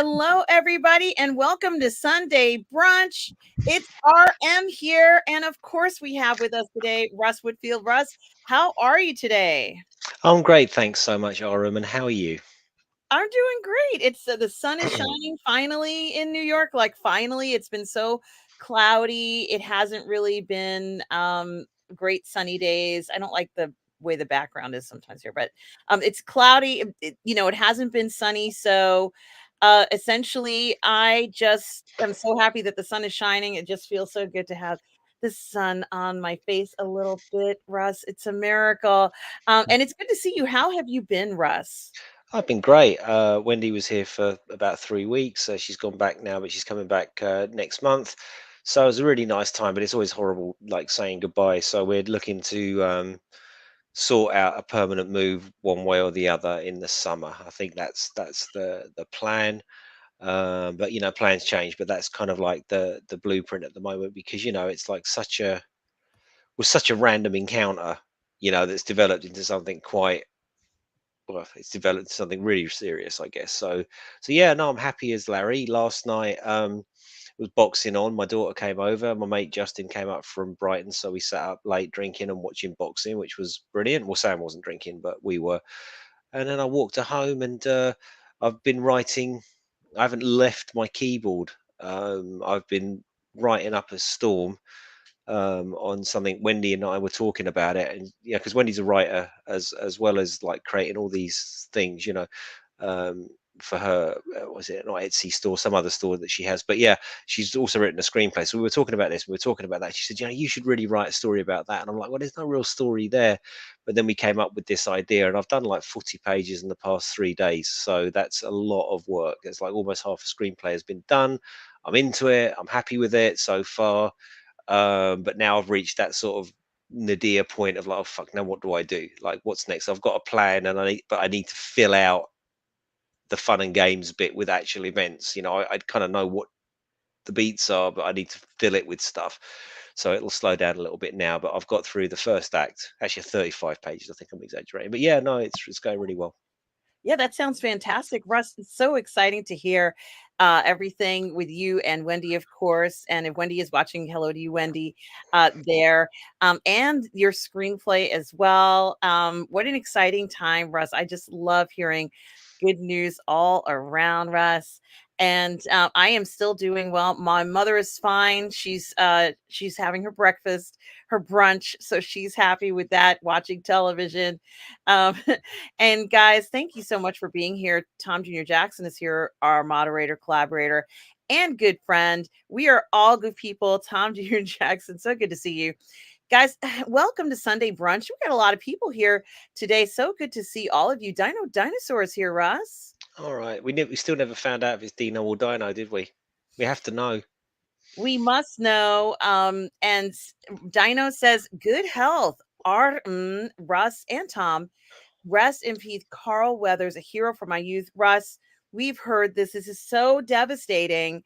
Hello, everybody, and welcome to Sunday Brunch. It's RM here, and of course, we have with us today Russ Whitfield. Russ, how are you today? I'm great, thanks so much, Arum. And how are you? I'm doing great. It's the sun is shining finally in New York. Like finally, it's been so cloudy. It hasn't really been great sunny days. I don't like the way the background is sometimes here, but it's cloudy. It hasn't been sunny, so essentially, I just am so happy that the sun is shining. It just feels so good to have the sun on my face a little bit, Russ. It's a miracle, and it's good to see you. How have you been, Russ? I've been great. Wendy was here for about 3 weeks. She's gone back now, but she's coming back next month. So it was a really nice time, but it's always horrible, like saying goodbye. So we're looking to sort out a permanent move one way or the other in the summer. I think that's the plan. But plans change, but that's kind of like the blueprint at the moment because it's like such a random encounter, that's developed into something quite well, it's developed into something really serious, I guess. So yeah, no, I'm happy as Larry. Last night was boxing on. My daughter came over. My mate Justin came up from Brighton, so we sat up late drinking and watching boxing, which was brilliant. Well, Sam wasn't drinking, but we were. And then I walked her home, and I've been writing. I haven't left my keyboard. I've been writing up a storm on something. Wendy and I were talking about it, and yeah, because Wendy's a writer as well as like creating all these things, um, for her. Was it not Etsy store, some other store that she has? But yeah, she's also written a screenplay. So we were talking about this. We were talking about that. She said, you should really write a story about that. And I'm like, well, there's no real story there. But then we came up with this idea, and I've done like 40 pages in the past 3 days. So that's a lot of work. It's like almost half a screenplay has been done. I'm into it. I'm happy with it so far. But now I've reached that sort of nadir point of like, oh fuck, now what do I do? Like, what's next? I've got a plan, but I need to fill out the fun and games bit with actual events. I kind of know what the beats are, but I need to fill it with stuff. So it'll slow down a little bit now. But I've got through the first act, actually 35 pages. I think I'm exaggerating, but yeah, no, it's going really well. Yeah, that sounds fantastic, Russ. It's so exciting to hear everything with you and Wendy, of course. And if Wendy is watching, hello to you, Wendy, there, and your screenplay as well. What an exciting time, Russ. I just love hearing good news all around, Russ. And I am still doing well. My mother is fine. She's having her breakfast, her brunch, so she's happy with that. Watching television, um, and guys, thank you so much for being here. Tom Jr. Jackson is here, our moderator, collaborator, and good friend. We are all good people. Tom Jr. Jackson, so good to see you. Guys, welcome to Sunday Brunch. We got a lot of people here today. So good to see all of you. Dinosaurs here, Russ. All right, we still never found out if it's Dino or Dino, did we? We have to know. We must know. Dino says, good health. Russ and Tom. Rest in peace, Carl Weathers, a hero for my youth. Russ, we've heard this. This is so devastating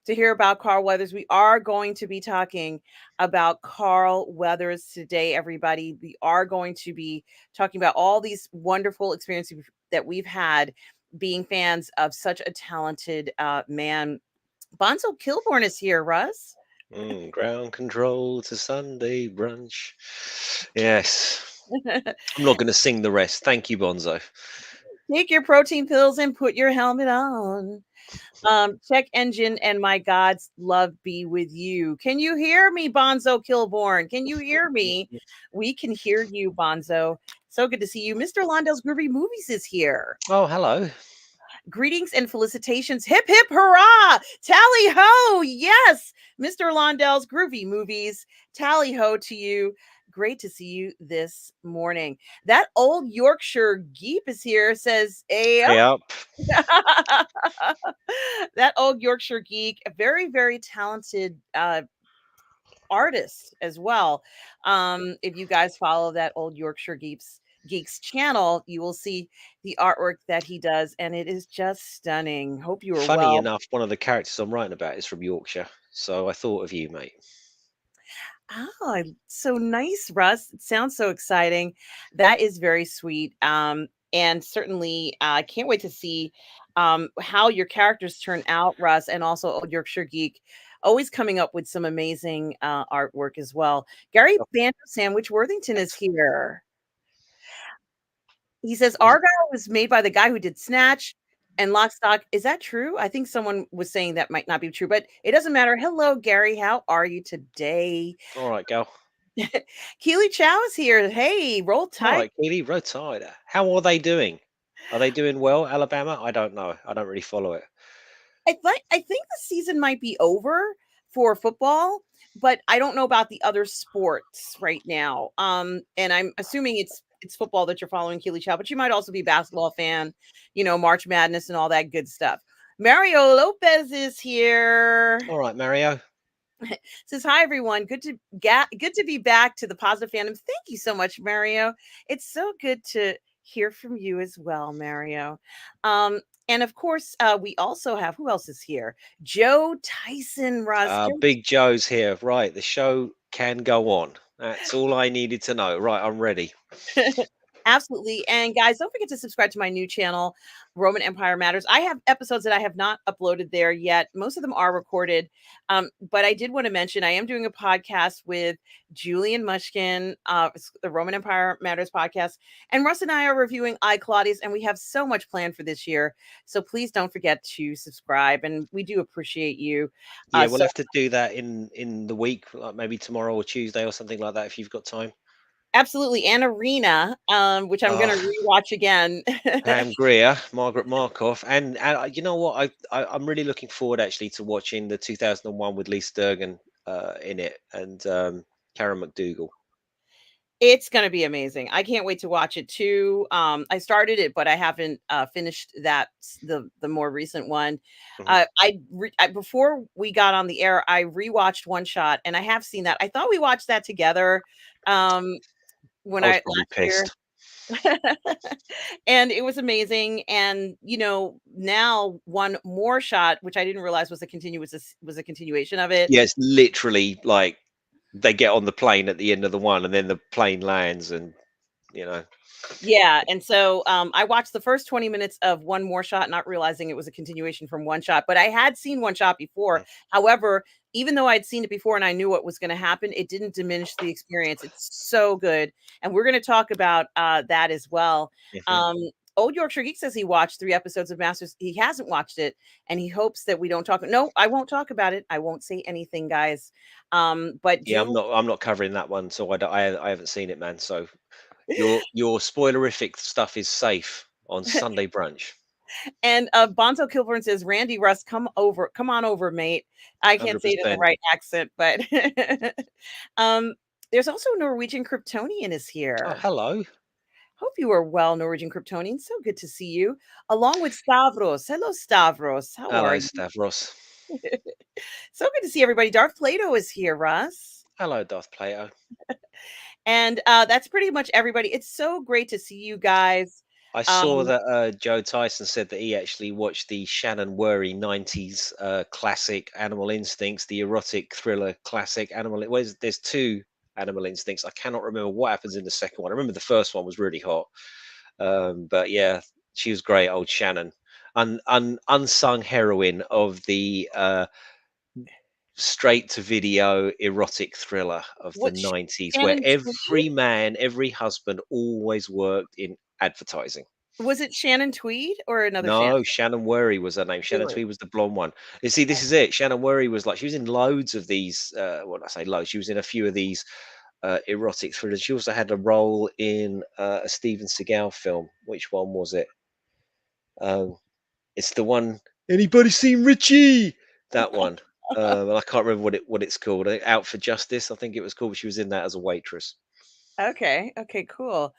to hear about Carl Weathers. We are going to be talking about Carl Weathers today, everybody. We are going to be talking about all these wonderful experiences that we've had being fans of such a talented man. Bonzo Kilborn is here, Russ. Ground control to Sunday brunch. Yes. I'm not going to sing the rest. Thank you, Bonzo. Take your protein pills and put your helmet on. Check engine and my God's love be with you. Can you hear me, Bonzo Kilborn? Can you hear me? We can hear you, Bonzo. So good to see you. Mr. Londell's Groovy Movies is here. Oh, hello. Greetings and felicitations. Hip, hip, hurrah. Tally ho. Yes, Mr. Londell's Groovy Movies. Tally ho to you. Great to see you this morning. That old Yorkshire geep is here, says Hey Ayo. up. That old Yorkshire geek, a very, very talented artist as well. If you guys follow that old Yorkshire Geeks channel, you will see the artwork that he does, and it is just stunning. Hope you are Funny well. enough, one of the characters I'm writing about is from Yorkshire, so I thought of you, mate. Oh, so nice, Russ. It sounds so exciting. That is very sweet. And certainly, I can't wait to see how your characters turn out, Russ, and also Old Yorkshire Geek, always coming up with some amazing artwork as well. Gary Oh, Banjo Sandwich Worthington is here. He says is- Argyle was made by the guy who did Snatch and Lock Stock. Is that true? I think someone was saying that might not be true, but it doesn't matter. Hello, Gary. How are you today? all right, gal. Keely Chow is here. Hey, roll All tide. right, Keely, retired. How are they doing? Are they doing well, Alabama? I don't know. I don't really follow it. I think the season might be over for football, but I don't know about the other sports right now. And I'm assuming it's football that you're following, Keely Chow, but you might also be a basketball fan, March Madness and all that good stuff. Mario Lopez is here. All right, Mario. Says hi everyone. Good to be back to the positive fandom. Thank you so much, Mario. It's so good to hear from you as well, Mario. Um, and of course, we also have who else is here? Joe Tyson, Russ. Big Joe's here. Right, the show can go on. That's all I needed to know. Right, I'm ready. Absolutely. And guys, don't forget to subscribe to my new channel, Roman Empire Matters. I have episodes that I have not uploaded there yet. Most of them are recorded. But I did want to mention I am doing a podcast with Julian Mushkin, it's the Roman Empire Matters podcast. And Russ and I are reviewing I Claudius, and we have so much planned for this year. So please don't forget to subscribe. And we do appreciate you. Yeah, we'll So have to do that in the week, like maybe tomorrow or Tuesday or something like that, if you've got time. absolutely. And Arena, which I'm gonna Oh, rewatch again. Pam Grier, Margaret Markov, and you know what? I'm really looking forward actually to watching the 2001 with Lee Sturgeon in it and Karen McDougal. It's gonna be amazing. I can't wait to watch it too. I started it, but I haven't finished the more recent one. Mhm. Before we got on the air, I rewatched One Shot, and I have seen that. I thought we watched that together um, when I was I probably last year, pissed. and it was amazing. And now One More Shot, which I didn't realize was a continuation of it. Yeah, it's literally like they get on the plane at the end of the one, and then the plane lands, and you know, Yeah, and so, I watched the first 20 minutes of One More Shot, not realizing it was a continuation from One Shot, but I had seen One Shot before. mm, However, even though I'd seen it before and I knew what was gonna happen, it didn't diminish the experience. It's so good, and we're gonna talk about, that as well. mhm. Um, Old Yorkshire Geek says he watched 3 episodes of Masters. He hasn't watched it, and he hopes that we don't talk. No, I won't talk about it. I won't say anything, guys. But Yeah, do I'm not covering that one, so I haven't seen it, man. So your spoilerific stuff is safe on Sunday brunch. And Bonzo Kilburn says, Randy Russ, come on over, mate. I can't say it in the 100%. right accent, but um, there's also Norwegian Kryptonian is Oh, here. hello. Hope you are well, Norwegian Kryptonian. So good to see you, along with Stavros. Hello, Stavros. How are Hello, you? Stavros. So good to see everybody. Darth Plato is here, Russ. Hello, Darth Plato. And that's pretty much everybody. It's so great to see you guys. I Um, saw that Joe Tyson said that he actually watched the Shannon Worry 90s classic Animal Instincts, the erotic thriller classic Animal. There's two Animal Instincts. I cannot remember what happens in the second one. I remember the first one was really hot. But yeah, she was great, old Shannon. Unsung heroine of the straight to video erotic thriller of the what '90s, where Shannon Tweed? every man, every husband always worked in advertising. Was it Shannon Tweed or another Shannon? No, Shannon Worry was her name. Shannon Really? Tweed was the blonde one. You see, this is it. Shannon Worry was like she was in loads of these. What I say, loads. She was in a few of these erotic thrillers. She also had a role in a Steven Seagal film. Which one was it? Um, it's the one. Anybody seen Richie? That one. And I can't remember what it's called. Out for Justice, I think it was called. She was in that as a waitress. Okay. Okay, cool.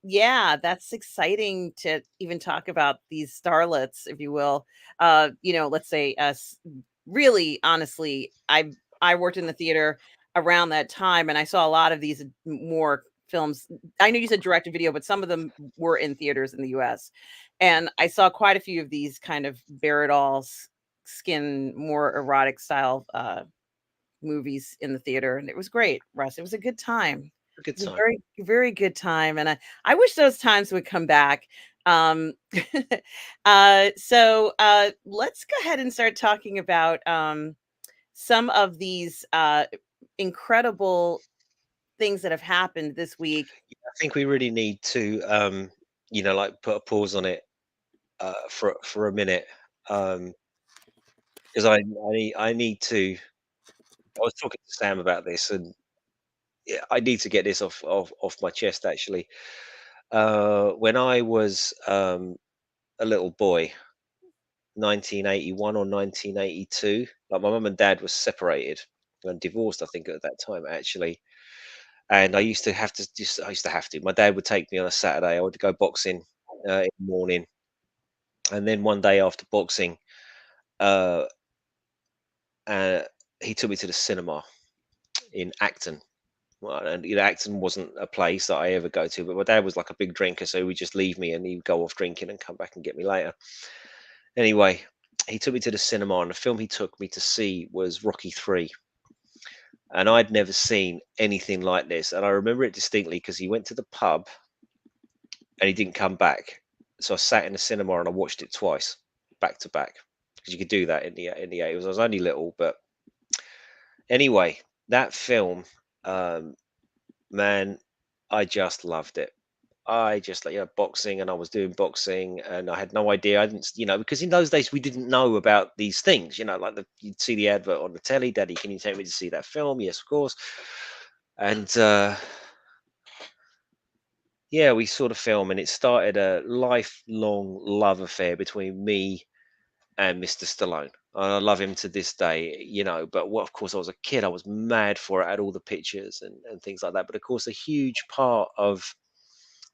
Yeah, that's exciting to even talk about these starlets, if you will. Let's say us really honestly, I worked in the theater around that time and I saw a lot of these more films. I know you said direct to video, but some of them were in theaters in the US. And I saw quite a few of these kind of bare it all skin, more erotic style movies in the theater, and it was great, Russ. It was a good time. A good It was a time. very, very good time, and I wish those times would come back. Um, let's go ahead and start talking about some of these incredible things that have happened this week. I think we really need to, like put a pause on it for a minute, because I need to. I was talking to Sam about this, and yeah, I need to get this off my chest. Actually, when I was a little boy, 1981 or 1982, like my mum and dad was separated and divorced. I think at that time actually, and I used to have to. My dad would take me on a Saturday. I would go boxing in the morning, and then one day after boxing, uh, uh, he took me to the cinema in Acton. Well, and Acton wasn't a place that I ever go to, but my dad was like a big drinker, so he would just leave me and he'd go off drinking and come back and get me later. Anyway, he took me to the cinema, and the film he took me to see was Rocky 3. And I'd never seen anything like this. And I remember it distinctly because he went to the pub and he didn't come back. So I sat in the cinema and I watched it twice, back to back, because you could do that in the 80s. I was only little, but anyway, that film, um, man, I just loved it. I just like, boxing, and I was doing boxing, and I had no idea. I didn't, because in those days we didn't know about these things. Like you'd see the advert on the telly. Daddy, can you take me to see that film? Yes, of course. And yeah, we saw the film, and it started a lifelong love affair between me and Mr. Stallone. And I love him to this day, But of course, I was a kid. I was mad for it. I had all the pictures and things like that. But of course, a huge part of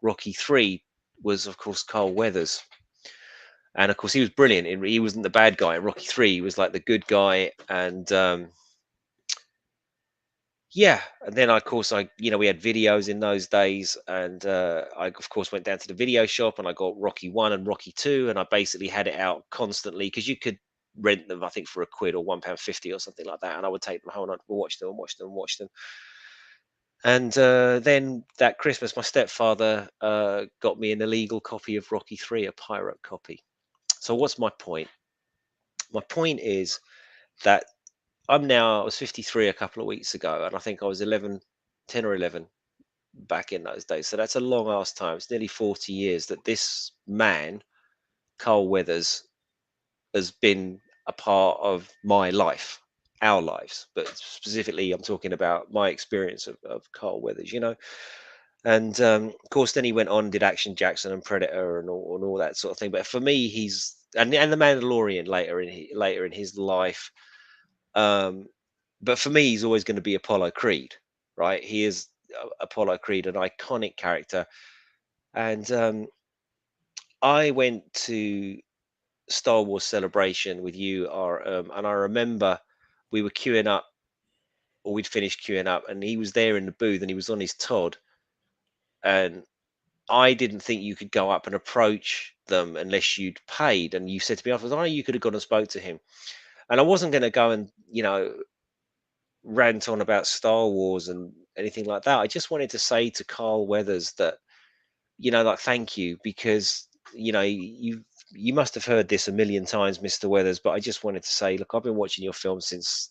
Rocky 3 was, of course, Carl Weathers. And of course, he was brilliant. He wasn't the bad guy in Rocky 3. He was like the good guy. And yeah, and then of course we had videos in those days, and I of course went down to the video shop and I got Rocky 1 and Rocky 2, and I basically had it out constantly because you could rent them, I think, for a quid or £1.50 or something like that, and I would take them home and I'd watch them and watch them and watch them. And then that Christmas, my stepfather got me an illegal copy of Rocky 3, a pirate copy. So what's my point? My point is that I was 53 a couple of weeks ago, and I think I was 10 or 11 back in those days. So that's a long ass time. It's nearly 40 years that this man, Carl Weathers, has been a part of my life, our lives. But specifically, I'm talking about my experience of Carl Weathers. And of course, then he went on, did Action Jackson and Predator and all that sort of thing. But for me, he's and the Mandalorian later in his life. Um, but for me, he's always going to be Apollo Creed, right? He is Apollo Creed, an iconic character. And I went to Star Wars Celebration with you, and I remember we were queuing up, or we'd finished queuing up, and he was there in the booth, and he was on his Todd, and I didn't think you could go up and approach them unless you'd paid. And you said to me afterwards, "Oh, you could have gone and spoke to him." And I wasn't going to go and rant on about Star Wars and anything like that. I just wanted to say to Carl Weathers that, like, thank you, because you must have heard this a million times, Mr. Weathers, but I just wanted to say, look, I've been watching your film since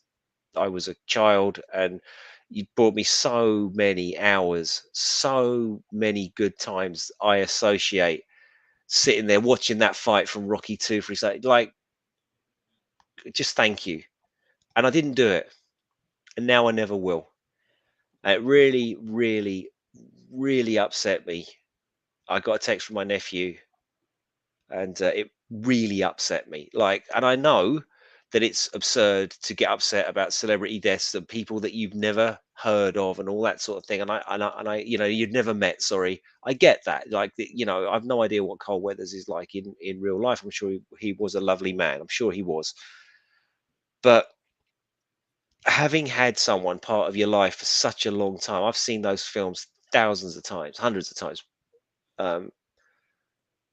I was a child, and you brought me so many hours, so many good times I associate sitting there watching that fight from Rocky 2 for his like, just thank you. And I didn't do it, and now I never will. It really, really, really upset me. I got a text from my nephew, and it really upset me. Like, and I know that it's absurd to get upset about celebrity deaths and people that you've never heard of and all that sort of thing. And I, you've never met. Sorry, I get that. Like, I've no idea what Carl Weathers is like in real life. I'm sure he was a lovely man. I'm sure he was. But having had someone part of your life for such a long time, I've seen those films thousands of times, hundreds of times. Um,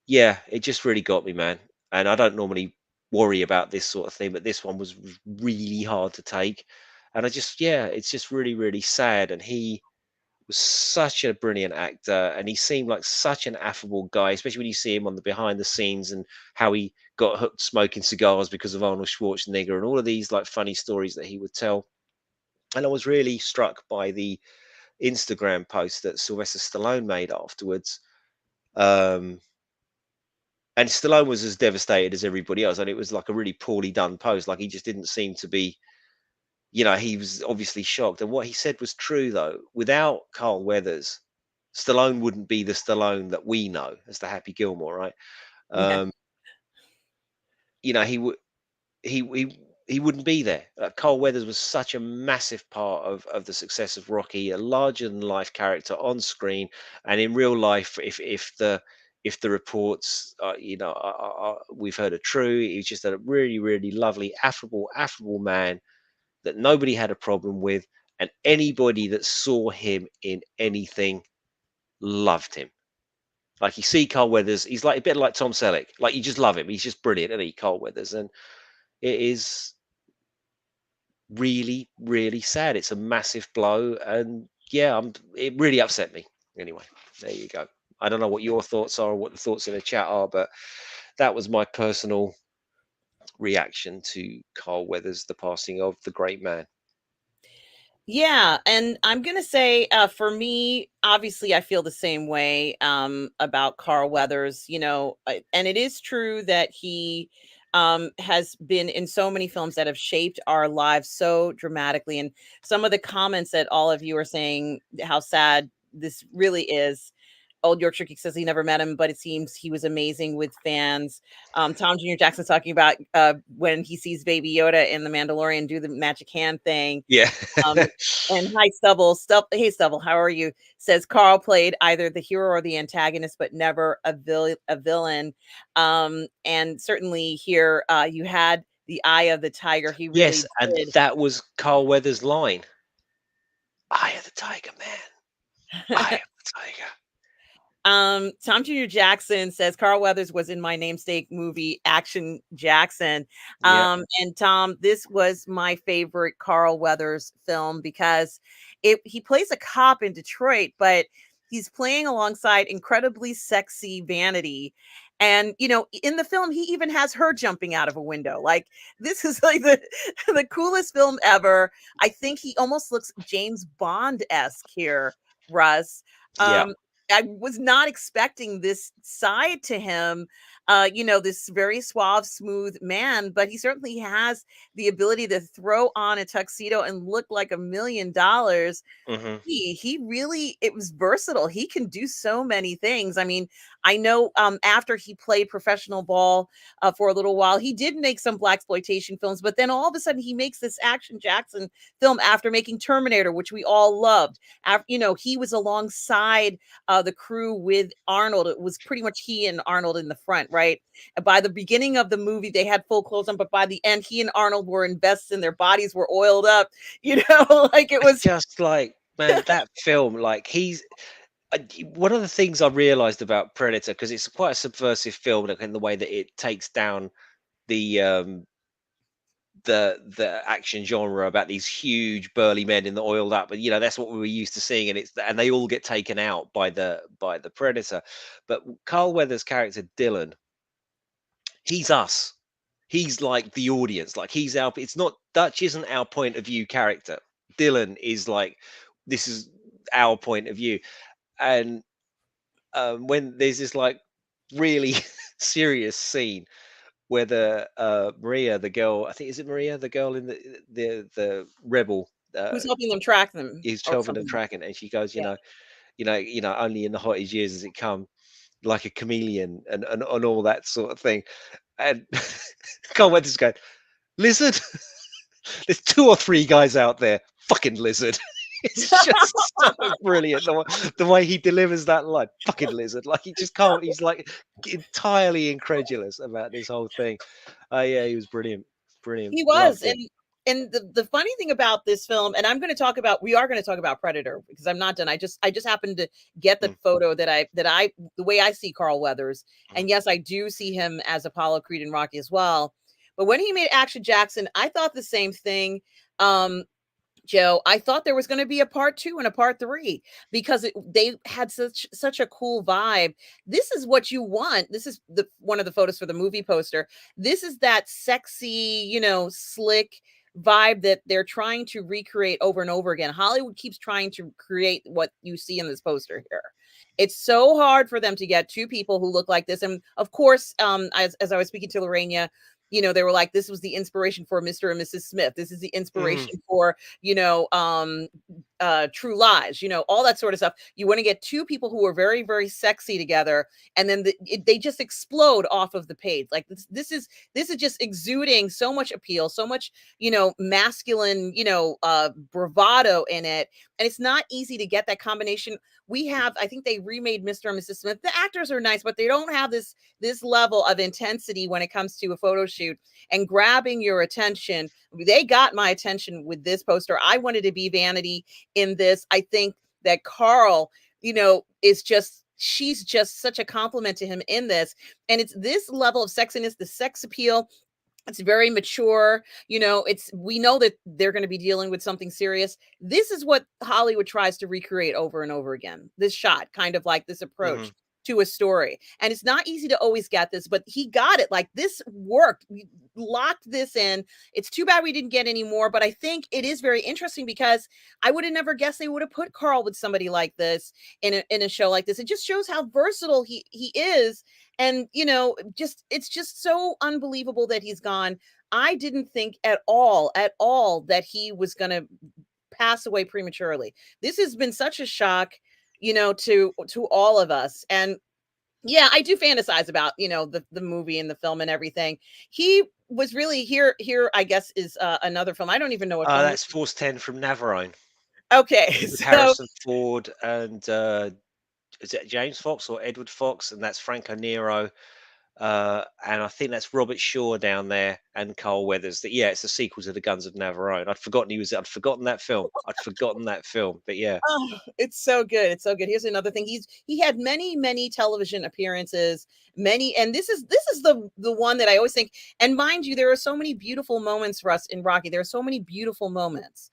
Yeah, it just really got me, man. And I don't normally worry about this sort of thing, but this one was really hard to take. And yeah, it's just really, really sad. And he was such a brilliant actor, and he seemed like such an affable guy, especially when you see him on the behind the scenes and how he got hooked smoking cigars because of Arnold Schwarzenegger and all of these like funny stories that he would tell. And I was really struck by the Instagram post that Sylvester Stallone made afterwards. Um, and Stallone was as devastated as everybody else, and it was like a really poorly done post. Like he just didn't seem to be, he was obviously shocked. And what he said was true though. Without Carl Weathers, Stallone wouldn't be the Stallone that we know as the Happy Gilmore, right? Yeah. Um, he would he wouldn't be there. Carl Weathers was such a massive part of the success of Rocky, a larger than life character on screen and in real life. If the reports, we've heard are true, he's just a really really lovely, affable man that nobody had a problem with, and anybody that saw him in anything loved him. Like you see Carl Weathers, he's like a bit like Tom Selleck. Like you just love him. He's just brilliant, isn't he, Carl Weathers? And it is really, really sad. It's a massive blow, and yeah, it really upset me. Anyway, there you go. I don't know what your thoughts are, or what the thoughts in the chat are, but that was my personal reaction to Carl Weathers, the passing of the great man. Yeah, and I'm gonna say, for me, obviously, I feel the same way about Carl Weathers. And it is true that he has been in so many films that have shaped our lives so dramatically. And some of the comments that all of you are saying, how sad this really is. Old Yorkshire Geek says he never met him, but it seems he was amazing with fans. Tom Jr. Jackson's talking about when he sees Baby Yoda in The Mandalorian do the magic hand thing. Yeah. um, and hi, Stubble. Hey, Stubble, how are you? Says Carl played either the hero or the antagonist, but never a villain. And certainly here, you had the eye of the tiger. He Yes, really and did. that was Carl Weathers' line. "Eye of the tiger, man. Eye of the tiger." Tom Jr. Jackson says Carl Weathers was in my namesake movie, Action Jackson. Yeah. And Tom, this was my favorite Carl Weathers film because he plays a cop in Detroit, but he's playing alongside incredibly sexy Vanity. And in the film, he even has her jumping out of a window. Like, this is like the coolest film ever. I think he almost looks James Bond-esque here, Russ. Yeah. Um, I was not expecting this side to him, this very suave, smooth man, but he certainly has the ability to throw on a tuxedo and look like $1 million. Mhm. He really, it was versatile. He can do so many things. I mean, I know after he played professional ball for a little while, he did make some black exploitation films, but then all of a sudden he makes this Action Jackson film after making Terminator, which we all loved. After, he was alongside the crew with Arnold. It was pretty much he and Arnold in the front, right? And by the beginning of the movie, they had full clothes on, but by the end, he and Arnold were invested and their bodies were oiled up, like it was. Just like, man, that film, like one of the things I realized about Predator, because it's quite a subversive film, like, in the way that it takes down the the action genre about these huge burly men in the oiled up, but that's what we were used to seeing, and they all get taken out by the Predator. But Carl Weathers' character Dylan, he's us. He's like the audience. Like he's our. It's not Dutch. Isn't our point of view character. Dylan is like, this is our point of view. And when there's this like really serious scene where the Maria, the girl, I think, is it Maria, the girl in the rebel, Who's helping them track them is or helping them something? tracking, and she goes, Yeah. only in the hottest years does it come like a chameleon, and all that sort of thing. And Carl Weathers going, lizard. There's two or three guys out there, fucking lizard. It's just so brilliant the way he delivers that line, fucking lizard. Like he just can't. He's like entirely incredulous about this whole thing. Yeah, he was brilliant, brilliant. He was. Loved him. And the funny thing about this film, and we are going to talk about Predator because I'm not done. I just happened to get the Mm, photo the way I see Carl Weathers. mm, And yes, I do see him as Apollo Creed and Rocky as well. But when he made Action Jackson, I thought the same thing. Um, Joe, I thought there was gonna be a part 2 and a part 3 because they had such a cool vibe. This is what you want. This is the one of the photos for the movie poster. This is that sexy, slick vibe that they're trying to recreate over and over again. Hollywood keeps trying to create what you see in this poster here. It's so hard for them to get two people who look like this. And of course, as I was speaking to Lorena, they were like, this was the inspiration for Mr. and Mrs. Smith. This is the Mm, inspiration for True Lies, all that sort of stuff. You want to get two people who are very, very sexy together, and then they just explode off of the page. Like this is just exuding so much appeal, so much masculine bravado in it, and it's not easy to get that combination. I think they remade Mr. and Mrs. Smith. The actors are nice, but they don't have this level of intensity when it comes to a photo shoot and grabbing your attention. They got my attention with this poster. I wanted to be Vanity in this. I think that Carl, she's just such a compliment to him in this. And it's this level of sexiness, the sex appeal. It's very mature. We know that they're going to be dealing with something serious. This is what Hollywood tries to recreate over and over again. This shot, kind of like this mhm. approach to a story. And it's not easy to always get this, but he got it. Like this worked. We locked this in. It's too bad we didn't get any more, but I think it is very interesting because I would have never guessed they would have put Carl with somebody like this in a show like this. It just shows how versatile he is, and just it's just so unbelievable that he's gone. I didn't think at all that he was going to pass away prematurely. This has been such a shock, to all of us. And yeah, I do fantasize about, the movie and the film and everything. He was really here I guess is another film. I don't even know what film. That's Force 10 from Navarone Okay. with So Harrison Ford and is it James Fox or Edward Fox? And that's Franco Nero. And I think that's Robert Shaw down there and Carl Weathers. That yeah, it's the sequel to the Guns of Navarone. I'd forgotten that film. I'd forgotten that film. But yeah, oh, it's so good. It's so good. Here's another thing. He had many, many television appearances, many, and this is the one that I always think. And mind you, there are so many beautiful moments for us in Rocky. There are so many beautiful moments,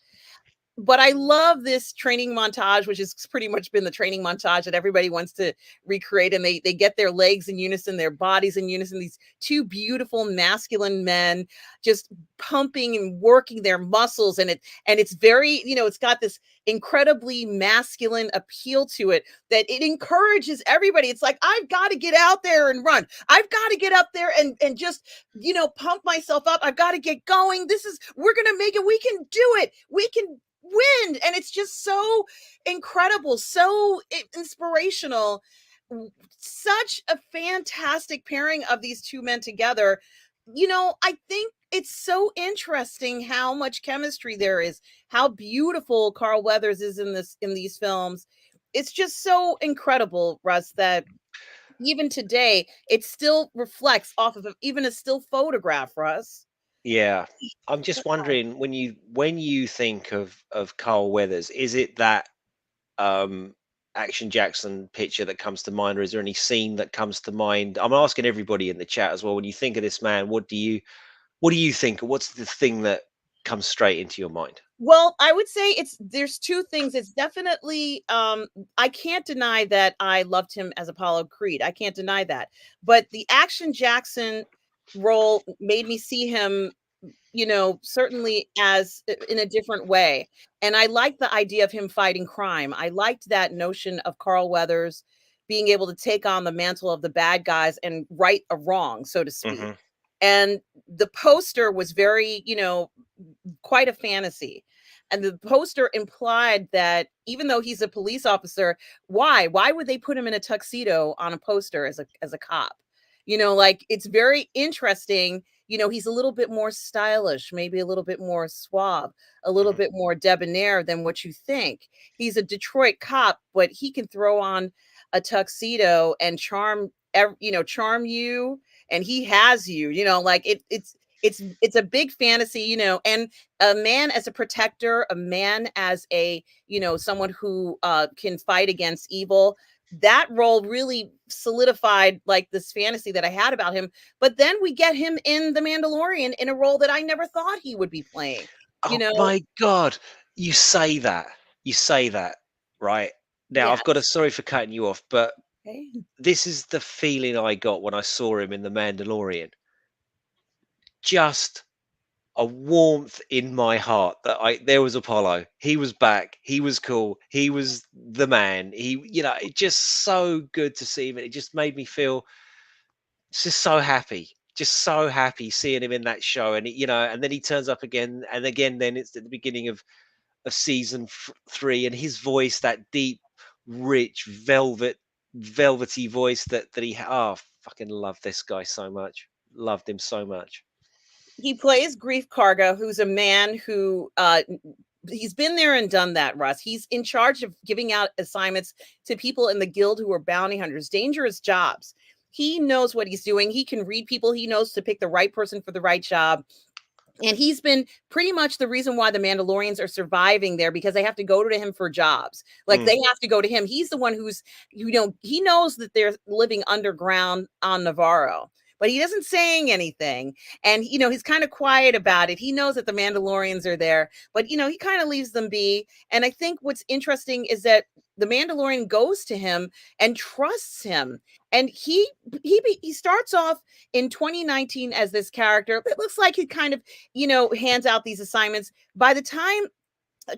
but I love this training montage, which has pretty much been the training montage that everybody wants to recreate. And they get their legs in unison, their bodies in unison. These two beautiful masculine men just pumping and working their muscles, and it's very, it's got this incredibly masculine appeal to it that it encourages everybody. It's like, I've got to get out there and run. I've got to get up there and just pump myself up. I've got to get going. We're gonna make it. We can do it. We can win. And it's just so incredible, so inspirational. Such a fantastic pairing of these two men together. I think it's so interesting how much chemistry there is, how beautiful Carl Weathers is in these films. It's just so incredible, Russ, that even today it still reflects off of even a still photograph, Russ. yeah. I'm just wondering when you think of Carl Weathers, is it that um, Action Jackson picture that comes to mind, or is there any scene that comes to mind? I'm asking everybody in the chat as well. When you think of this man, what do you think? What's the thing that comes straight into your mind? Well, I would say there's two things. It's definitely I can't deny that I loved him as Apollo Creed. I can't deny that. But the Action Jackson role made me see him, certainly as in a different way. And I liked the idea of him fighting crime. I liked that notion of Carl Weathers being able to take on the mantle of the bad guys and right a wrong, so to speak. Hmm. And the poster was very, quite a fantasy. And the poster implied that even though he's a police officer, why would they put him in a tuxedo on a poster as a cop? Like it's very interesting. He's a little bit more stylish, maybe a little bit more suave, a little Hmm. bit more debonair than what you think. He's a Detroit cop, but he can throw on a tuxedo and charm you, and he has you, like it's a big fantasy, and a man as a protector, a man as a, someone who can fight against evil. That role really solidified like this fantasy that I had about him. But then we get him in The Mandalorian in a role that I never thought he would be playing, you Oh know. my God. You say that. You say that, right? Now, I've got a Yes. sorry for cutting you off, but Okay. this is the feeling I got when I saw him in The Mandalorian. Just a warmth in my heart that I there was Apollo. He was back. He was cool. He was the man. It just so good to see him. It just made me feel just so happy. Just so happy seeing him in that show, and then he turns up again, and again. Then it's at the beginning of season 3, and his voice, that deep, rich, velvety voice that he. Oh, fucking love this guy so much. Loved him so much. He plays Grief Karga, who's a man who he's been there and done that, Russ. He's in charge of giving out assignments to people in the guild who are bounty hunters, dangerous jobs. He knows what he's doing. He can read people. He knows to pick the right person for the right job. And he's been pretty much the reason why the Mandalorians are surviving there, because they have to go to him for jobs. Like, Mm, they have to go to him. He's the one who's, he knows that they're living underground on Navarro, but he doesn't saying anything. And, he's kind of quiet about it. He knows that the Mandalorians are there, but, he kind of leaves them be. And I think what's interesting is that the Mandalorian goes to him and trusts him. And he starts off in 2019 as this character. It looks like he kind of hands out these assignments. By the time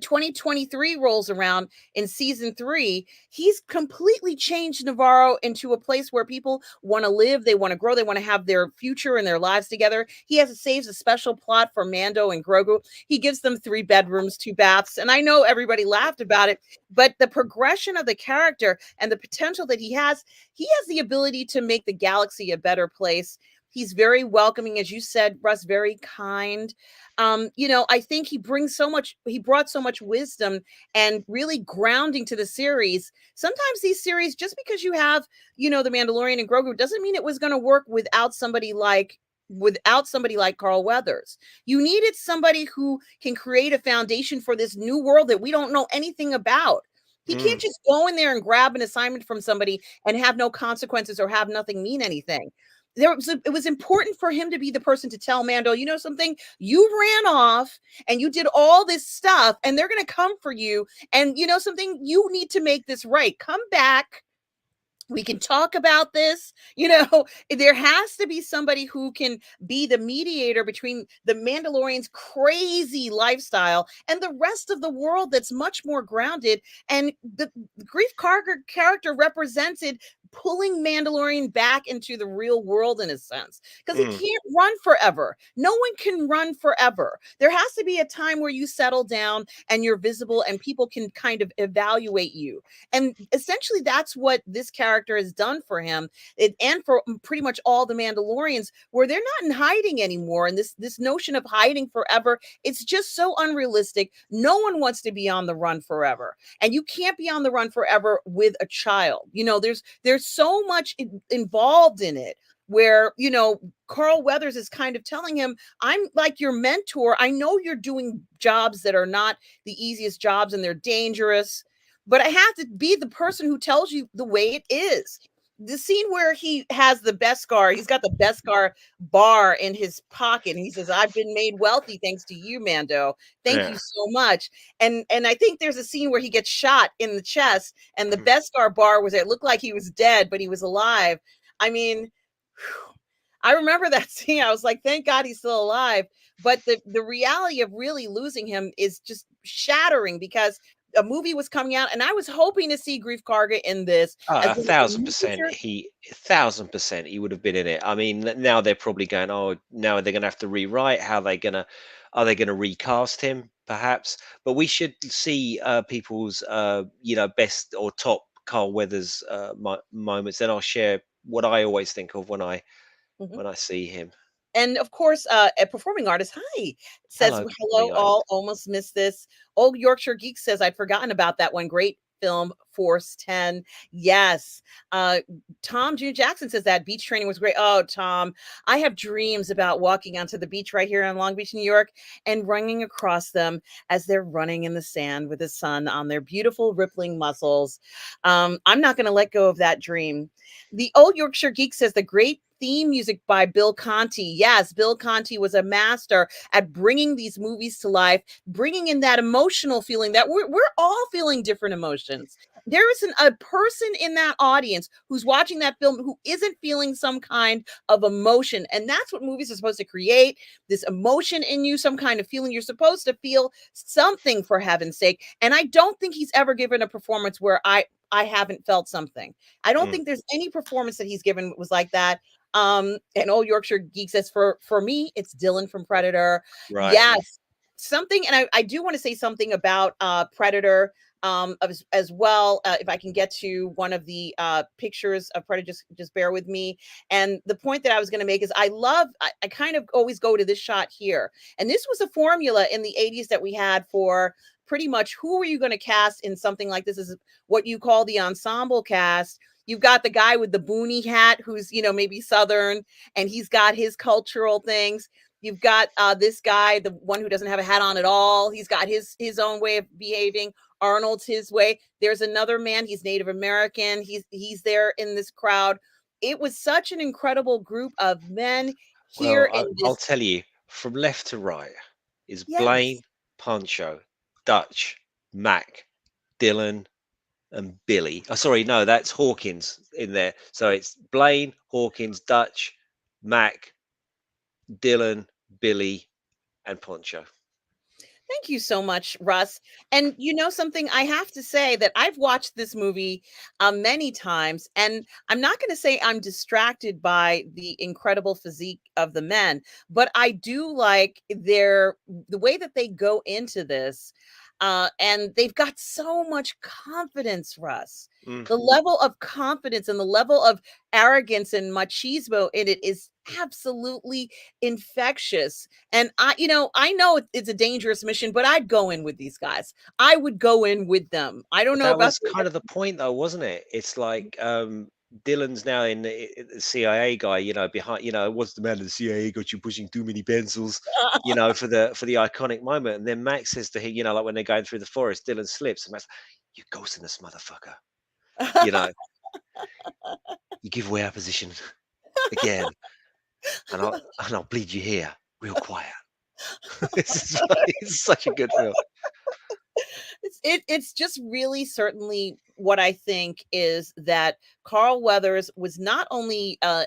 2023 rolls around in season 3, he's completely changed Navarro into a place where people want to live, they want to grow, they want to have their future and their lives together. He saves a special plot for Mando and Grogu. He gives them 3 bedrooms, 2 baths, and I know everybody laughed about it, but the progression of the character and the potential that he has the ability to make the galaxy a better place. He's very welcoming, as you said, Russ, very kind. I think he brought so much wisdom and really grounding to the series. Sometimes these series, just because you have, the Mandalorian and Grogu, doesn't mean it was going to work without somebody like Carl Weathers. You needed somebody who can create a foundation for this new world that we don't know anything about. He can't mm, just go in there and grab an assignment from somebody and have no consequences or have nothing mean anything. It was important for him to be the person to tell Mando, you know something, you ran off and you did all this stuff and they're going to come for you. And you know something, you need to make this right. Come back, we can talk about this. There has to be somebody who can be the mediator between the Mandalorian's crazy lifestyle and the rest of the world that's much more grounded. And the Grief Karga character represented pulling Mandalorian back into the real world in a sense, because he mm, can't run forever. No one can run forever. There has to be a time where you settle down and you're visible and people can kind of evaluate you. And essentially, that's what this character has done for him, and for pretty much all the Mandalorians, where they're not in hiding anymore. And this notion of hiding forever, it's just so unrealistic. No one wants to be on the run forever, and you can't be on the run forever with a child. There's so much involved in it, where Carl Weathers is kind of telling him, I'm like your mentor. I know you're doing jobs that are not the easiest jobs and they're dangerous, but I have to be the person who tells you the way it is. The scene where he has the Beskar, he's got the Beskar bar in his pocket, and he says, I've been made wealthy thanks to you, Mando. Thank you yeah. so much. And I think there's a scene where he gets shot in the chest, and the Mm. Beskar bar was there. It looked like he was dead, but he was alive. I mean, whew, I remember that scene. I was like, thank God he's still alive. But the reality of really losing him is just shattering, because a movie was coming out and I was hoping to see Grief Karga in this Oh, as one of the new 1,000%. feature. He 1,000% he would have been in it. I mean, now they're probably going, oh, now they're going to have to rewrite. Are they going to recast him? Perhaps, but we should see people's, best or top Carl Weathers moments. Then I'll share what I always think of Mhm. when I see him. And of course, a performing artist, hi, says, Hello, hello, performing all, artist. almost missed this. Old Yorkshire Geek says, I'd forgotten about that one. Great film, Force 10. Yes. Uh, Tom June Jackson says that beach training was great. Oh, Tom, I have dreams about walking onto the beach right here in Long Beach, New York, and running across them as they're running in the sand with the sun on their beautiful rippling muscles. I'm not going to let go of that dream. The Old Yorkshire Geek says the great theme music by Bill Conti. Yes, Bill Conti was a master at bringing these movies to life, bringing in that emotional feeling that we're all feeling different emotions. There is a person in that audience who's watching that film who isn't feeling some kind of emotion. And that's what movies are supposed to create, this emotion in you, some kind of feeling. You're supposed to feel something, for heaven's sake. And I don't think he's ever given a performance where I haven't felt something. I don't Mm, think there's any performance that he's given was like that. And Old Yorkshire Geek says for me, it's Dylan from Predator. right. Yes, something, and I do want to say something about Predator as well. If I can get to one of the pictures of Predator, just bear with me. And the point that I was going to make is I kind of always go to this shot here, and this was a formula in the 80s that we had for pretty much who are you going to cast in something like this. Is what you call the ensemble cast. You've got the guy with the boonie hat who's, maybe Southern, and he's got his cultural things. You've got this guy, the one who doesn't have a hat on at all. He's got his own way of behaving. Arnold's his way. There's another man. He's Native American. He's there in this crowd. It was such an incredible group of men here Well, in I'll this. tell you, from left to right is Yes. Blaine, Poncho, Dutch, Mac, Dylan, and Billy. Oh, sorry, no, that's Hawkins in there. So it's Blaine, Hawkins, Dutch, Mac, Dylan, Billy, and Poncho. Thank you so much, Russ. And you know something, I have to say that I've watched this movie many times, and I'm not going to say I'm distracted by the incredible physique of the men, but I do like the way that they go into this. And they've got so much confidence, Russ. Mm. The level of confidence and the level of arrogance and machismo in it is absolutely infectious. And I know it's a dangerous mission, but I'd go in with these guys. I would go in with them. I don't But know that about was the kind of the point, though, wasn't it? It's like Dylan's now in the CIA guy, behind, what's the matter? The CIA got you pushing too many pencils, for the iconic moment. And then Max says to him, like when they're going through the forest, Dylan slips, and Max, you ghosting this motherfucker, you know, you give away our position again, and I'll bleed you here, real quiet. It's such a good film. It's just really certainly what I think is that Carl Weathers was not only a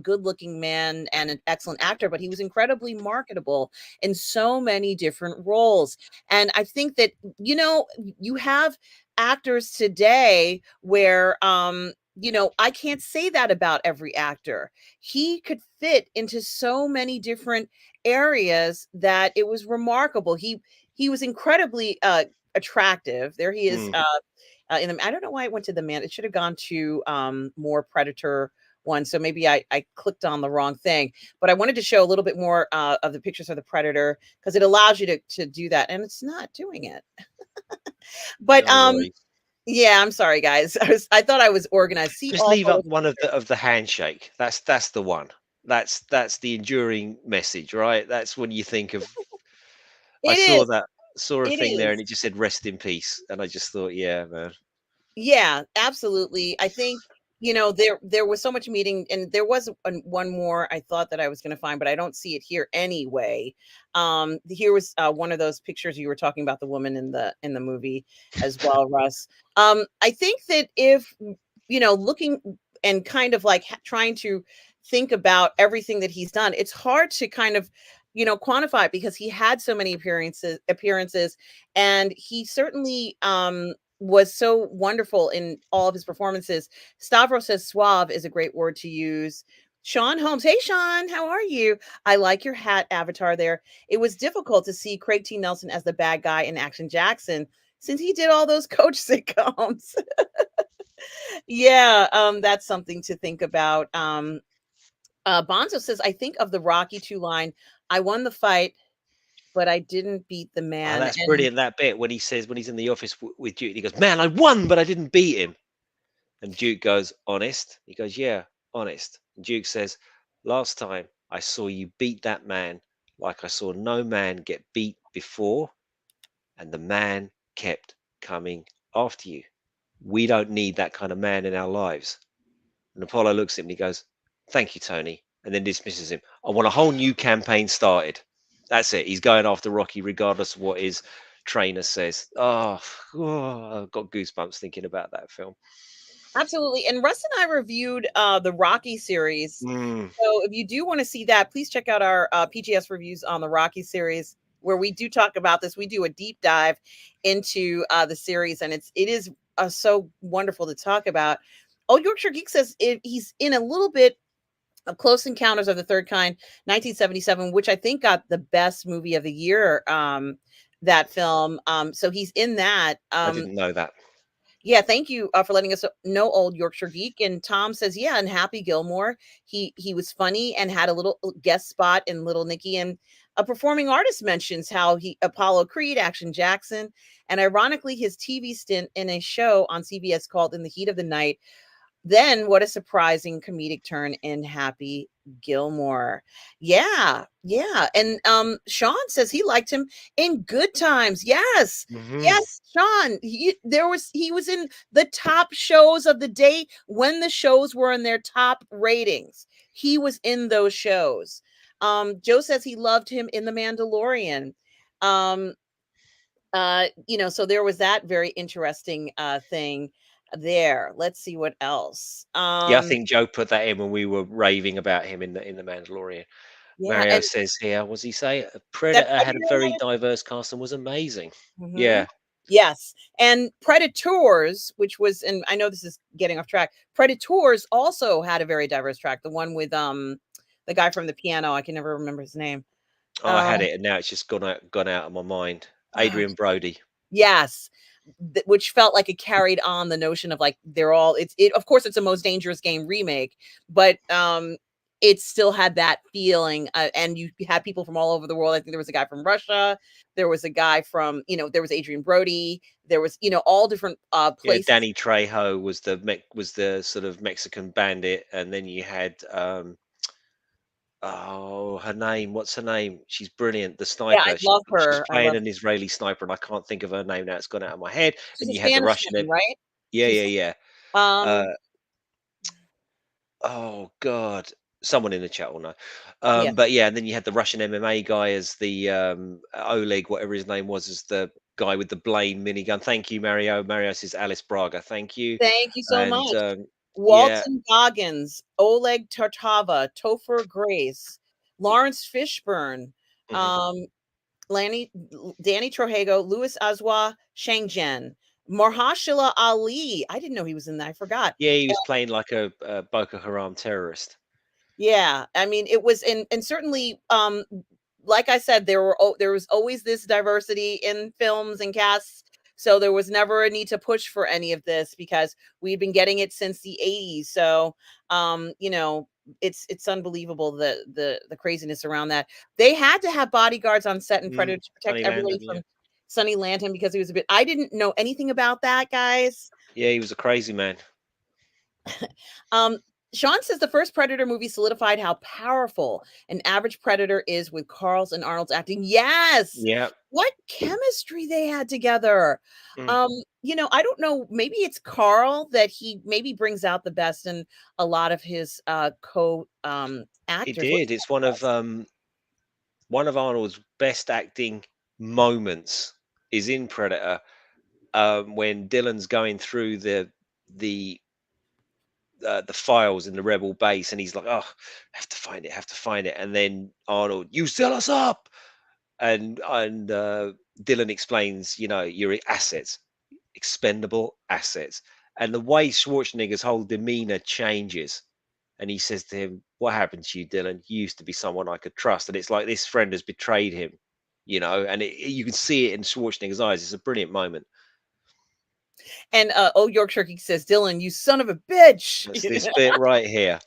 good-looking man and an excellent actor, but he was incredibly marketable in so many different roles. And I think that you have actors today where I can't say that about every actor. He could fit into so many different areas that it was remarkable. He was incredibly attractive. There he is Mm, I don't know why it went to the man. It should have gone to more Predator one. So maybe I clicked on the wrong thing. But I wanted to show a little bit more of the pictures of the Predator because it allows you to do that, and it's not doing it. But no worries. yeah, I'm sorry, guys. I thought I was organized. See Just all leave up photos. one of the handshake. That's the one. That's the enduring message, right? That's when you think of. I It saw is. that saw a It thing there, and is. it just said "rest in peace," and I just thought, yeah, man. Yeah, absolutely. I think, there was so much meeting, and there was one more I thought that I was going to find, but I don't see it here anyway. Here was one of those pictures you were talking about, the woman in the movie as well, Russ. I think that if looking and kind of like trying to think about everything that he's done, it's hard to kind of quantify it because he had so many appearances, and he certainly was so wonderful in all of his performances. Stavros says suave is a great word to use. Sean Holmes. Hey, Sean, how are you? I like your hat avatar there. It was difficult to see Craig T. Nelson as the bad guy in Action Jackson since he did all those coach sitcoms. Yeah, that's something to think about. Bonzo says, I think of the Rocky 2 line, I won the fight, but I didn't beat the Oh, man. that's And brilliant. That bit when he says when he's in the office with Duke, he goes, "Man, I won, but I didn't beat him." And Duke goes, "Honest?" He goes, "Yeah, honest." And Duke says, "Last time I saw you beat that man like I saw no man get beat before, and the man kept coming after you. We don't need that kind of man in our lives." And Apollo looks at him and he goes, Thank you, Tony, and then dismisses him. I want a whole new campaign started. That's it. He's going after Rocky, regardless of what his trainer says. Oh, I've got goosebumps thinking about that film. Absolutely. And Russ and I reviewed the Rocky series. Mm, So if you do want to see that, please check out our PGS reviews on the Rocky series, where we do talk about this. We do a deep dive into the series, and it is so wonderful to talk about. Old Yorkshire Geek says he's in a little bit of Close Encounters of the Third Kind, 1977, which I think got the best movie of the year. That film. So he's in that. I didn't know that. Yeah, thank you for letting us know, Old Yorkshire Geek. And Tom says, yeah, and Happy Gilmore, he was funny and had a little guest spot in Little Nicky. And a performing artist mentions how he Apollo Creed, Action Jackson, and ironically his TV stint in a show on CBS called In the Heat of the Night. Then what a surprising comedic turn in Happy Gilmore. Yeah, yeah. And Sean says he liked him in Good Times. Yes. Hmm. Yes, Sean. He was in the top shows of the day when the shows were in their top ratings. He was in those shows. Joe says he loved him in The Mandalorian. Um so there was that very interesting thing there. Let's see what else. Yeah, I think Joe put that in when we were raving about him in the Mandalorian. Yeah, Mario and says here, what does he say? A that Predator had a Predator very had diverse cast and was amazing. Mhm. Yeah, Yes, and Predators, which was, and I know this is getting off track. Predators also had a very diverse track. The one with the guy from the piano. I can never remember his name. oh, I Uh, had it, and now it's just gone out of my mind. Adrian Brody. Yes, which felt like it carried on the notion of like they're all it of course it's a Most Dangerous Game remake, but it still had that feeling, and you had people from all over the world. I think there was a guy from Russia, there was a guy from, there was Adrian Brody, there was, all different Yeah, places. Danny Trejo was the sort of Mexican bandit, and then you had oh, her name. What's her name? She's brilliant. The Yeah, I sniper. love She's her. I playing love an Israeli sniper, and I can't think of her name now. It's gone out of my head. She's And a you had the Spanish Russian. woman, right? Yeah, She's yeah, yeah. Uh, um oh God, someone in the chat will know. yeah. But yeah, and then you had the Russian MMA guy as the Oleg, whatever his name was, as the guy with the Blaine minigun. Thank you, Mario. Mario says Alice Braga. Thank you. Thank you so And much. yeah, Walton Goggins, Oleg Tartava, Topher Grace, Lawrence Fishburne, mhm. um, Danny Trojego, Louis Azwa, Shang Jen, Mahershala Ali. I didn't know he was in that. I forgot. Yeah, he was playing like a Boko Haram terrorist. Yeah, I mean, it was, and certainly, like I said, there was always this diversity in films and casts, so there was never a need to push for any of this because we'd been getting it since the '80s. So, it's unbelievable the craziness around that. They had to have bodyguards on set and Predator to protect Sonny everybody Landon, yeah. from Sonny Landham because he was a bit. I didn't know anything about that, guys. Yeah, he was a crazy man. Um, Sean says the first Predator movie solidified how powerful an average Predator is with Carl's and Arnold's acting. Yes. Yeah. What chemistry they had together. Mm. I don't know, maybe it's Carl that he maybe brings out the best in a lot of his co He actors. What do did. you It's think, Russ? one of Arnold's best acting moments is in Predator, when Dylan's going through the the files in the rebel base, and he's like, "Oh, have to find it, have to find it," and then Arnold, "You sell us up," and Dylan explains, your assets, expendable assets, and the way Schwarzenegger's whole demeanor changes. And he says to him, "What happened to you, Dylan? You used to be someone I could trust." And it's like this friend has betrayed him, and you can see it in Schwarzenegger's eyes. It's a brilliant moment. And old Yorkshire Geek says, Dylan, you son of a bitch. That's this bit right here.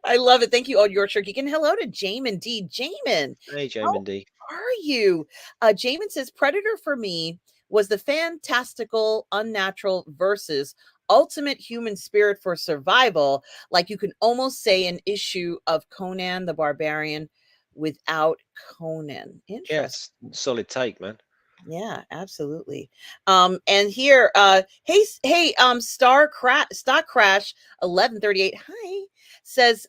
I love it. Thank you, old Yorkshire Geek. And hello to Jamin D. Jamin, Hey, how Jamin D. are you? Jamin says, Predator for me was the fantastical, unnatural versus ultimate human spirit for survival. Like you can almost say an issue of Conan the Barbarian without Conan. Yes, Interesting. solid take, man. Yeah, absolutely. And here, hey, Stock Crash 1138, hi, says,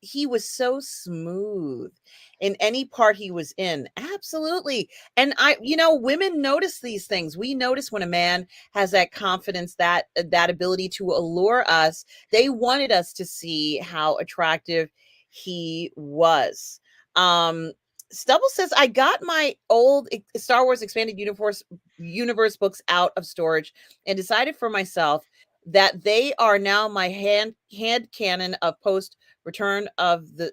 he was so smooth in any part he was in. Absolutely. And women notice these things. We notice when a man has that confidence, that ability to allure us. They wanted us to see how attractive he was. Um, Stubble says, I got my old Star Wars Expanded Universe books out of storage and decided for myself that they are now my hand canon of post Return of the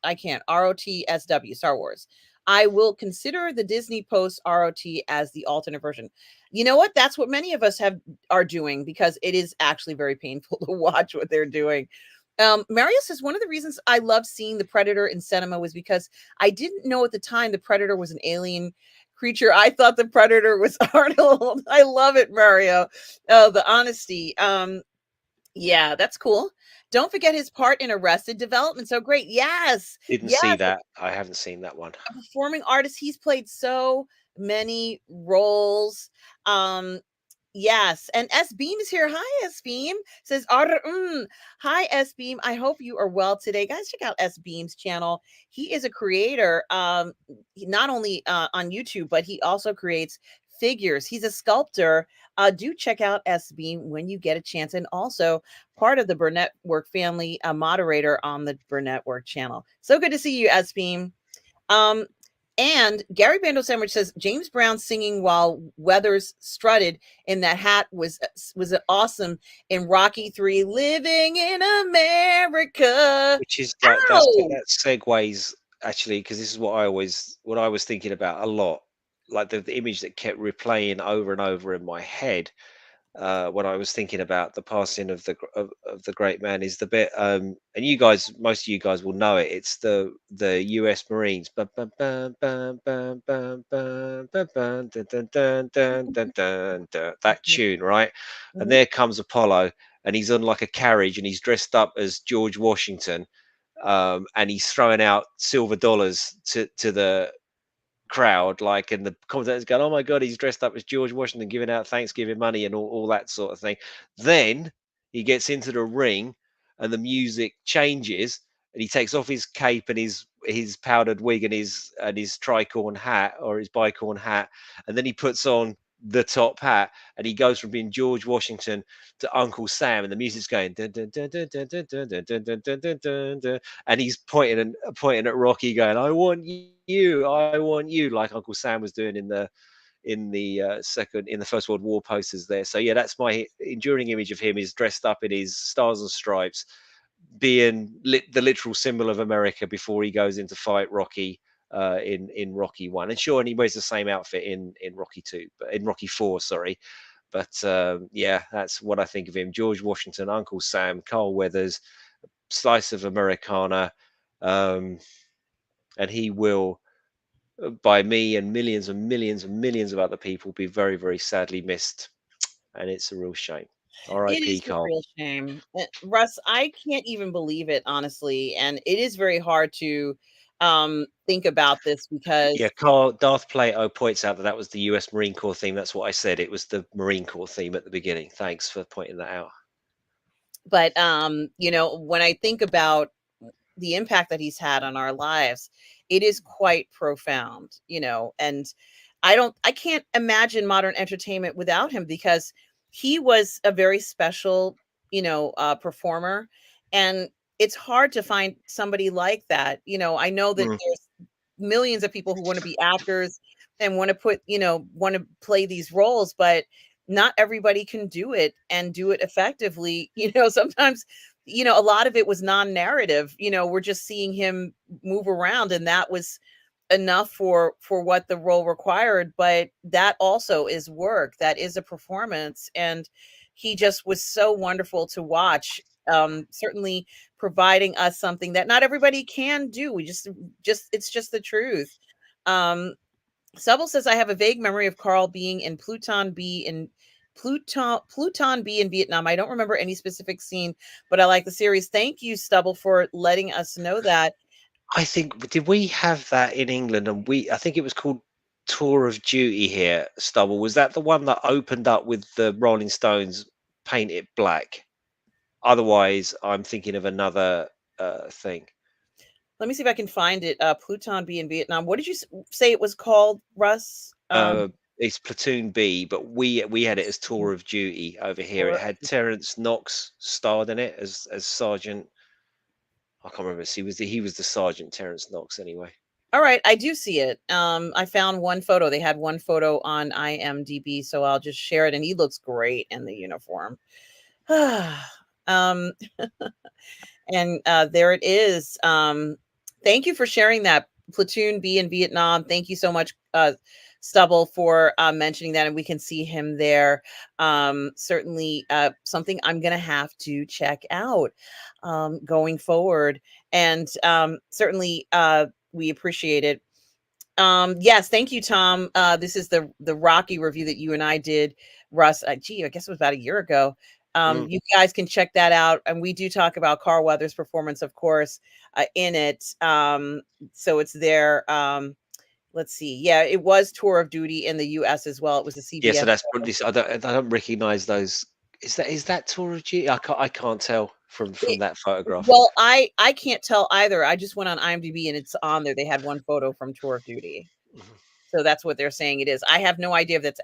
I can't ROTSW Star Wars. I will consider the Disney post ROT as the alternate version. You know what? That's what many of us are doing, because it is actually very painful to watch what they're doing. Mario says, one of the reasons I loved seeing the Predator in cinema was because I didn't know at the time the Predator was an alien creature. I thought the Predator was Arnold. I love it, Mario. Oh, the honesty. Yeah, that's cool. Don't forget his part in Arrested Development. So great. Yes. Didn't see Yes. that. I haven't seen that one. A performing artist. He's played so many roles. Um, Yes, and S Beam is here. Hi, S Beam. Says, hi, S Beam. I hope you are well today, guys. Check out S Beam's channel. He is a creator, not only on YouTube, but he also creates figures. He's a sculptor. Do check out S Beam when you get a chance, and also part of the Burnettwork family, a moderator on the Burnettwork channel. So good to see you, S Beam. Um, and Gary Bando Sandwich says James Brown singing while Weathers strutted in that hat was awesome in Rocky 3, Living in America. Which is like Ow! that segues actually, because this is what I was thinking about a lot. Like the image that kept replaying over and over in my head when I was thinking about the passing of of the great man is the bit, and you guys, most of you guys will know it. It's the U.S. Marines, bum, bum, bum, bum, bum, bum, bum, bum, bum, dun, dun, dun, dun, dun, dun, dun, that tune, right? And Mhm. there comes Apollo, and he's on like a carriage, and he's dressed up as George Washington, and he's throwing out silver dollars to the crowd, like, and the commentators going, "Oh my god, he's dressed up as George Washington, giving out Thanksgiving money and all that sort of thing." Then he gets into the ring, and the music changes, and he takes off his cape and his powdered wig and his tricorn hat or his bicorn hat, and then he puts on the top hat, and he goes from being George Washington to Uncle Sam, and the music's going dun, dun, dun, dun, dun, dun, dun, dun, dun, dun, dun, dun, dun, dun, and he's pointing at Rocky, going, I want you," like Uncle Sam was doing in the First World War posters there. So yeah, that's my enduring image of him, is dressed up in his stars and stripes, being the literal symbol of America before he goes in to fight Rocky in Rocky One. And sure, and he wears the same outfit in Rocky Two, but in Rocky Four, sorry. But yeah, that's what I think of him: George Washington, Uncle Sam, Carl Weathers, slice of Americana, um, and he will, by me and millions and millions and millions of other people, be very, very sadly missed. And it's a real shame. It R.I.P. is a Carl. real shame. Russ, I can't even believe it, honestly. And it is very hard to think about this Yeah, because Carl, Darth Plato points out that that was the US Marine Corps theme. That's what I said. It was the Marine Corps theme at the beginning. Thanks for pointing that out. but when I think about the impact that he's had on our lives, it is quite profound, and I can't imagine modern entertainment without him, because he was a very special, performer, and it's hard to find somebody like that. I know that Mm. there's millions of people who want to be actors and want to play these roles, but not everybody can do it and do it effectively. Sometimes, a lot of it was non-narrative. We're just seeing him move around, and that was enough for what the role required, but that also is work. That is a performance, and he just was so wonderful to watch. Certainly providing us something that not everybody can do. We just it's just the truth. Um, Subble says, I have a vague memory of Carl being in Pluton B in Vietnam. I don't remember any specific scene, but I like the series. Thank you, Stubble, for letting us know that. I think, did we have that in England? And I think it was called tour of duty here, Stubble. Was that the one that opened up with the Rolling Stones paint it black? Otherwise, I'm thinking of another thing. Let me see if I can find it. Pluton B in Vietnam. What did you say it was called, Russ? It's Platoon B, but we had it as Tour of Duty over here. It Tour. had Terence Knox starred in it as Sergeant. I can't remember. He was the Sergeant Terence Knox anyway. All right, I do see it. I found one photo. They had one photo on IMDb, so I'll just share it. And he looks great in the uniform. um, and there it is. Thank you for sharing that. Platoon B in Vietnam. Thank you so much, Stubble, for mentioning that, and we can see him there. Certainly, something I'm going to have to check out going forward, and certainly we appreciate it. Yes, thank you, Tom. This is the Rocky review that you and I did, Russ. Gee, I guess it was about a year ago. Mm. You guys can check that out, and we do talk about Carl Weathers' performance, of course, in it. So it's there. Let's see. Yeah, it was Tour of Duty in the U.S. as well. It was a Yeah, so CBS. that's probably. I don't recognize those. Is that Tour of Duty? I can't tell from that photograph. Well, I can't tell either. I just went on IMDb and it's on there. They had one photo from Tour of Duty. Mhm. So that's what they're saying it is. I have no idea if that's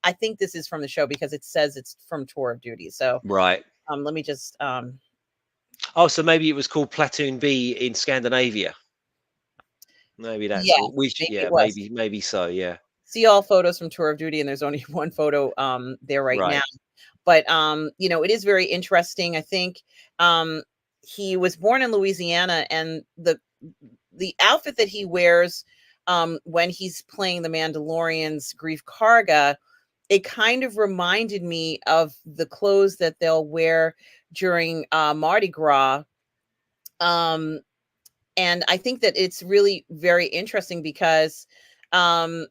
I think this is from the show because it says it's from Tour of Duty. So Right. let me just Oh, so maybe it was called Platoon B in Scandinavia. Maybe that's yes, what we should. maybe it Yeah, was. maybe so. Yeah. See all photos from Tour of Duty and there's only one photo there right now. Right. But it is very interesting. I think he was born in Louisiana, and the outfit that he wears when he's playing the Mandalorian's Grief Karga, it kind of reminded me of the clothes that they'll wear during Mardi Gras. Um, and I think that it's really very interesting because um,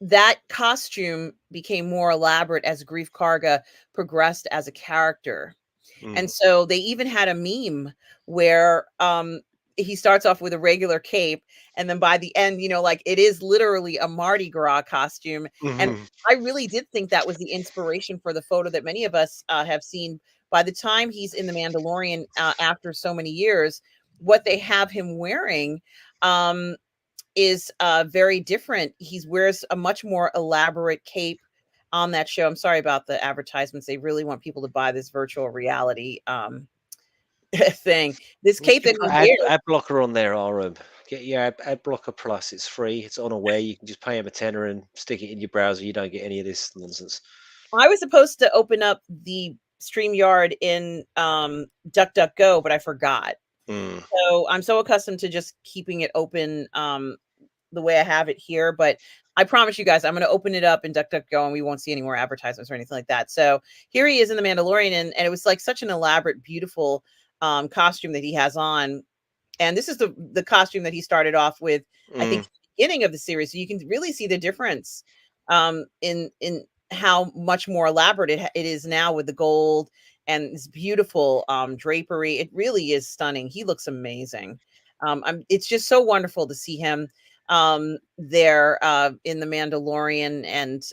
that costume became more elaborate as Grief Karga progressed as a character. And Mm. so they even had a meme where he starts off with a regular cape, and then by the end, like it is literally a Mardi Gras costume. And Mhm. I really did think that was the inspiration for the photo that many of us have seen. By the time he's in the Mandalorian after so many years, what they have him wearing um, is very different. He wears a much more elaborate cape on that show. I'm sorry about the advertisements. They really want people to buy this virtual reality thing. This You cape can that put he wears. ad blocker on there, RM. Get your ad blocker plus. It's free. It's on aware. You can just pay him a tenner and stick it in your browser. You don't get any of this nonsense. I was supposed to open up the StreamYard in DuckDuckGo, but I forgot. Mm. So I'm so accustomed to just keeping it open the way I have it here. But I promise you guys, I'm going to open it up in DuckDuckGo and we won't see any more advertisements or anything like that. So here he is in The Mandalorian, and it was like such an elaborate, beautiful costume that he has on. And this is the costume that he started off with, I think, Mm. at the beginning of the series. So you can really see the difference in how much more elaborate it is now with the gold and this beautiful drapery. It really is stunning. He looks amazing. It's just so wonderful to see him there in The Mandalorian. And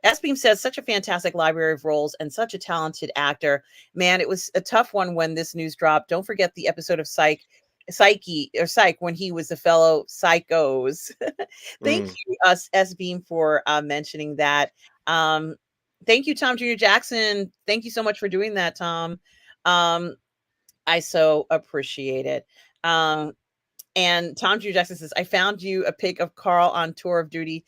as Beam says, such a fantastic library of roles and such a talented actor. Man, it was a tough one when this news dropped. Don't forget the episode of Psych when he was a fellow psychos. Thank Mm. you, S Beam, for mentioning that. Um, thank you, Tom Jr. Jackson. Thank you so much for doing that, Tom. Um, I so appreciate it. Um, and Tom Jr. Jackson says, I found you a pic of Carl on tour of duty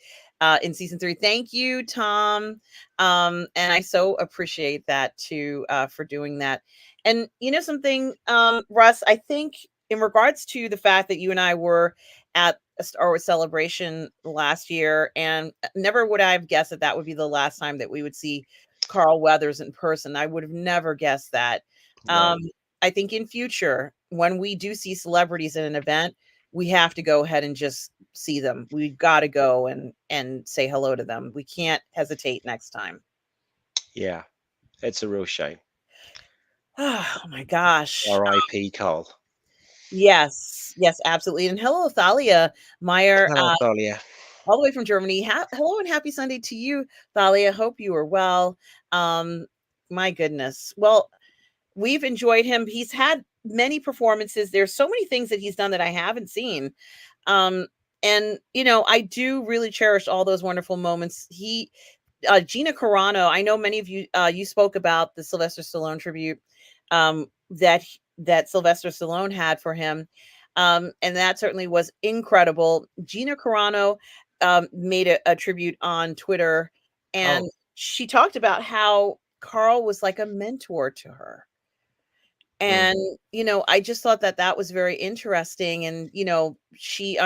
in season 3. Thank you, Tom. And I so appreciate that too for doing that. And you know something, Russ, I think in regards to the fact that you and I were at a Star Wars celebration last year, and never would I have guessed that that would be the last time that we would see Carl Weathers in person. I would have never guessed that. No. Um, I think in future, when we do see celebrities in an event, we have to go ahead and just see them. We've got to go and say hello to them. We can't hesitate next time. Yeah. It's a real shame. Oh my gosh. R.I.P. Carl. Yes, yes, absolutely. And hello, Thalia Meyer. Hello, Thalia. all the way from Germany. Hello and happy Sunday to you, Thalia. Hope you are well. Um, my goodness. Well, we've enjoyed him. He's had many performances. There's so many things that he's done that I haven't seen. Um, and I do really cherish all those wonderful moments. Gina Carano, I know many of you you spoke about the Sylvester Stallone tribute that Sylvester Stallone had for him. And that certainly was incredible. Gina Carano made a tribute on Twitter, and Oh, she talked about how Carl was like a mentor to her. mm, And, I just thought that that was very interesting. And, she,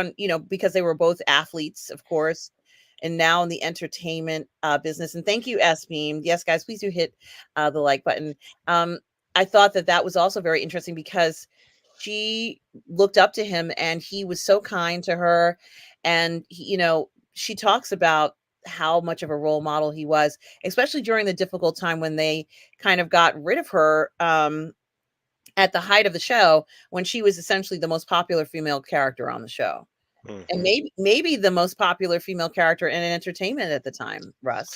because they were both athletes, of course, and now in the entertainment business. And thank you, Beam. Yes, guys, please do hit the like button. Um, I thought that that was also very interesting because she looked up to him and he was so kind to her. And, she talks about how much of a role model he was, especially during the difficult time when they kind of got rid of her. At the height of the show when she was essentially the most popular female character on the show. And mhm. maybe the most popular female character in entertainment at the time, Russ.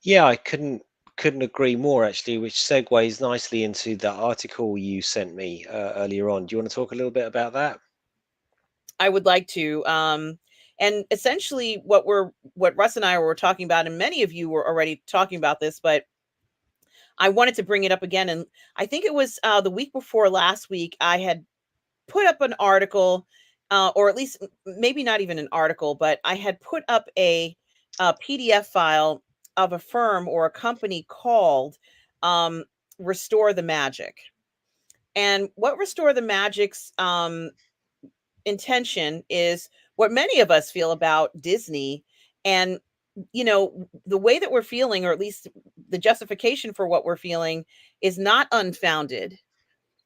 Yeah, I couldn't agree more actually, which segues nicely into the article you sent me earlier on. Do you want to talk a little bit about that? I would like to. And essentially what Russ and I were talking about, and many of you were already talking about this, but I wanted to bring it up again. And I think it was the week before last week, I had put up an article, or at least maybe not even an article, but I had put up a PDF file of a firm or a company called um, Restore the Magic. And what Restore the Magic's intention is what many of us feel about Disney. And, the way that we're feeling, or at least the justification for what we're feeling, is not unfounded.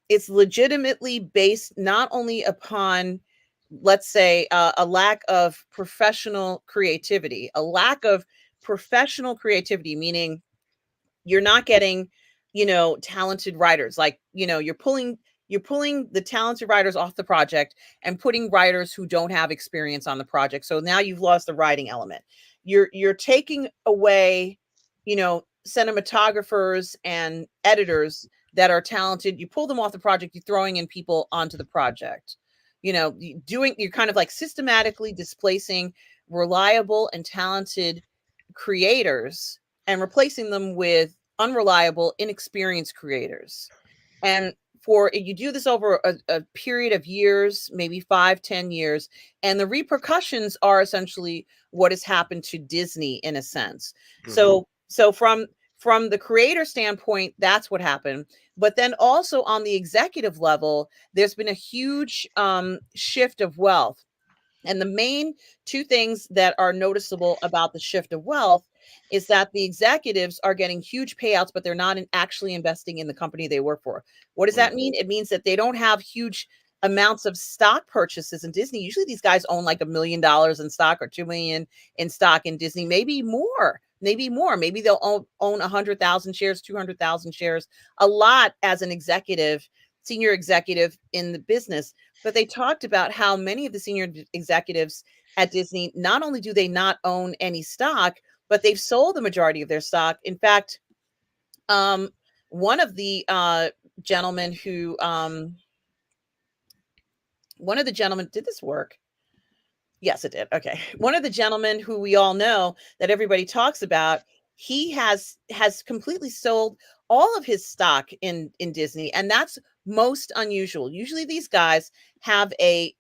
It's legitimately based not only upon, let's say, a lack of professional creativity, a lack of professional creativity, meaning you're not getting, talented writers. Like, you're pulling the talented writers off the project and putting writers who don't have experience on the project. So now you've lost the writing element. You're taking away, cinematographers and editors that are talented. You pull them off the project, you're throwing in people onto the project. You're kind of like systematically displacing reliable and talented creators and replacing them with unreliable, inexperienced creators. And you do this over a period of years, maybe 5, 10 years, and the repercussions are essentially what has happened to Disney in a sense. Hmm. So from the creator standpoint, that's what happened. But then also on the executive level, there's been a huge shift of wealth. And the main two things that are noticeable about the shift of wealth is that the executives are getting huge payouts, but they're not actually investing in the company they work for. What does that mean? It means that they don't have huge amounts of stock purchases in Disney. Usually these guys own like $1 million in stock or 2 million in stock in Disney, maybe more. Maybe more. Maybe they'll own 100,000 shares, 200,000 shares, a lot as an executive, senior executive in the business. But they talked about how many of the senior executives at Disney, not only do they not own any stock, but they've sold the majority of their stock. In fact, um, one of the gentlemen who, one of the gentlemen, did this work? Yes, it did. Okay. One of the gentlemen who we all know that everybody talks about, he has completely sold all of his stock in Disney, and that's most unusual. Usually these guys have a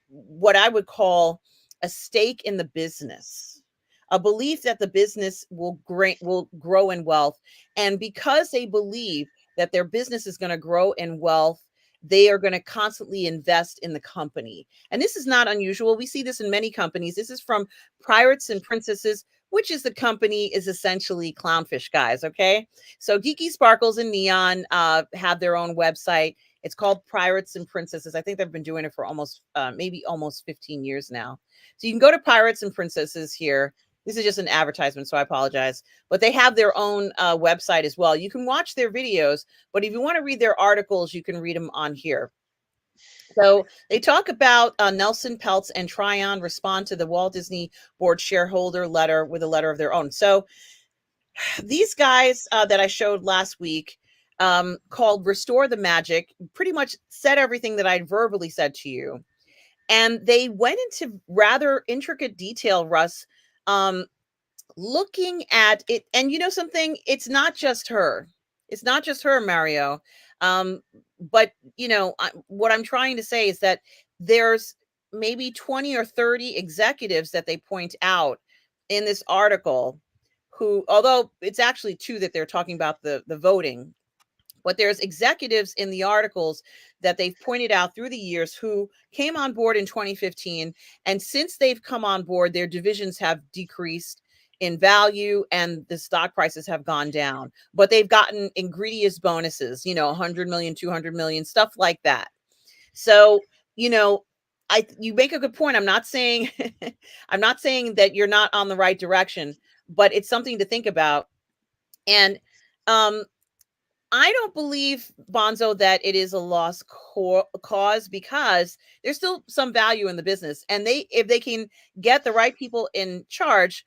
what I would call a stake in the business. A belief that the business will grow in wealth, and because they believe that their business is going to grow in wealth, they are going to constantly invest in the company. And this is not unusual. We see this in many companies. This is from Pirates and Princesses, which is the company is essentially Clownfish guys. Okay. So Geeky Sparkles and Neon have their own website. It's called Pirates and Princesses. I think they've been doing it for maybe almost 15 years now. So you can go to Pirates and Princesses here. This is just an advertisement, so I apologize. But they have their own website as well. You can watch their videos, but if you want to read their articles, you can read them on here. So they talk about Nelson Peltz and Tryon respond to the Walt Disney Board shareholder letter with a letter of their own. So these guys that I showed last week, called Restore the Magic, pretty much said everything that I verbally said to you. And they went into rather intricate detail, Russ, um, looking at it. And you know something? It's not just her. It's not just her, Mario. Um, but, what I'm trying to say is that there's maybe 20 or 30 executives that they point out in this article who, although it's actually two that they're talking about the voting, but there's executives in the articles that they've pointed out through the years who came on board in 2015, and since they've come on board their divisions have decreased in value and the stock prices have gone down, but they've gotten ingredients bonuses, 100 million, 200 million, stuff like that. So, you know you make a good point. I'm not saying I'm not saying that you're not on the right direction, but it's something to think about. And um I don't believe, Bonzo, that it is a lost cause, because there's still some value in the business, and if they can get the right people in charge,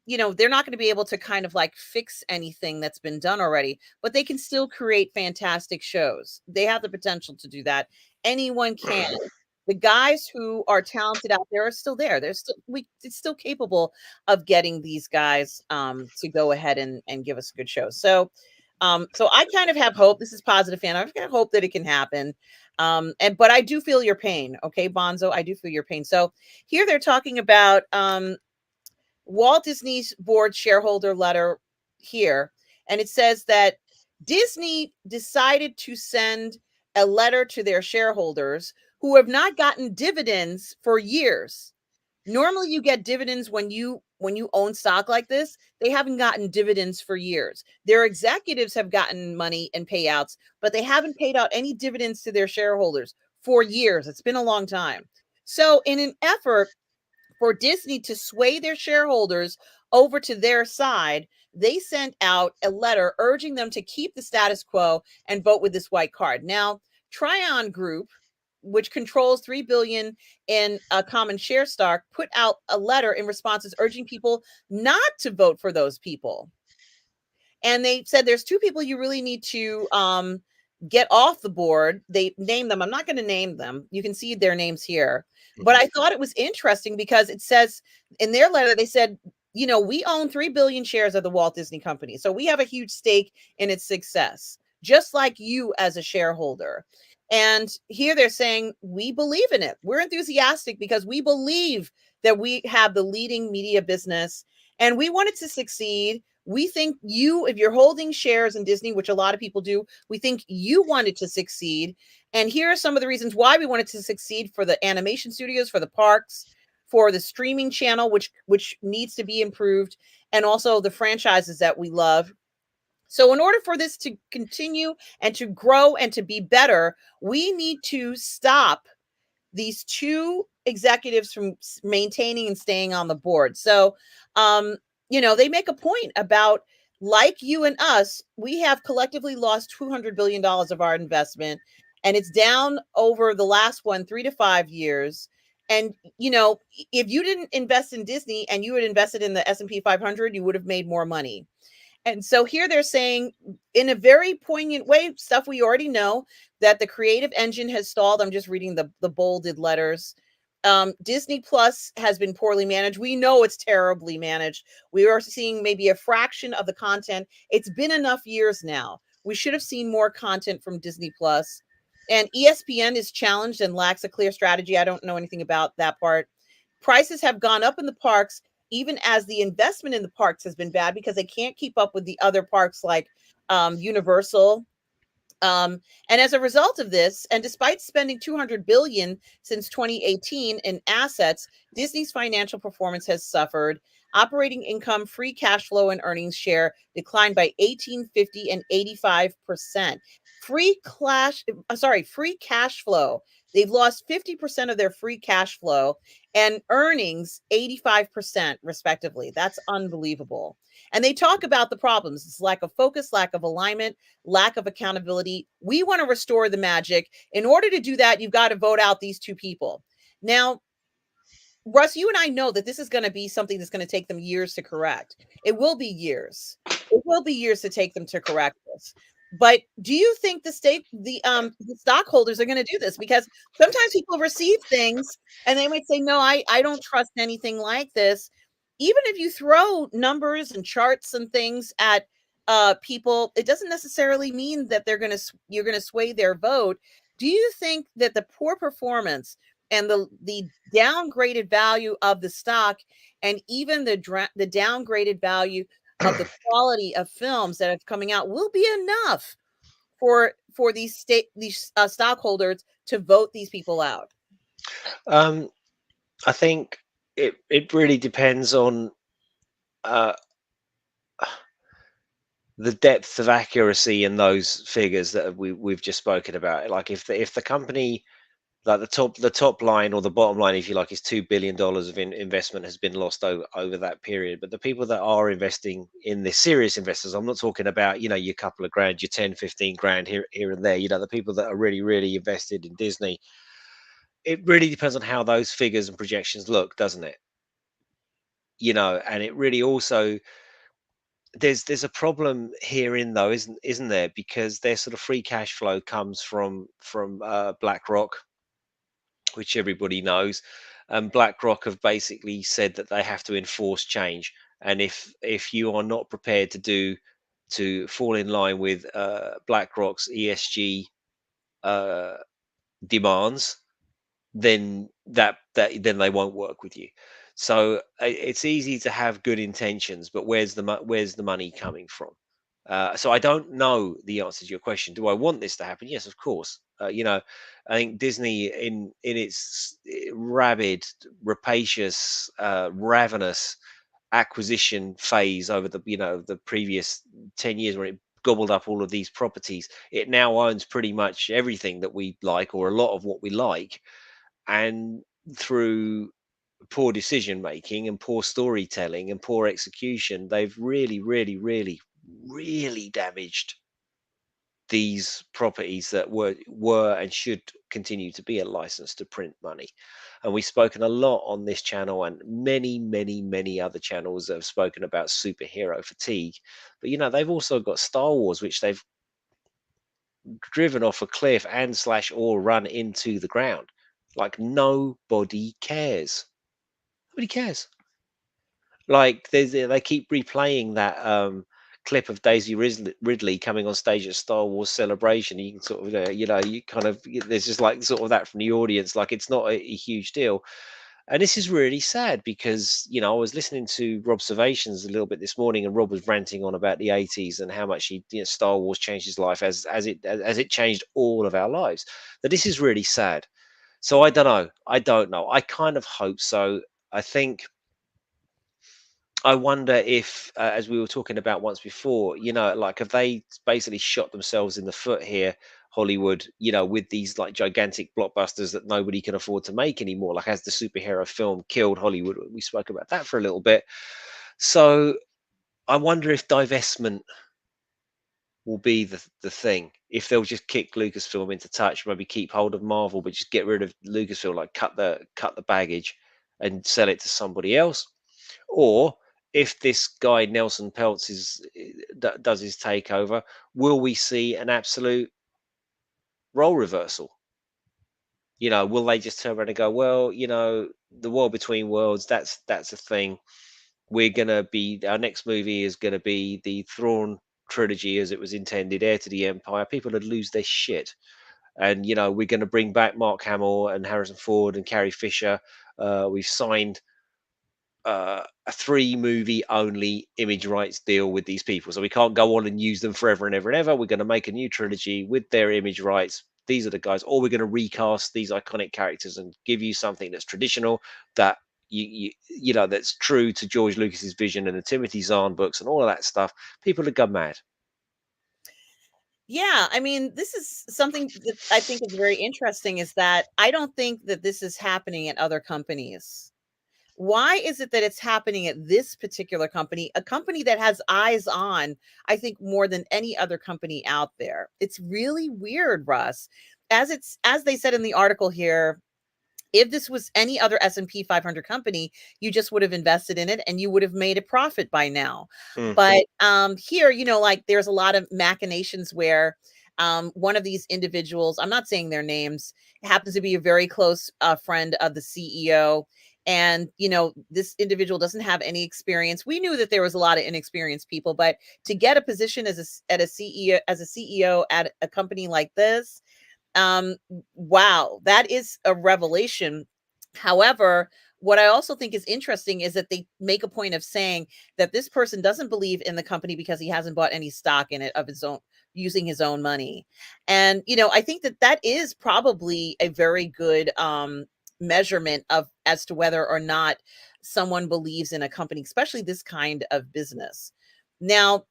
they're not going to be able to kind of like fix anything that's been done already, but they can still create fantastic shows. They have the potential to do that. Anyone can. The guys who are talented out there are still there. It's still capable of getting these guys to go ahead and give us a good show. So I kind of have hope. This is positive fan. I've got hope that it can happen. But I do feel your pain. Okay, Bonzo, I do feel your pain. So here they're talking about Walt Disney's board shareholder letter here. And it says that Disney decided to send a letter to their shareholders who have not gotten dividends for years. Normally you get dividends when you own stock like this. They haven't gotten dividends for years. Their executives have gotten money and payouts, but they haven't paid out any dividends to their shareholders for years. It's been a long time. So in an effort for Disney to sway their shareholders over to their side, they sent out a letter urging them to keep the status quo and vote with this white card. Now, Tryon Group, which controls 3 billion in common share stock, put out a letter in responses urging people not to vote for those people. And they said there's two people you really need to get off the board. They named them. I'm not going to name them. You can see their names here. But I thought it was interesting because it says in their letter, they said, we own 3 billion shares of the Walt Disney Company. So we have a huge stake in its success, just like you as a shareholder. And here they're saying, we believe in it. We're enthusiastic because we believe that we have the leading media business and we want it to succeed. We think if you're holding shares in Disney, which a lot of people do, we think you want it to succeed. And here are some of the reasons why we want it to succeed: for the animation studios, for the parks, for the streaming channel, which needs to be improved, and also the franchises that we love. So in order for this to continue and to grow and to be better, we need to stop these two executives from maintaining and staying on the board. So, they make a point about, like you and us, we have collectively lost $200 billion of our investment, and it's down over the last 3 to 5 years. And, if you didn't invest in Disney and you had invested in the S&P 500, you would have made more money. And so here they're saying, in a very poignant way, stuff we already know, that the creative engine has stalled. I'm just reading the bolded letters. Disney Plus has been poorly managed. We know it's terribly managed. We are seeing maybe a fraction of the content. It's been enough years now. We should have seen more content from Disney Plus. And ESPN is challenged and lacks a clear strategy. I don't know anything about that part. Prices have gone up in the parks, even as the investment in the parks has been bad because they can't keep up with the other parks like Universal. And as a result of this, and despite spending 200 billion since 2018 in assets, Disney's financial performance has suffered. Operating income, free cash flow, and earnings share declined by 1850 and 85%. Free cash flow. They've lost 50% of their free cash flow, and earnings 85% respectively. That's unbelievable. And they talk about the problems. It's lack of focus, lack of alignment, lack of accountability. We want to restore the magic. In order to do that, you've got to vote out these two people. Now, Russ, you and I know that this is going to be something that's going to take them years to correct. It will be years. It will be years to take them to correct this. But do you think the stockholders are going to do this? Because sometimes people receive things and they might say, "No, I don't trust anything like this." Even if you throw numbers and charts and things at people, it doesn't necessarily mean that you're going to sway their vote. Do you think that the poor performance and the downgraded value of the stock, and even the downgraded value of the quality of films that are coming out, will be enough for these stockholders to vote these people out? Um, I think it really depends on uh, the depth of accuracy in those figures that we've just spoken about. Like if the company, like the top line or the bottom line, if you like, is $2 billion of investment has been lost over that period. But the people that are investing in this, serious investors, I'm not talking about, your couple of grand, your 10, 15 grand here and there. The people that are really invested in Disney. It really depends on how those figures and projections look, doesn't it? And it really also, there's a problem herein though, isn't there? Because their sort of free cash flow comes from BlackRock, which everybody knows. And BlackRock have basically said that they have to enforce change, and if you are not prepared to fall in line with BlackRock's ESG uh, demands, then then they won't work with you. So it's easy to have good intentions, but where's the money coming from? So I don't know the answer to your question. Do I want this to happen? Yes, of course. I think Disney in its rabid, rapacious, ravenous acquisition phase over the previous 10 years, where it gobbled up all of these properties, it now owns pretty much everything that we like, or a lot of what we like. And through poor decision making and poor storytelling and poor execution, they've really damaged these properties that were and should continue to be a license to print money. And we've spoken a lot on this channel, and many other channels that have spoken about superhero fatigue. But they've also got Star Wars, which they've driven off a cliff and slash or run into the ground. Like, nobody cares. Nobody cares. Like, they keep replaying that clip of Daisy Ridley coming on stage at Star Wars Celebration. You can sort of, you kind of, there's just like sort of that from the audience. Like, it's not a huge deal. And this is really sad because, I was listening to Rob's observations a little bit this morning, and Rob was ranting on about the 80s and how much Star Wars changed his life as it changed all of our lives. That this is really sad. So I don't know. I don't know. I kind of hope so. I think, I wonder if, as we were talking about once before, like, have they basically shot themselves in the foot here, Hollywood, with these like gigantic blockbusters that nobody can afford to make anymore? Like, has the superhero film killed Hollywood? We spoke about that for a little bit. So I wonder if divestment will be the thing. If they'll just kick Lucasfilm into touch, maybe keep hold of Marvel, but just get rid of Lucasfilm, like cut the baggage and sell it to somebody else. Or if this guy Nelson Peltz does his takeover, will we see an absolute role reversal? Will they just turn around and go, well, the War Between Worlds, that's a thing. We're gonna be Our next movie is gonna be the Thrawn trilogy as it was intended, Heir to the Empire. People would lose their shit. And we're gonna bring back Mark Hamill and Harrison Ford and Carrie Fisher. We've signed a 3 movie only image rights deal with these people, so we can't go on and use them forever and ever and ever. We're going to make a new trilogy with their image rights. These are the guys. Or we're going to recast these iconic characters and give you something that's traditional, that that's true to George Lucas's vision and the Timothy Zahn books and all of that stuff. People would go mad. Yeah, I mean, this is something that I think is very interesting is that I don't think that this is happening at other companies. Why is it that it's happening at this particular company, a company that has eyes on, I think, more than any other company out there? It's really weird, Russ. As they said in the article here, if this was any other S&P 500 company, you just would have invested in it and you would have made a profit by now. Mm, But here, like there's a lot of machinations where one of these individuals, I'm not saying their names, happens to be a very close friend of the CEO. And this individual doesn't have any experience. We knew that there was a lot of inexperienced people, but to get a position at a CEO, as a CEO at a company like this, um, wow, that is a revelation. However, what I also think is interesting is that they make a point of saying that this person doesn't believe in the company because he hasn't bought any stock in it of his own, using his own money. And I think that that is probably a very good measurement of as to whether or not someone believes in a company, especially this kind of business. Now,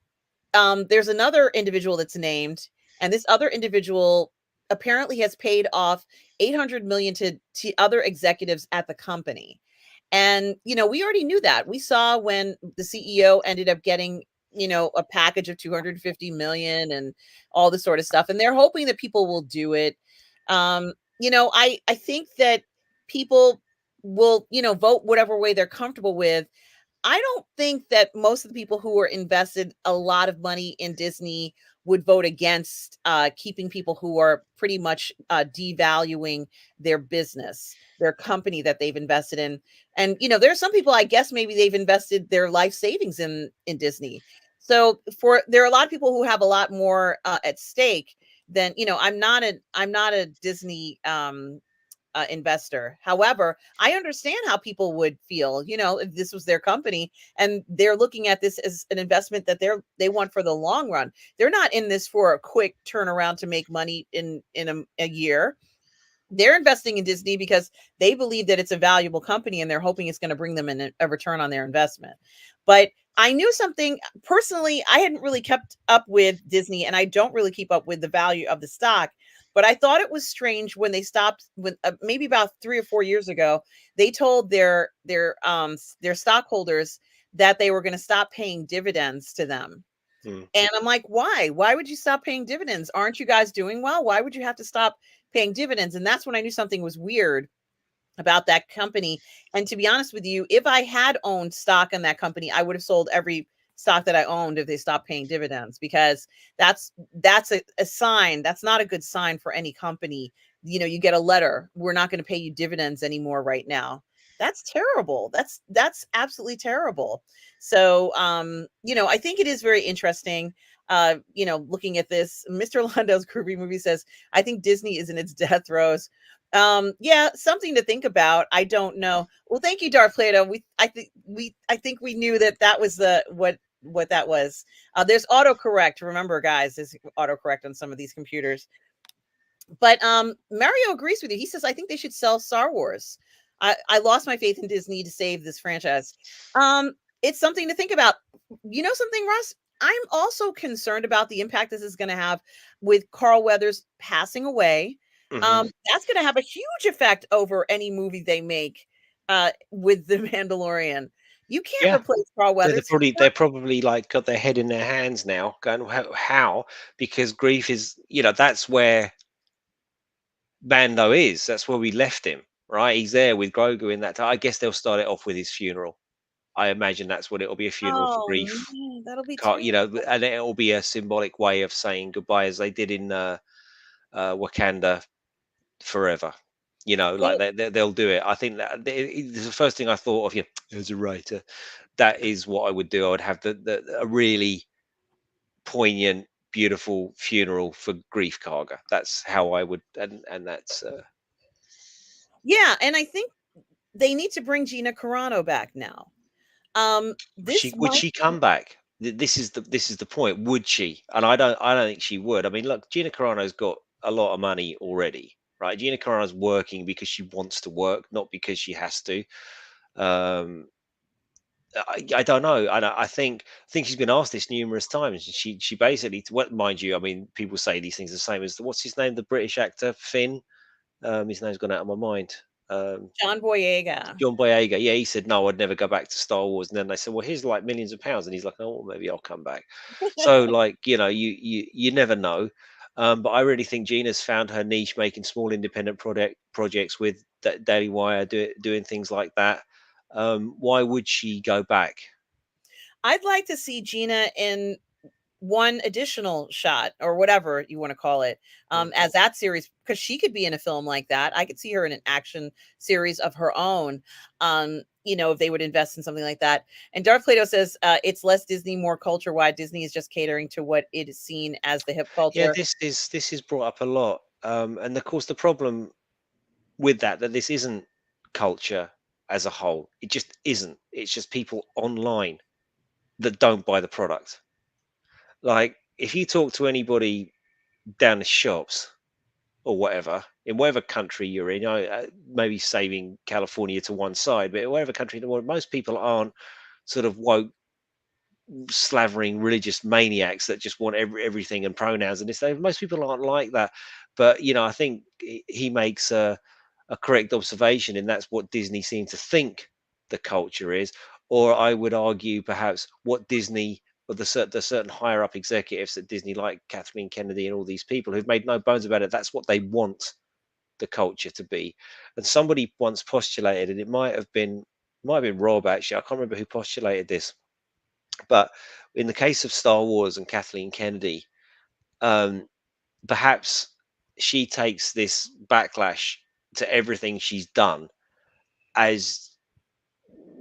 there's another individual that's named, and this other individual apparently has paid off 800 million to other executives at the company. And we already knew that. We saw when the CEO ended up getting a package of 250 million and all this sort of stuff, and they're hoping that people will do it. I think that people will vote whatever way they're comfortable with. I don't think that most of the people who were invested a lot of money in Disney would vote against keeping people who are pretty much devaluing their business, their company that they've invested in. And there are some people, I guess, maybe they've invested their life savings in Disney. So there are a lot of people who have a lot more at stake than I'm not a Disney investor. However, I understand how people would feel, if this was their company and they're looking at this as an investment that they want for the long run. They're not in this for a quick turnaround to make money in a year. They're investing in Disney because they believe that it's a valuable company and they're hoping it's going to bring them in a return on their investment. But I knew something personally. I hadn't really kept up with Disney and I don't really keep up with the value of the stock. But I thought it was strange when they stopped when maybe about 3 or 4 years ago, they told their stockholders that they were going to stop paying dividends to them. mm. And I'm like, why? Why would you stop paying dividends? Aren't you guys doing well? Why would you have to stop paying dividends? And that's when I knew something was weird about that company. And to be honest with you, if I had owned stock in that company, I would have sold every stock that I owned if they stopped paying dividends, because that's a sign. That's not a good sign for any company. You get a letter, we're not going to pay you dividends anymore right now. That's terrible. That's absolutely terrible. So I think it is very interesting. Looking at this, Mr. Londo's groovy movie says, I think Disney is in its death throes. Yeah, something to think about. I don't know. Well, thank you, Darth Plato. I think we knew that that was the what that was. There's autocorrect. Remember, guys, there's autocorrect on some of these computers. But Mario agrees with you. He says, I think they should sell Star Wars. I lost my faith in Disney to save this franchise. Um, it's something to think about. You know something, Russ? I'm also concerned about the impact this is going to have with Carl Weathers passing away. Hmm. That's going to have a huge effect over any movie they make with The Mandalorian. You can't Yeah, replace Carl Weathers. He's they're probably like got their head in their hands now, going how? Because grief is, that's where Mando is. That's where we left him, right? He's there with Grogu in that time. I guess they'll start it off with his funeral. I imagine that's what it'll be, a funeral for Oh grief. man, that'll be Can't, terrible. and it'll be a symbolic way of saying goodbye, as they did in Wakanda Forever. Like they'll do it. I think that it's the first thing I thought of. As a writer, that is what I would do. I would have a really poignant, beautiful funeral for Grief Karga. That's how I would, and that's Yeah, and I think they need to bring Gina Carano back now. This would might she come back? This is the point. Would she? And I don't think she would. I mean, look, Gina Carano's got a lot of money already, right? Gina Carano's working because she wants to work, not because she has to. Um, I don't know. I think she's been asked this numerous times. She basically, what, mind you, I mean, people say these things the same as what's his name, the British actor Finn. His name's gone out of my mind. Um, John Boyega. John Boyega, yeah, he said no, I'd never go back to Star Wars. And then they said, well, here's like millions of pounds, and he's like, oh, well, maybe I'll come back. So, like, you never know. But I really think Gina's found her niche, making small independent projects with Daily Wire, doing things like that. Why would she go back? I'd like to see Gina in one additional shot or whatever you want to call it, Mm. as that series, because she could be in a film like that. I could see her in an action series of her own. If they would invest in something like that. And Darth Plato says it's less Disney, more culture. Wide Disney is just catering to what it is seen as the hip Yeah, culture. this is brought up a lot, and of course the problem with that this isn't culture as a whole. It just isn't. It's just people online that don't buy the product. Like, if you talk to anybody down the shops or whatever, in whatever country you're in, maybe saving California to one side, but in whatever country in the world, most people aren't sort of woke, slavering religious maniacs that just want everything and pronouns and this. Most people aren't like that. But I think he makes a correct observation, and that's what Disney seem to think the culture is. Or I would argue perhaps what Disney, or the certain higher up executives at Disney, like Kathleen Kennedy and all these people who've made no bones about it, that's what they want the culture to be. And somebody once postulated, and it might have been Rob, actually. I can't remember who postulated this, but in the case of Star Wars and Kathleen Kennedy, um, perhaps she takes this backlash to everything she's done as,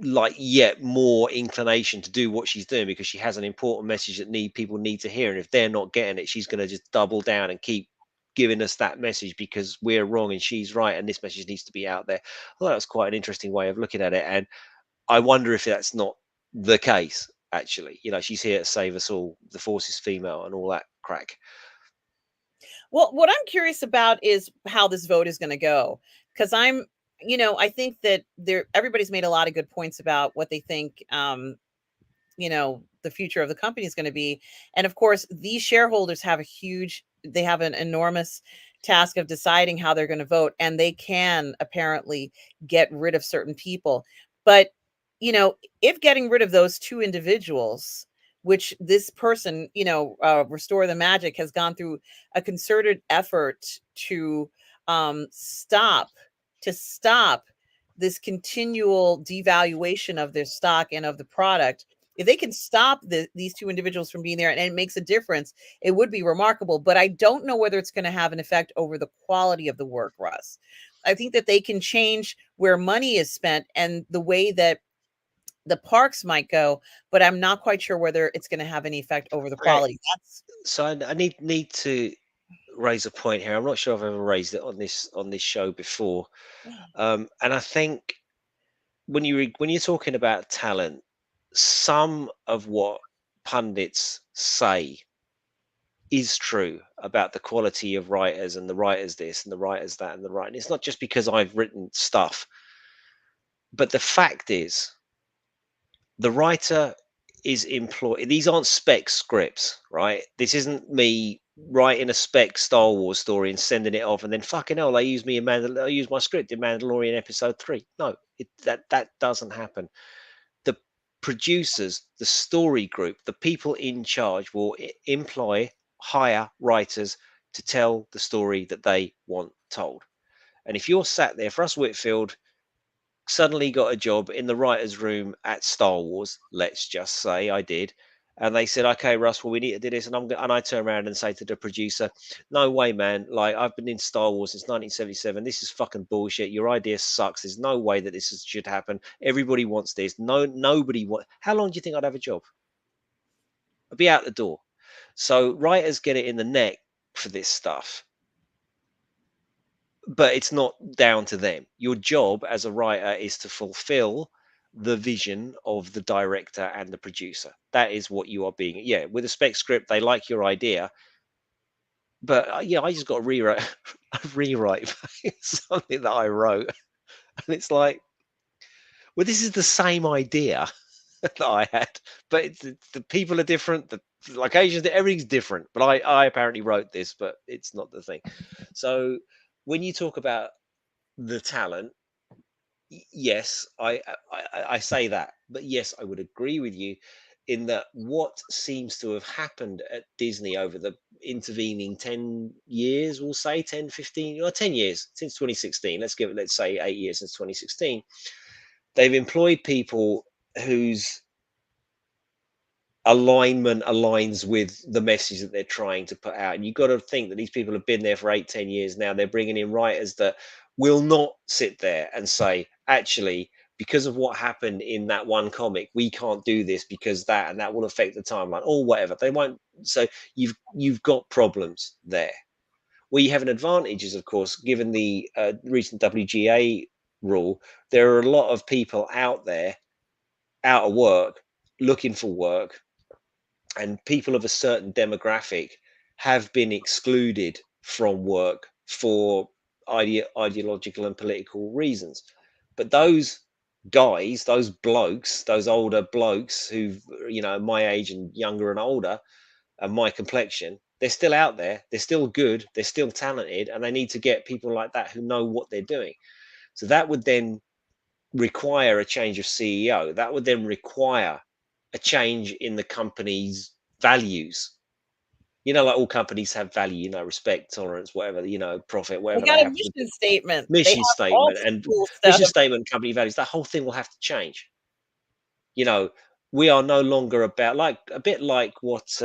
like, yet more inclination to do what she's doing, because she has an important message that people need to hear, and if they're not getting it, she's going to just double down and keep giving us that message because we're wrong and she's right, and this message needs to be out there. I thought that was quite an interesting way of looking at it, and I wonder if that's not the case. Actually, she's here to save us all. The force is female and all that crack. Well, what I'm curious about is how this vote is going to go, because I think that everybody's made a lot of good points about what they think the future of the company is going to be. And of course, these shareholders they have an enormous task of deciding how they're going to vote, and they can apparently get rid of certain people. But if getting rid of those two individuals, which this person, Restore the Magic, has gone through a concerted effort to stop stop this continual devaluation of their stock and of the product. If they can stop these two individuals from being there, and it makes a difference, it would be remarkable. But I don't know whether it's going to have an effect over the quality of the work, Russ. I think that they can change where money is spent and the way that the parks might go, but I'm not quite sure whether it's going to have any effect over the Okay, quality. That's so I need to raise a point here. I'm not sure I've ever raised it on this show before, and I think when you're talking about talent, some of what pundits say is true about the quality of writers, and the writers this and the writers that and the writing. It's not just because I've written stuff, but the fact is the writer is employed. These aren't spec scripts, right? This isn't me writing a spec Star Wars story and sending it off, and then fucking hell, they use me in I use my script in Mandalorian episode 3. No, that doesn't happen. The producers, the story group, the people in charge will employ, hire writers to tell the story that they want told. And if you're sat there, for us, Whitfield suddenly got a job in the writers' room at Star Wars. Let's just say I did, and they said, "Okay, Russ, well, we need to do this." And I turn around and say to the producer, "No way, man! Like, I've been in Star Wars since 1977. This is fucking bullshit. Your idea sucks. There's no way that should happen. Everybody wants this. No, nobody want. How long do you think I'd have a job? I'd be out the door." So writers get it in the neck for this stuff, but it's not down to them. Your job as a writer is to fulfill the vision of the director and the producer. That is what you are being. Yeah, with a spec script, they like your idea, but yeah, I just got a rewrite, a rewrite something that I wrote, and it's like, well, this is the same idea. that I had. But the people are different. The locations, everything's different. But I apparently wrote this, but it's not the thing. So when you talk about the talent, yes, I say that, but yes, I would agree with you in that what seems to have happened at Disney over the intervening 10 years, we'll say 10, 15, or 10 years since 2016. Let's say 8 years since 2016. They've employed people whose alignment aligns with the message that they're trying to put out. And you've got to think that these people have been there for 8, 10 years now. They're bringing in writers that will not sit there and say, actually, because of what happened in that one comic, we can't do this because that and that will affect the timeline or whatever. They won't. So you've got problems there. Where you have an advantage is, of course, given the recent WGA rule, there are a lot of people out there out of work looking for work, and people of a certain demographic have been excluded from work for ideological and political reasons. But those guys, those blokes, those older blokes who, my age and younger and older, and my complexion, they're still out there. They're still good. They're still talented, and they need to get people like that who know what they're doing. So that would then require a change of CEO. That would then require a change in the company's values. Like all companies have value, respect, tolerance, whatever, profit, They whatever they got a have. mission statement. They Mission have all statement this and cool stuff. mission statement, company values, that whole thing will have to change. You know, we are no longer about like a bit like what's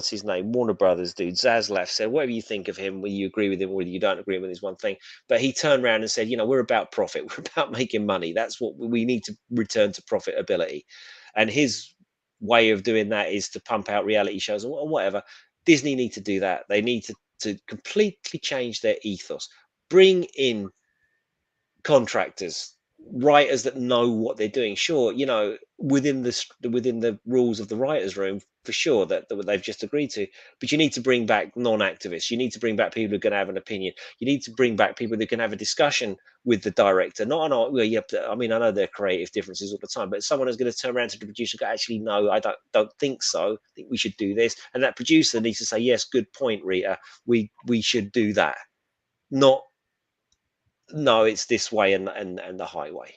his name? Warner Brothers dude, Zaslav said, whatever you think of him, whether you agree with him or whether you don't agree with him is one thing. But he turned around and said, we're about profit. We're about making money. That's what we need to return to profitability. And his way of doing that is to pump out reality shows or whatever. Disney need to do that. They need to completely change their ethos. Bring in contractors, writers that know what they're doing. Sure, within the rules of the writers' room, for sure that they've just agreed to. But you need to bring back non-activists. You need to bring back people who are going to have an opinion. You need to bring back people that can have a discussion with the director. Not an art. Well, you have to, I mean, I know there are creative differences all the time, but someone who's going to turn around to the producer and go, actually, no, I don't think so. I think we should do this. And that producer needs to say, yes, good point, Rita. We should do that. Not no, it's this way and the highway.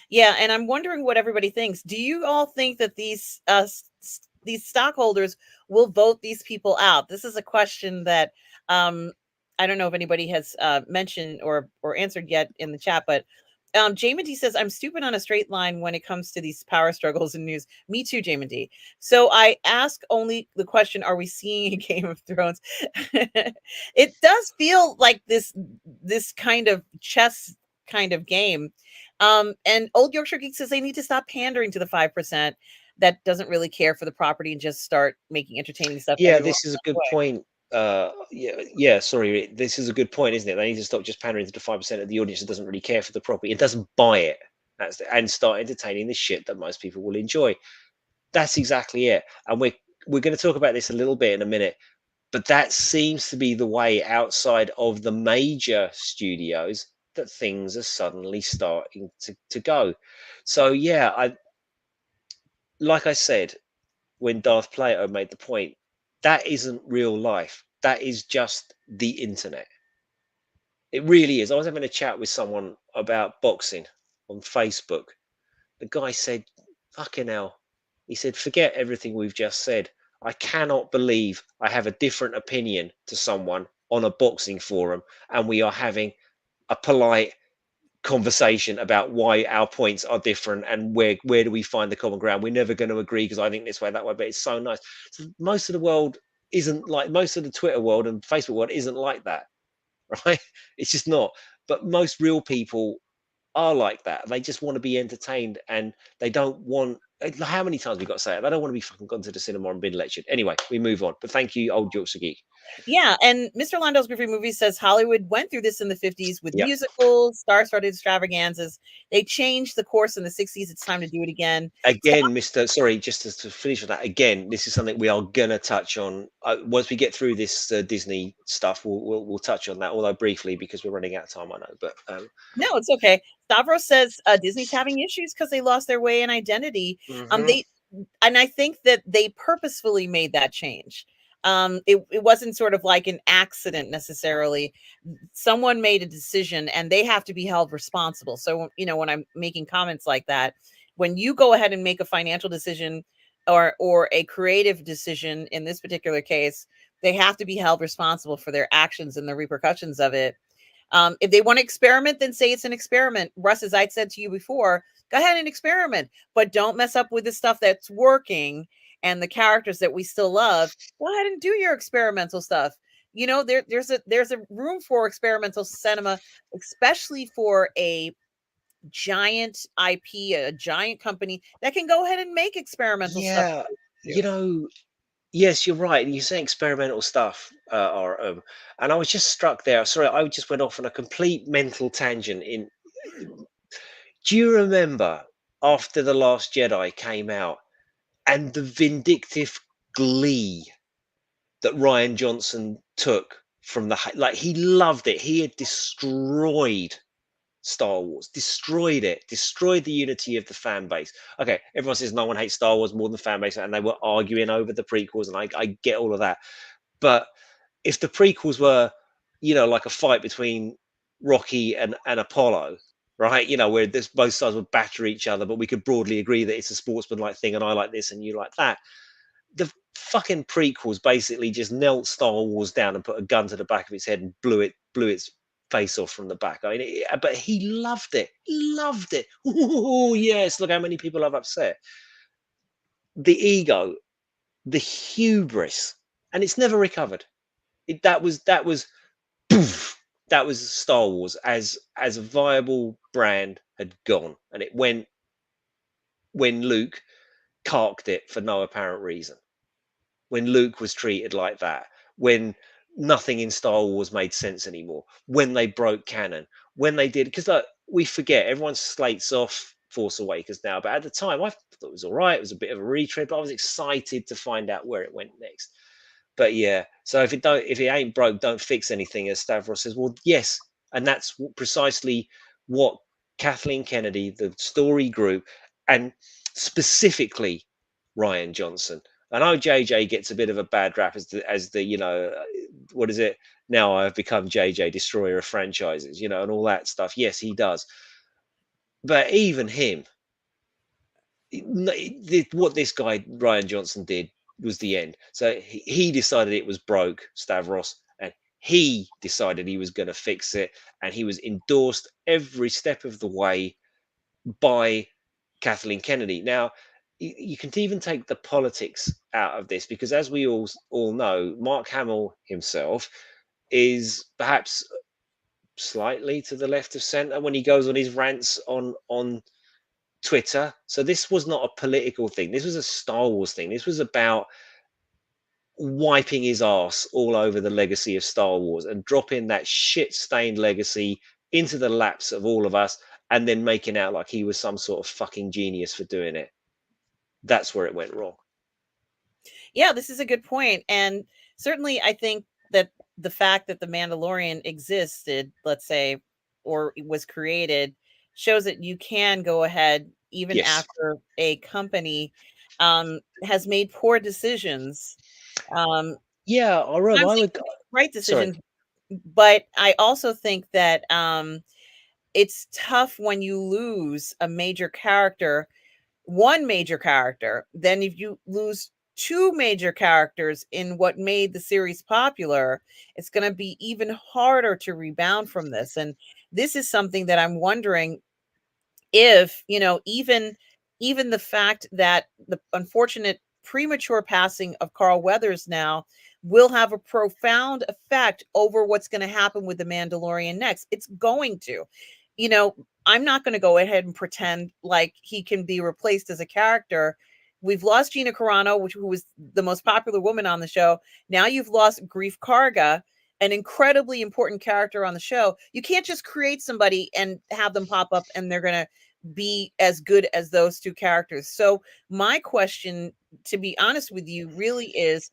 Yeah, and I'm wondering what everybody thinks. Do you all think that these stockholders will vote these people out? This is a question that I don't know if anybody has mentioned or answered yet in the chat, but Jamin D says, I'm stupid on a straight line when it comes to these power struggles in news. Me too, Jamin D. So I ask only the question, are we seeing a Game of Thrones? It does feel like this kind of chess kind of game. And Old Yorkshire Geek says they need to stop pandering to the 5% that doesn't really care for the property and just start making entertaining stuff Yeah, everyone this is a way. good point. Yeah, sorry, this is a good point, isn't it? They need to stop just pandering to the 5% of the audience that doesn't really care for the property and doesn't buy it. And start entertaining the shit that most people will enjoy. That's exactly it. And we're going to talk about this a little bit in a minute, but that seems to be the way outside of the major studios that things are suddenly starting to go. So yeah, like I said, when Darth Plato made the point, that isn't real life. That is just the internet. It really is. I was having a chat with someone about boxing on Facebook. The guy said, fucking hell. He said, forget everything we've just said. I cannot believe I have a different opinion to someone on a boxing forum and we are having a polite conversation about why our points are different and where do we find the common ground. We're never going to agree because I think this way, that way, but it's so nice. So most of the world isn't like, most of the Twitter world and Facebook world isn't like that, right? It's just not. But most real people are like that. They just want to be entertained and they don't want, how many times we got to say it? They don't want to be fucking gone to the cinema and been lectured. Anyway, we move on. But thank you, Old Yorkshire Geek. Yeah, and Mr. Londo's Goofy Movie says Hollywood went through this in the 50s with Yep. musicals, star-studded extravaganzas. They changed the course in the 60s. It's time to do it again. Again, Mr. Sorry, just to finish with that. Again, this is something we are gonna touch on once we get through this Disney stuff. We'll touch on that, although briefly because we're running out of time. I know, but No, it's okay. Stavros says Disney's having issues because they lost their way and identity. mhm. They and I think that they purposefully made that change. It wasn't sort of like an accident necessarily. Someone made a decision and they have to be held responsible. So, when I'm making comments like that, when you go ahead and make a financial decision or a creative decision in this particular case, they have to be held responsible for their actions and the repercussions of it. If they want to experiment, then say it's an experiment. Russ, as I said to you before, go ahead and experiment, but don't mess up with the stuff that's working and the characters that we still love. Go ahead and do your experimental stuff. There's a room for experimental cinema, especially for a giant IP, a giant company that can go ahead and make experimental stuff. Yeah, you know, yes, you're right. You say experimental stuff, and I was just struck there. Sorry, I just went off on a complete mental tangent. Do you remember after the Last Jedi came out and the vindictive glee that Ryan Johnson took from like he loved it. He had destroyed Star Wars, destroyed it, destroyed the unity of the fan base. Okay, everyone says no one hates Star Wars more than fan base, and they were arguing over the prequels, and I get all of that. But if the prequels were, like a fight between Rocky and Apollo, right? Where this both sides would batter each other, but we could broadly agree that it's a sportsmanlike thing, and I like this and you like that. The fucking prequels basically just knelt Star Wars down and put a gun to the back of its head and blew its face off from the back. I mean, but he loved it. He loved it. Oh yes, look how many people I've upset. The ego, the hubris, and it's never recovered. That was poof, that was Star Wars as a viable brand had gone, and it went when Luke carked it for no apparent reason. When Luke was treated like that, when nothing in Star Wars made sense anymore, when they broke canon, when they did, because we forget, everyone slates off Force Awakens now, but at the time I thought it was all right. It was a bit of a retread, but I was excited to find out where it went next. But yeah, so if it ain't broke, don't fix anything, as Stavros says. Well, yes, and that's precisely what Kathleen Kennedy, the story group, and specifically Ryan Johnson. I know JJ gets a bit of a bad rap as the what is it now? I've become JJ, destroyer of franchises, and all that stuff. Yes, he does, but even him, what this guy Ryan Johnson did was the end. So he decided it was broke, Stavros, and he decided he was going to fix it, and he was endorsed every step of the way by Kathleen Kennedy. Now, you can even take the politics out of this because, as we all know, Mark Hamill himself is perhaps slightly to the left of centre when he goes on his rants on Twitter. So this was not a political thing. This was a Star Wars thing. This was about wiping his ass all over the legacy of Star Wars and dropping that shit stained legacy into the laps of all of us and then making out like he was some sort of fucking genius for doing it. That's where it went wrong. Yeah, this is a good point. And certainly, I think that the fact that The Mandalorian existed, let's say, or was created, shows that you can go ahead, even Yes. after a company has made poor decisions. Um, Yeah, Sometimes I they would. can make right Sorry. decisions, but I also think that it's tough when you lose a major character, one major character. Then if you lose two major characters in what made the series popular, it's going to be even harder to rebound from this. And this is something that I'm wondering if, even the fact that the unfortunate premature passing of Carl Weathers now will have a profound effect over what's going to happen with the Mandalorian next. It's going to. I'm not going to go ahead and pretend like he can be replaced as a character we've lost Gina Carano, who was the most popular woman on the show. Now you've lost Grief Karga, an incredibly important character on the show. You can't just create somebody and have them pop up and they're going to be as good as those two characters. So my question, to be honest with you, really is,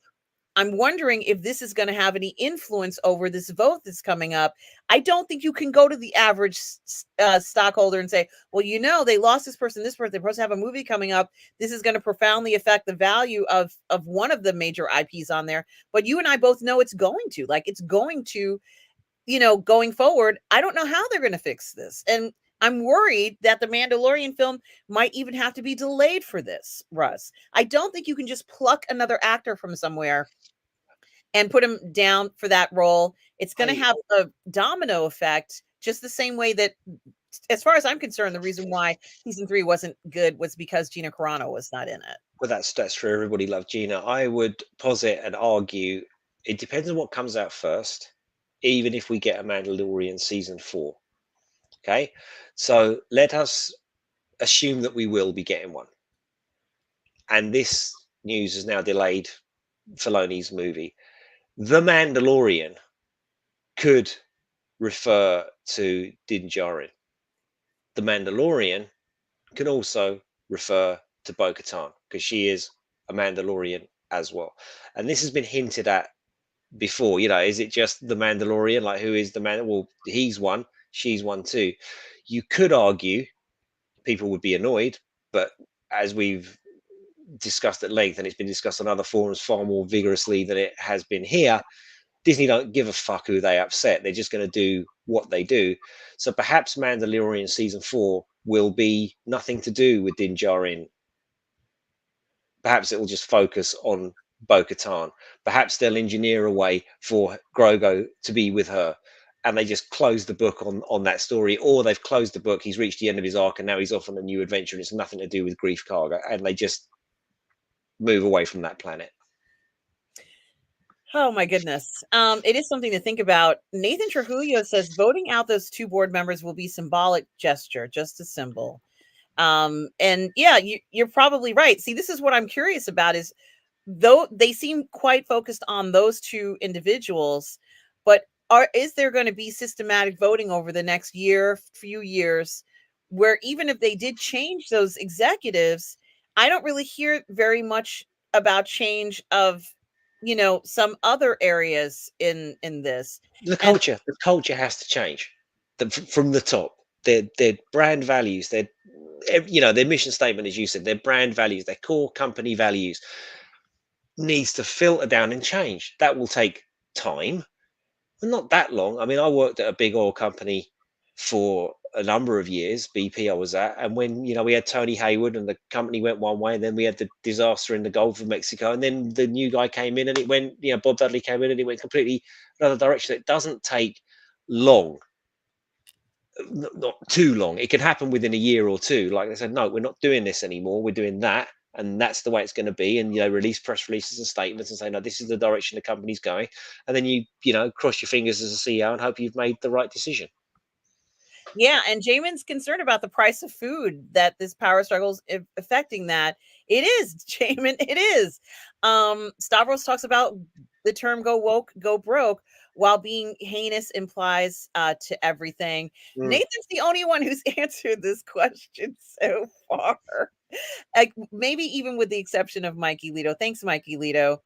I'm wondering if this is going to have any influence over this vote that's coming up. I don't think you can go to the average stockholder and say, well, they lost this person, this person, they're supposed to have a movie coming up. This is going to profoundly affect the value of one of the major IPs on there. But you and I both know it's going to. Like, it's going to, going forward. I don't know how they're going to fix this. And I'm worried that the Mandalorian film might even have to be delayed for this, Russ. I don't think you can just pluck another actor from somewhere and put him down for that role. It's going to I have a domino effect, just the same way that, as far as I'm concerned, the reason why season 3 wasn't good was because Gina Carano was not in it. Well, that's true. Everybody loved Gina. I would posit and argue it depends on what comes out first, even if we get a Mandalorian season 4. Okay, so let us assume that we will be getting one, and this news is now delayed Filoni's movie. The Mandalorian could refer to Din Djarin. The Mandalorian can also refer to Bo-Katan because she is a Mandalorian as well. And this has been hinted at before. Is it just the Mandalorian? Like, who is the man? Well, he's one, she's one too. You could argue people would be annoyed, but as we've discussed at length, and it's been discussed on other forums far more vigorously than it has been here, Disney don't give a fuck who they upset. They're just going to do what they do. So perhaps Mandalorian season 4 will be nothing to do with Din Djarin. Perhaps it will just focus on Bo-Katan. Perhaps they'll engineer a way for Grogu to be with her, and they just close the book on that story, or they've closed the book. He's reached the end of his arc, and now he's off on a new adventure, and it's nothing to do with Grief Karga, and they just move away from that planet. Oh my goodness. It is something to think about. Nathan Trujillo says voting out those 2 board members will be symbolic gesture, just a symbol. And yeah, you're probably right. See, this is what I'm curious about is, though they seem quite focused on those 2 individuals, but is there going to be systematic voting over the next few years, where even if they did change those executives, I don't really hear very much about change of, some other areas in this. The And culture has to change from the top. Their brand values, their mission statement, as you said, their brand values, their core company values needs to filter down and change. That will take time, but not that long. I mean, I worked at a big oil company for a number of years. BP, I was at, and when we had Tony Hayward, and the company went one way, and then we had the disaster in the Gulf of Mexico, and then the new guy came in, and it went. Bob Dudley came in, and it went completely another direction. It doesn't take long, not too long. It can happen within a year or two. Like they said, no, we're not doing this anymore. We're doing that, and that's the way it's going to be. And release press releases and statements and say, no, this is the direction the company's going. And then you cross your fingers as a CEO and hope you've made the right decision. yeah, and Jamin's concerned about the price of food, that this power struggle's affecting that. It is, Jamin, it is. Stavros talks about the term "go woke, go broke," while being heinous implies to everything. Mm. Nathan's the only one who's answered this question so far. Like, maybe even with the exception of Mikey Lito. Thanks, Mikey Lito.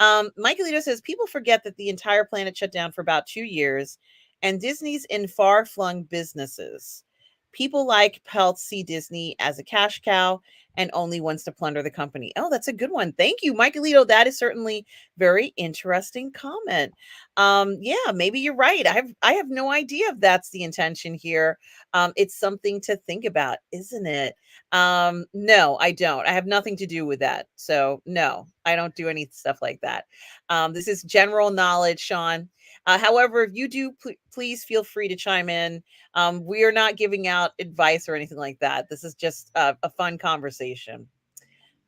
Mikey Lito says people forget that the entire planet shut down for about 2 years, and Disney's in far-flung businesses. People like Peltz see Disney as a cash cow and only wants to plunder the company. Oh, that's a good one. Thank you, Mikey Lito. That is certainly very interesting comment. Yeah, maybe you're right. I have no idea if that's the intention here. It's something to think about, isn't it? No, I don't. I have nothing to do with that. So no, I don't do any stuff like that. This is general knowledge, Sean. However, if you do, please feel free to chime in. We are not giving out advice or anything like that. This is just a fun conversation.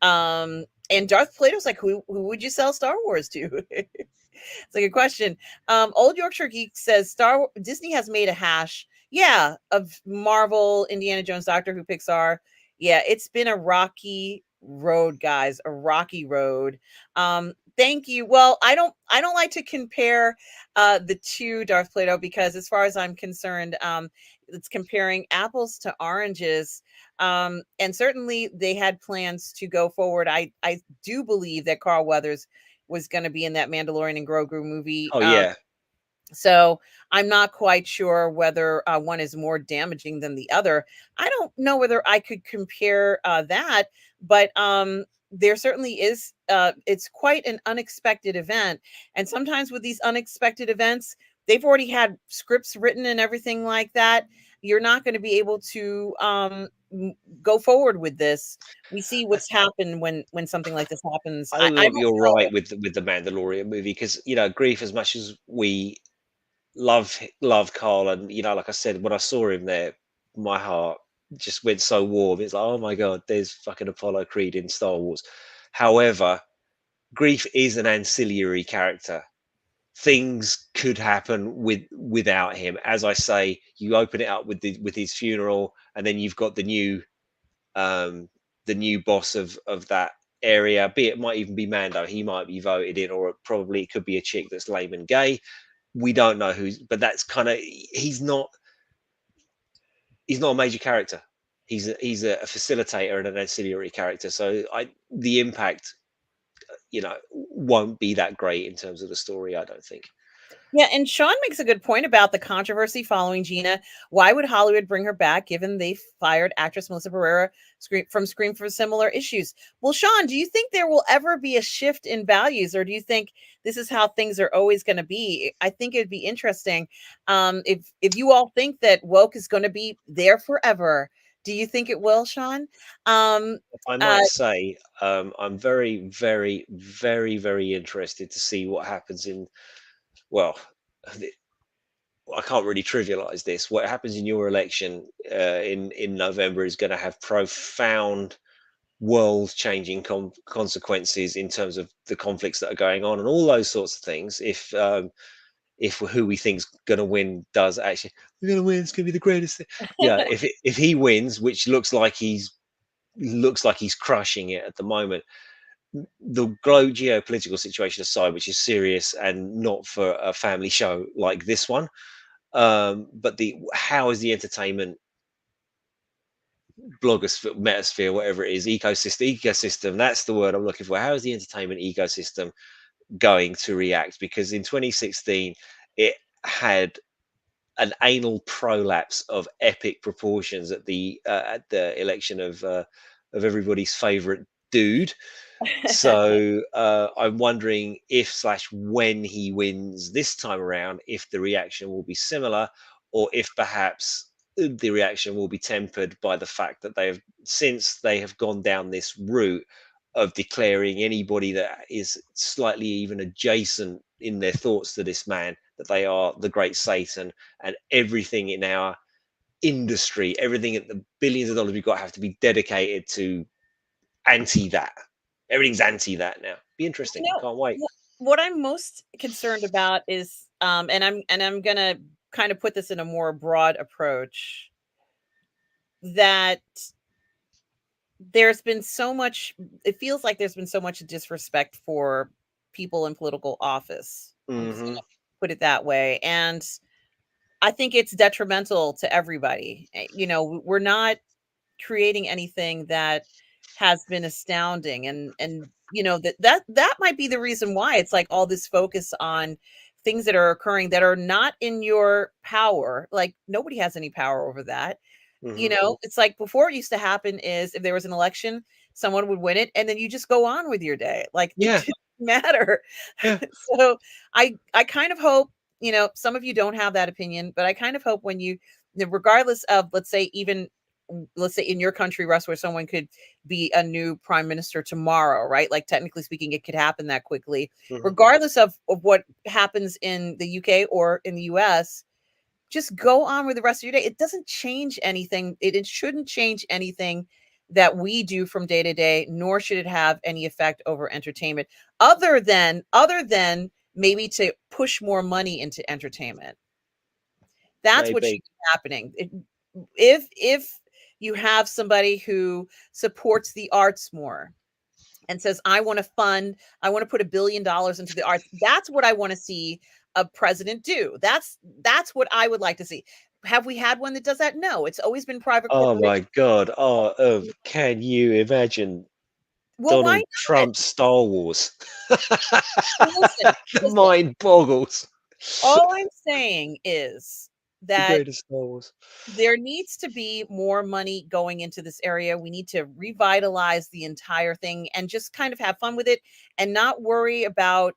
And Darth Plato's like, who would you sell Star Wars to? It's like a question. Old Yorkshire Geek says Disney has made a hash, yeah, of Marvel, Indiana Jones, Doctor Who, Pixar. Yeah, it's been a rocky road, guys, a rocky road. Thank you. Well, I don't like to compare the two, Darth Plato, because as far as I'm concerned, it's comparing apples to oranges. And certainly they had plans to go forward. I do believe that Carl Weathers was going to be in that Mandalorian and Grogu movie. Oh yeah, So I'm not quite sure whether one is more damaging than the other. I don't know whether I could compare that, but there certainly is. It's quite an unexpected event, and sometimes with these unexpected events, they've already had scripts written and everything like that. You're not going to be able to go forward with this. We see I, what's happened when something like this happens. I I, think I what don't you're know. right with the Mandalorian movie because Grief, as much as we love Carl, and like I said, when I saw him there, my heart just went so warm. It's like, oh my god, there's fucking Apollo Creed in Star Wars. However, Grief is an ancillary character. Things could happen without him. As I say, you open it up with his funeral, and then you've got um the new boss of that area. Be it might even be Mando. He might be voted in, or probably it could be a chick that's lame and gay. We don't know who's, but that's kind of he's not a major character. He's a facilitator and an ancillary character. So the impact won't be that great in terms of the story. I don't think. Yeah, and Sean makes a good point about the controversy following Gina. Why would Hollywood bring her back given they fired actress Melissa Barrera from Scream for similar issues? Well, Sean, do you think there will ever be a shift in values, or do you think this is how things are always going to be? I think it'd be interesting if you all think that woke is going to be there forever. Do you think it will, Sean? Um, If I uh, might say, I'm very, very, very, very interested to see what happens in. Well, I can't really trivialize this. What happens in your election in November is going to have profound world-changing consequences in terms of the conflicts that are going on and all those sorts of things. If who we think's going to win does actually, we're going to win. It's going to be the greatest thing. Yeah, if he wins, which looks like he's crushing it at the moment. The geopolitical situation aside, which is serious and not for a family show like this one, but the how is the entertainment blogosphere, metasphere, whatever it is, ecosystem, that's the word I'm looking for. How is the entertainment ecosystem going to react? Because in 2016 it had an anal prolapse of epic proportions at the election of everybody's favorite dude. So I'm wondering if slash when he wins this time around, if the reaction will be similar, or if perhaps the reaction will be tempered by the fact that since they have gone down this route of declaring anybody that is slightly even adjacent in their thoughts to this man that they are the great Satan, and everything in our industry, everything at the billions of dollars we've got have to be dedicated to anti that. Everything's anti that now. Be interesting. You know, Can't wait. what I'm most concerned about is, and I'm gonna kind of put this in a more broad approach, that there's been so much. It feels like there's been so much disrespect for people in political office. I'm just Hmm. gonna put it that way, and I think it's detrimental to everybody. We're not creating anything that has been astounding, and that might be the reason why it's like all this focus on things that are occurring that are not in your power. Like nobody has any power over that. Hmm. It's like before, it used to happen is if there was an election, someone would win it and then you just go on with your day, like it Yeah. didn't matter. Yeah. So I kind of hope, some of you don't have that opinion, but I kind of hope when regardless of, let's say in your country, Russ, where someone could be a new prime minister tomorrow, right? Like technically speaking, it could happen that quickly. Hmm. Regardless of what happens in the UK or in the US, just go on with the rest of your day. It doesn't change anything. It shouldn't change anything that we do from day to day, nor should it have any effect over entertainment, other than maybe to push more money into entertainment. That's what should Maybe. be happening. If you have somebody who supports the arts more and says, I want to put $1 billion into the arts. That's what I want to see a president do. That's what I would like to see. Have we had one that does that? No, it's always been private Oh my corporations. God. Oh, can you imagine Well, why Donald not? Trump's Star Wars? Well, listen, The listen. mind boggles. All I'm saying is The that greatest Star Wars. there needs to be more money going into this area. We need to revitalize the entire thing and just kind of have fun with it and not worry about,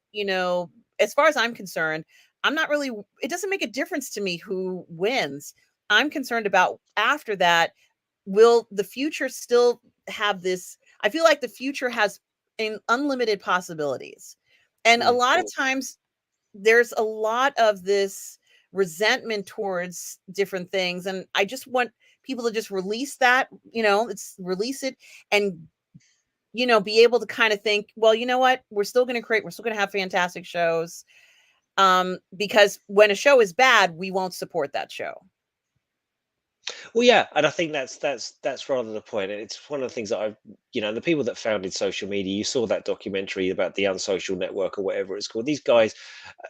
as far as I'm concerned, I'm not really, it doesn't make a difference to me who wins. I'm concerned about after that, will the future still have this? I feel like the future has unlimited possibilities. And a Mm, lot of mm. times there's a lot of this resentment towards different things, and I just want people to just release that, it's release it, and be able to kind of think, well, you know what, we're still going to have fantastic shows, because when a show is bad, we won't support that show. Well, yeah, and I think that's rather the point. And it's one of the things that the people that founded social media. You saw that documentary about the unsocial network or whatever it's called. These guys,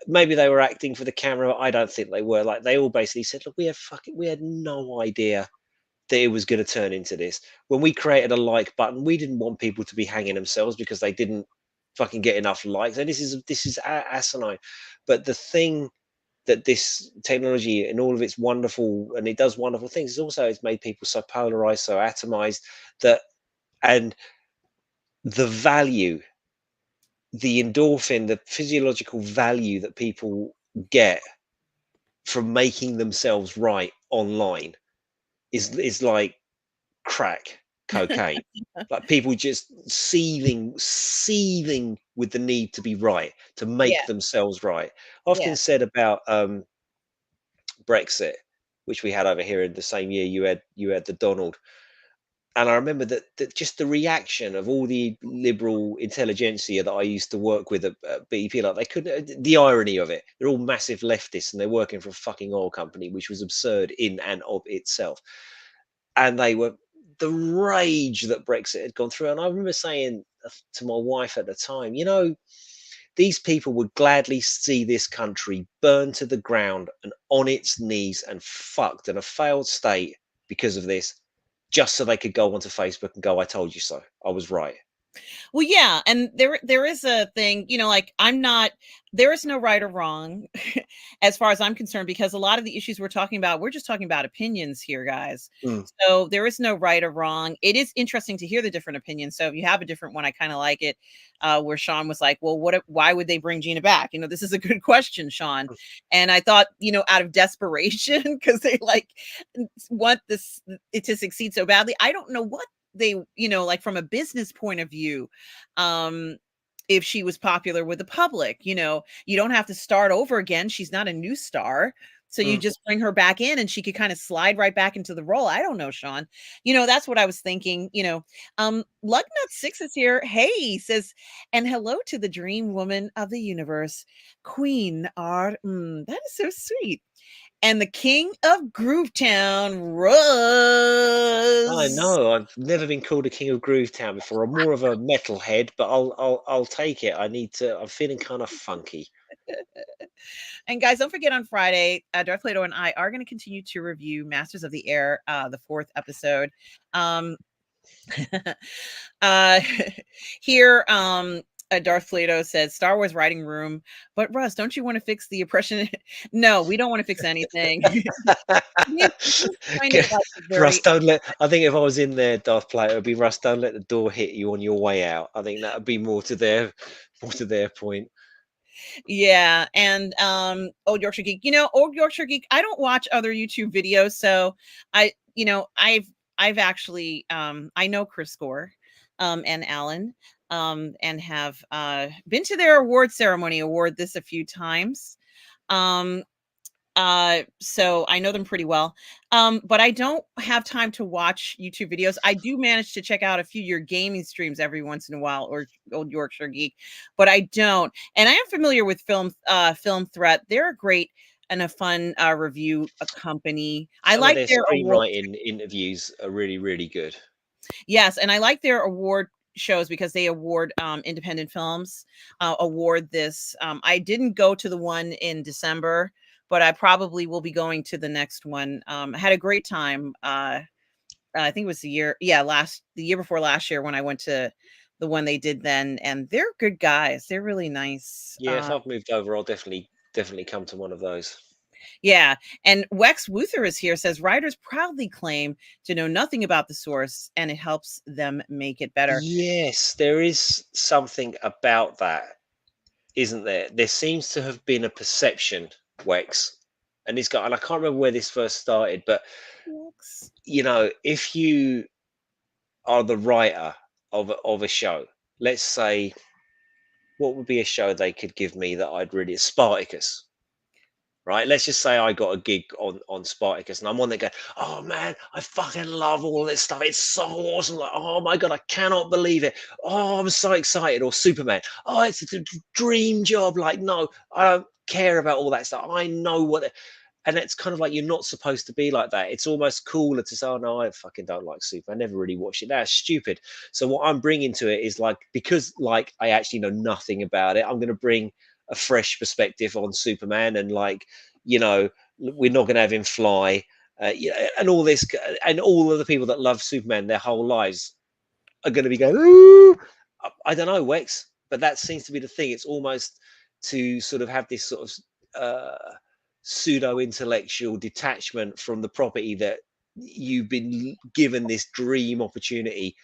maybe they were acting for the camera. I don't think they were. Like they all basically said, look, we had no idea that it was going to turn into this. When we created a like button, we didn't want people to be hanging themselves because they didn't fucking get enough likes. And this is asinine. But the thing that this technology and all of its wonderful, and it does wonderful things, is also it's made people so polarized, so atomized, that and the value, the endorphin, the physiological value that people get from making themselves right online is like crack cocaine. Like people just seething with the need to be right, to make Yeah, themselves right. Often yeah. said about Brexit, which we had over here in the same year. You had the Donald, and I remember that just the reaction of all the liberal intelligentsia that I used to work with at BEP, like they couldn't. The irony of it, they're all massive leftists and they're working for a fucking oil company, which was absurd in and of itself. And they were the rage that Brexit had gone through. And I remember saying to my wife at the time, these people would gladly see this country burned to the ground and on its knees and fucked in a failed state because of this, just so they could go onto Facebook and go, I told you so. I was right. Well, yeah, and there is a thing, like I'm not there is no right or wrong as far as I'm concerned, because a lot of the issues we're talking about, we're just talking about opinions here, guys. Mm. So there is no right or wrong. It is interesting to hear the different opinions. So if you have a different one, I kind of like it. Where Sean was like, "Well, why would they bring Gina back?" This is a good question, Sean. And I thought, out of desperation, because they want it to succeed so badly. I don't know what they, like from a business point of view, um if she was popular with the public, you don't have to start over again. She's not a new star, so you Mm. just bring her back in and she could kind of slide right back into the role. I don't know, Sean. That's what I was thinking. Lugnut 6 is here. Hey, says, and hello to the dream woman of the universe, Queen R. That is so sweet. And the king of Groovetown, I Russ. know. I've never been called a king of Groovetown before. I'm more of a metalhead, but I'll take it. I need to. I'm feeling kind of funky. And guys, don't forget on Friday, Darth Plato and I are going to continue to review Masters of the Air, the 4th episode. Um, uh, here, Darth Plato says Star Wars writing room, but Russ, don't you want to fix the oppression? No, we don't want to fix anything. He's kind of like a Russ, very, don't let. I think if I was in there, Darth Plato, it'd be Russ. Don't let the door hit you on your way out. I think that would be more to their point. yeah. And Old Yorkshire Geek, Old Yorkshire Geek, I don't watch other YouTube videos, so I've actually I know Chris Gore and Alan, and have been to their award this a few times. Um so I know them pretty well. But I don't have time to watch YouTube videos. I do manage to check out a few of your gaming streams every once in a while, or Old Yorkshire Geek, but I don't. And I am familiar with Film Threat. They're a great and a fun review company. I Some of like their their award. screenwriting interviews are really, really good. Yes, and I like their award shows because they award independent films. Award this. I didn't go to the one in December, but I probably will be going to the next one. I had a great time. I think it was the year before last year when I went to the one they did then, and they're good guys. They're really nice. Yeah, if I've moved over, I'll definitely come to one of those. Yeah, and Wex Wuther is here, says writers proudly claim to know nothing about the source, and it helps them make it better. Yes, there is something about that, isn't there? There seems to have been a perception, Wex, and and I can't remember where this first started, but Wex. if you are the writer of a show, let's say, what would be a show they could give me that I'd really Spartacus, right? Let's just say I got a gig on Spartacus, and I'm on there going, "Oh man, I fucking love all this stuff. It's so awesome! Like, oh my god, I cannot believe it. Oh, I'm so excited." Or Superman, "Oh, it's a dream job." Like, no, I don't care about all that stuff. I know and it's kind of like you're not supposed to be like that. It's almost cooler to say, "Oh no, I fucking don't like Super. I never really watched it." That's stupid. So what I'm bringing to it is like, because like I actually know nothing about it, I'm going to bring a fresh perspective on Superman, and like, you know, we're not going to have him fly, and all this, and all of the people that love Superman their whole lives are going to be going, "Ooh!" I don't know, Wex, but that seems to be the thing. It's almost to sort of have this sort of pseudo intellectual detachment from the property that you've been given this dream opportunity,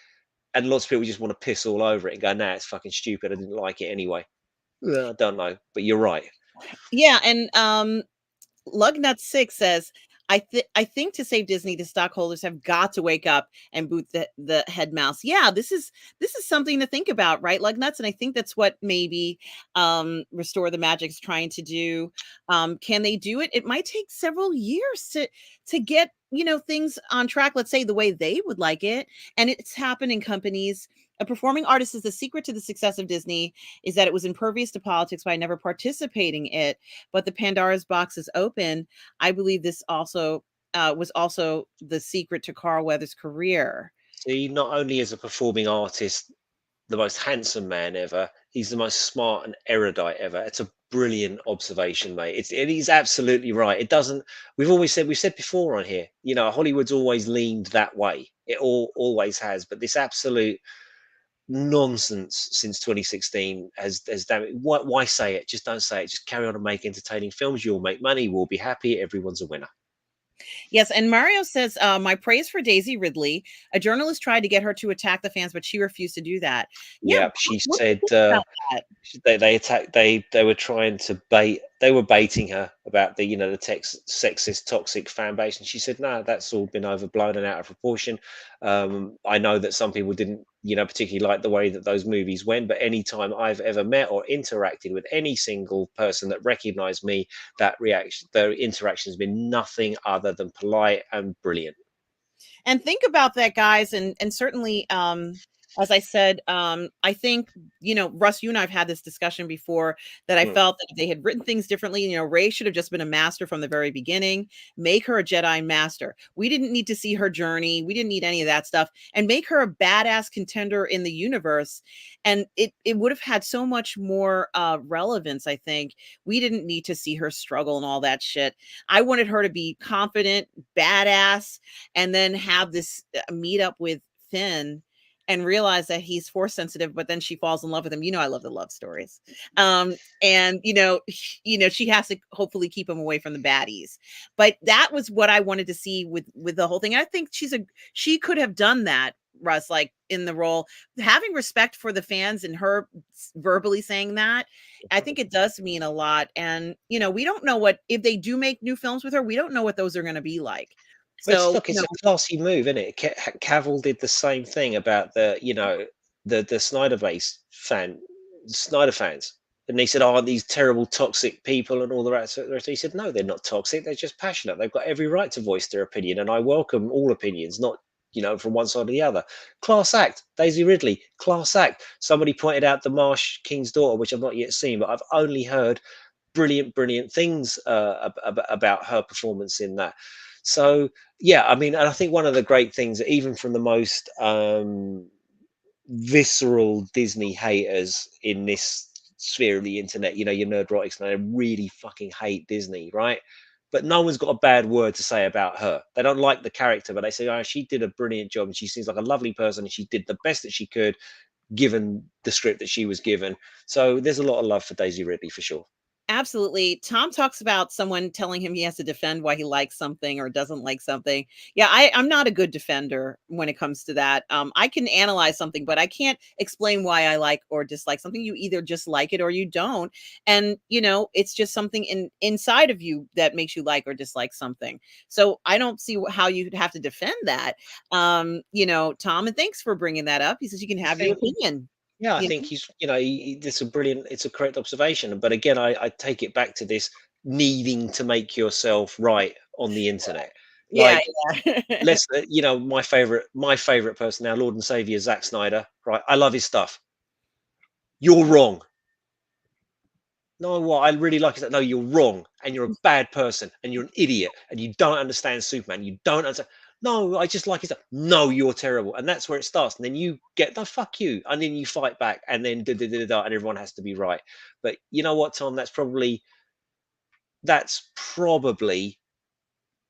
and lots of people just want to piss all over it and go, "Nah, it's fucking stupid. I didn't like it anyway." I don't know, but you're right. Yeah, and Lugnut6 says, I think to save Disney, the stockholders have got to wake up and boot the head mouse. Yeah, this is something to think about, right? Lugnuts, and I think that's what maybe Restore the Magic's trying to do. Can they do it? It might take several years to get things on track, let's say the way they would like it. And it's happened in companies. A performing artist is the secret to the success of Disney is that it was impervious to politics by never participating in it, but the Pandora's box is open. I believe this also was also the secret to Carl Weathers' career. See, not only is a performing artist the most handsome man ever, he's the most smart and erudite ever. It's a brilliant observation, mate. He's absolutely right. It doesn't. We've said before on here. Hollywood's always leaned that way. It always has. But this absolute nonsense since 2016 has damn it. Why say it? Just don't say it. Just carry on and make entertaining films. You'll make money. We'll be happy. Everyone's a winner. Yes, and Mario says, my praise for Daisy Ridley. A journalist tried to get her to attack the fans, but she refused to do that. Yeah, Yeah, she what do you said think about that? they attacked they were trying to baiting her about the sexist toxic fan base, and she said no, that's all been overblown and out of proportion. I know that some people didn't particularly like the way that those movies went, but anytime I've ever met or interacted with any single person that recognized me, the interaction has been nothing other than polite and brilliant. And think about that, guys, and certainly as I said, I think, Russ, you and I've had this discussion before, that I Mm. felt that if they had written things differently, Ray should have just been a master from the very beginning. Make her a Jedi master. We didn't need to see her journey. We didn't need any of that stuff, and make her a badass contender in the universe. And it would have had so much more relevance. I think we didn't need to see her struggle and all that shit. I wanted her to be confident, badass, and then have this meet up with Finn and realize that he's force sensitive, but then she falls in love with him. I love the love stories. And she has to hopefully keep him away from the baddies. But that was what I wanted to see with the whole thing. And I think she could have done that, Russ, like in the role, having respect for the fans and her verbally saying that. I think it does mean a lot. And we don't know what, if they do make new films with her, we don't know what those are going to be like. But So, look, it's a classy move, isn't it? Cavill did the same thing about the Snyder fans, and he said, "Oh, these terrible toxic people and all the rest." He said, "No, they're not toxic. They're just passionate. They've got every right to voice their opinion, and I welcome all opinions, not from one side or the other." Class act, Daisy Ridley, class act. Somebody pointed out The Marsh King's Daughter, which I've not yet seen, but I've only heard brilliant things about her performance in that. So yeah, I mean, and I think one of the great things, even from the most visceral Disney haters in this sphere of the internet, you know, your nerdrotics, and they really fucking hate Disney, right? But no one's got a bad word to say about her. They don't like the character, but they say, oh, she did a brilliant job and she seems like a lovely person and she did the best that she could given the script that she was given. So there's a lot of love for Daisy Ridley for sure. Absolutely. Tom talks about someone telling him he has to defend why he likes something or doesn't like something. Yeah, I'm not a good defender when it comes to that. I can analyze something, but I can't explain why I like or dislike something. You either just like it or you don't. And it's just something inside of you that makes you like or dislike something. So I don't see how you'd have to defend that. Tom, and thanks for bringing that up. He says you can I have your think opinion. Yeah, I You think know? he's, it's a brilliant, it's a correct observation. But again, I take it back to this needing to make yourself right on the internet. Yeah, Like, yeah. let's, my favorite person now, Lord and Savior Zack Snyder. Right, I love his stuff. You're wrong. No, what I really like is that no, you're wrong, and you're a bad person, and you're an idiot, and you don't understand Superman. You don't understand. No, I just like his stuff. No, you're terrible, and that's where it starts. And then you get the fuck you, and then you fight back, and then da da da da, da, and everyone has to be right. But you know what, Tom? That's probably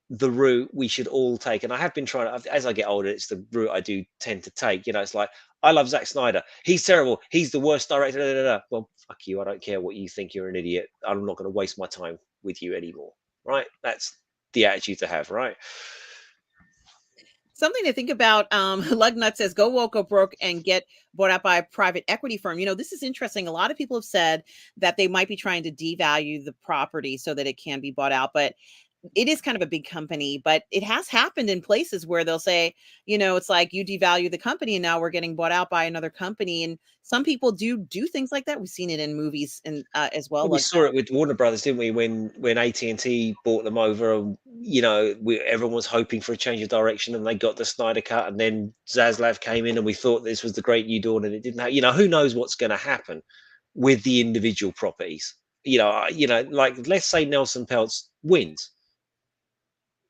the route we should all take. And I have been trying to, as I get older, it's the route I do tend to take. It's like, I love Zack Snyder. He's terrible. He's the worst director. Da, da, da. Well, fuck you. I don't care what you think. You're an idiot. I'm not going to waste my time with you anymore. Right? That's the attitude to have. Right? Something to think about. Lugnut says, "Go woke, go broke, and get bought out by a private equity firm." This is interesting. A lot of people have said that they might be trying to devalue the property so that it can be bought out, but it is kind of a big company. But it has happened in places where they'll say, it's like you devalue the company, and now we're getting bought out by another company. And some people do things like that. We've seen it in movies and as well. Well, we Like saw it with Warner Brothers, didn't we? When AT&T bought them over, and everyone was hoping for a change of direction, and they got the Snyder cut, and then Zaslav came in, and we thought this was the great new dawn, and it didn't. Who knows what's going to happen with the individual properties? Like let's say Nelson Peltz wins,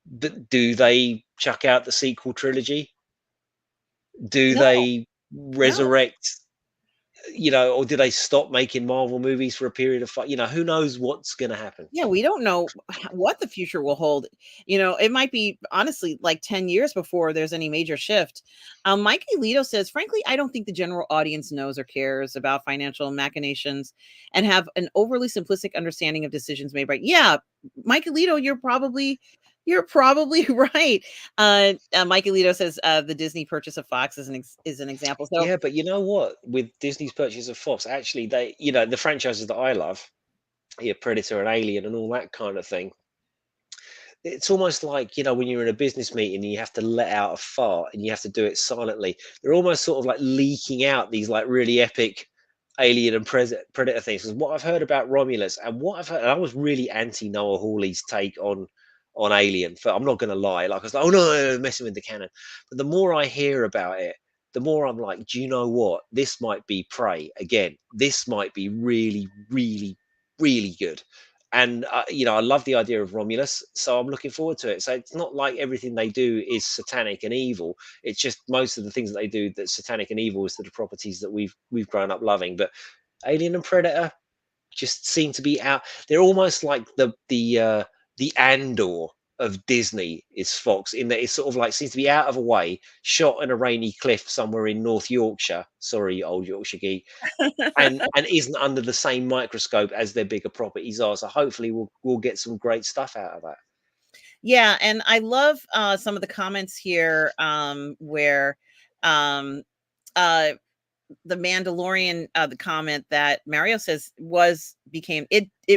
but do they chuck out the sequel trilogy? Do no, they no. resurrect? Or do they stop making Marvel movies for a period of who knows what's going to happen? Yeah, we don't know what the future will hold. It might be honestly like 10 years before there's any major shift. Mike Alito says, frankly, I don't think the general audience knows or cares about financial machinations and have an overly simplistic understanding of decisions made by. Yeah, Mike Alito, you're probably right. Mike Alito says the Disney purchase of Fox is an example. So Yeah, but you know what? With Disney's purchase of Fox, actually, the franchises that I love, Predator and Alien and all that kind of thing. It's almost like, when you're in a business meeting and you have to let out a fart and you have to do it silently. They're almost sort of like leaking out these like really epic Alien and Predator things. Because what I've heard about Romulus and what I've heard, and I was really anti Noah Hawley's take on Alien. For I'm not going to lie, like I was like, oh no, messing with the canon. But the more I hear about it, the more I'm like, do you know what? This might be Prey again. This might be really, really, really good. And I love the idea of Romulus, so I'm looking forward to it. So it's not like everything they do is satanic and evil. It's just most of the things that they do that's satanic and evil is to the properties that we've grown up loving. But Alien and Predator just seem to be out. They're almost like the Andor of Disney is Fox, in that it sort of like seems to be out of a way, shot in a rainy cliff somewhere in North Yorkshire. Sorry, old Yorkshire geek, and isn't under the same microscope as their bigger properties are. So hopefully we'll get some great stuff out of that. yeah, and I love some of the comments here where um, uh, the Mandalorian, the comment that Mario says it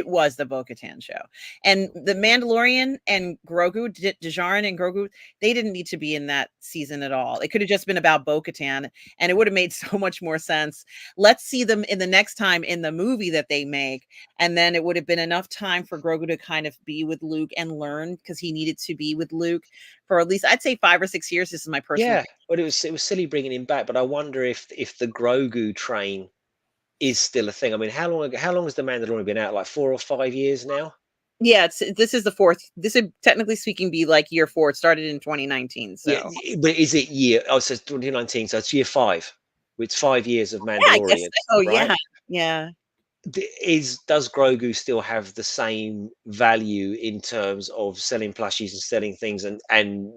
was the Bo-Katan show. And the Mandalorian and Grogu, Djarin and Grogu, they didn't need to be in that season at all. It could have just been about Bo-Katan and it would have made so much more sense. Let's see them in the next time in the movie that they make. And then it would have been enough time for Grogu to kind of be with Luke and learn because he needed to be with Luke for at least, I'd say 5 or 6 years. This is my personal. Yeah, but it was silly bringing him back. But I wonder if the Grogu train is still a thing. I mean, how long has the Mandalorian been out? Like 4 or 5 years now. Yeah, this is the 4th. This would technically speaking be like year 4. It started in 2019, Yeah, so but is it year? Oh, so it's 2019, so it's year five. It's 5 years of yeah, I guess Mandalorian, so, right? yeah. Yeah. Does Grogu still have the same value in terms of selling plushies and selling things, and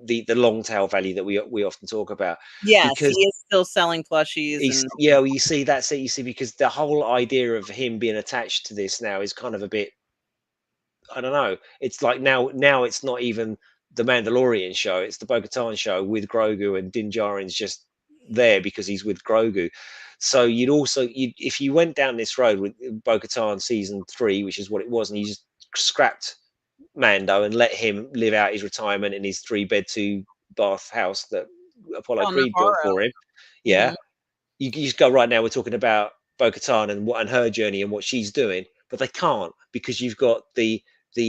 the long tail value that we often talk about? Yes, he Because is still selling plushies he's and yeah, well, you see that's it. You see, because the whole idea of him being attached to this now is kind of a bit, I don't know. It's like now it's not even the Mandalorian show; it's the Bo-Katan show with Grogu, and Din Djarin's just there because he's with Grogu. So if you went down this road with Bo-Katan season 3, which is what it was, and you just scrapped Mando and let him live out his retirement in his 3 bed 2 bath house that Apollo on Creed built Navarro. for him. Yeah, Mhm. you just go right now. We're talking about Bo-Katan and her journey and what she's doing, but they can't because you've got the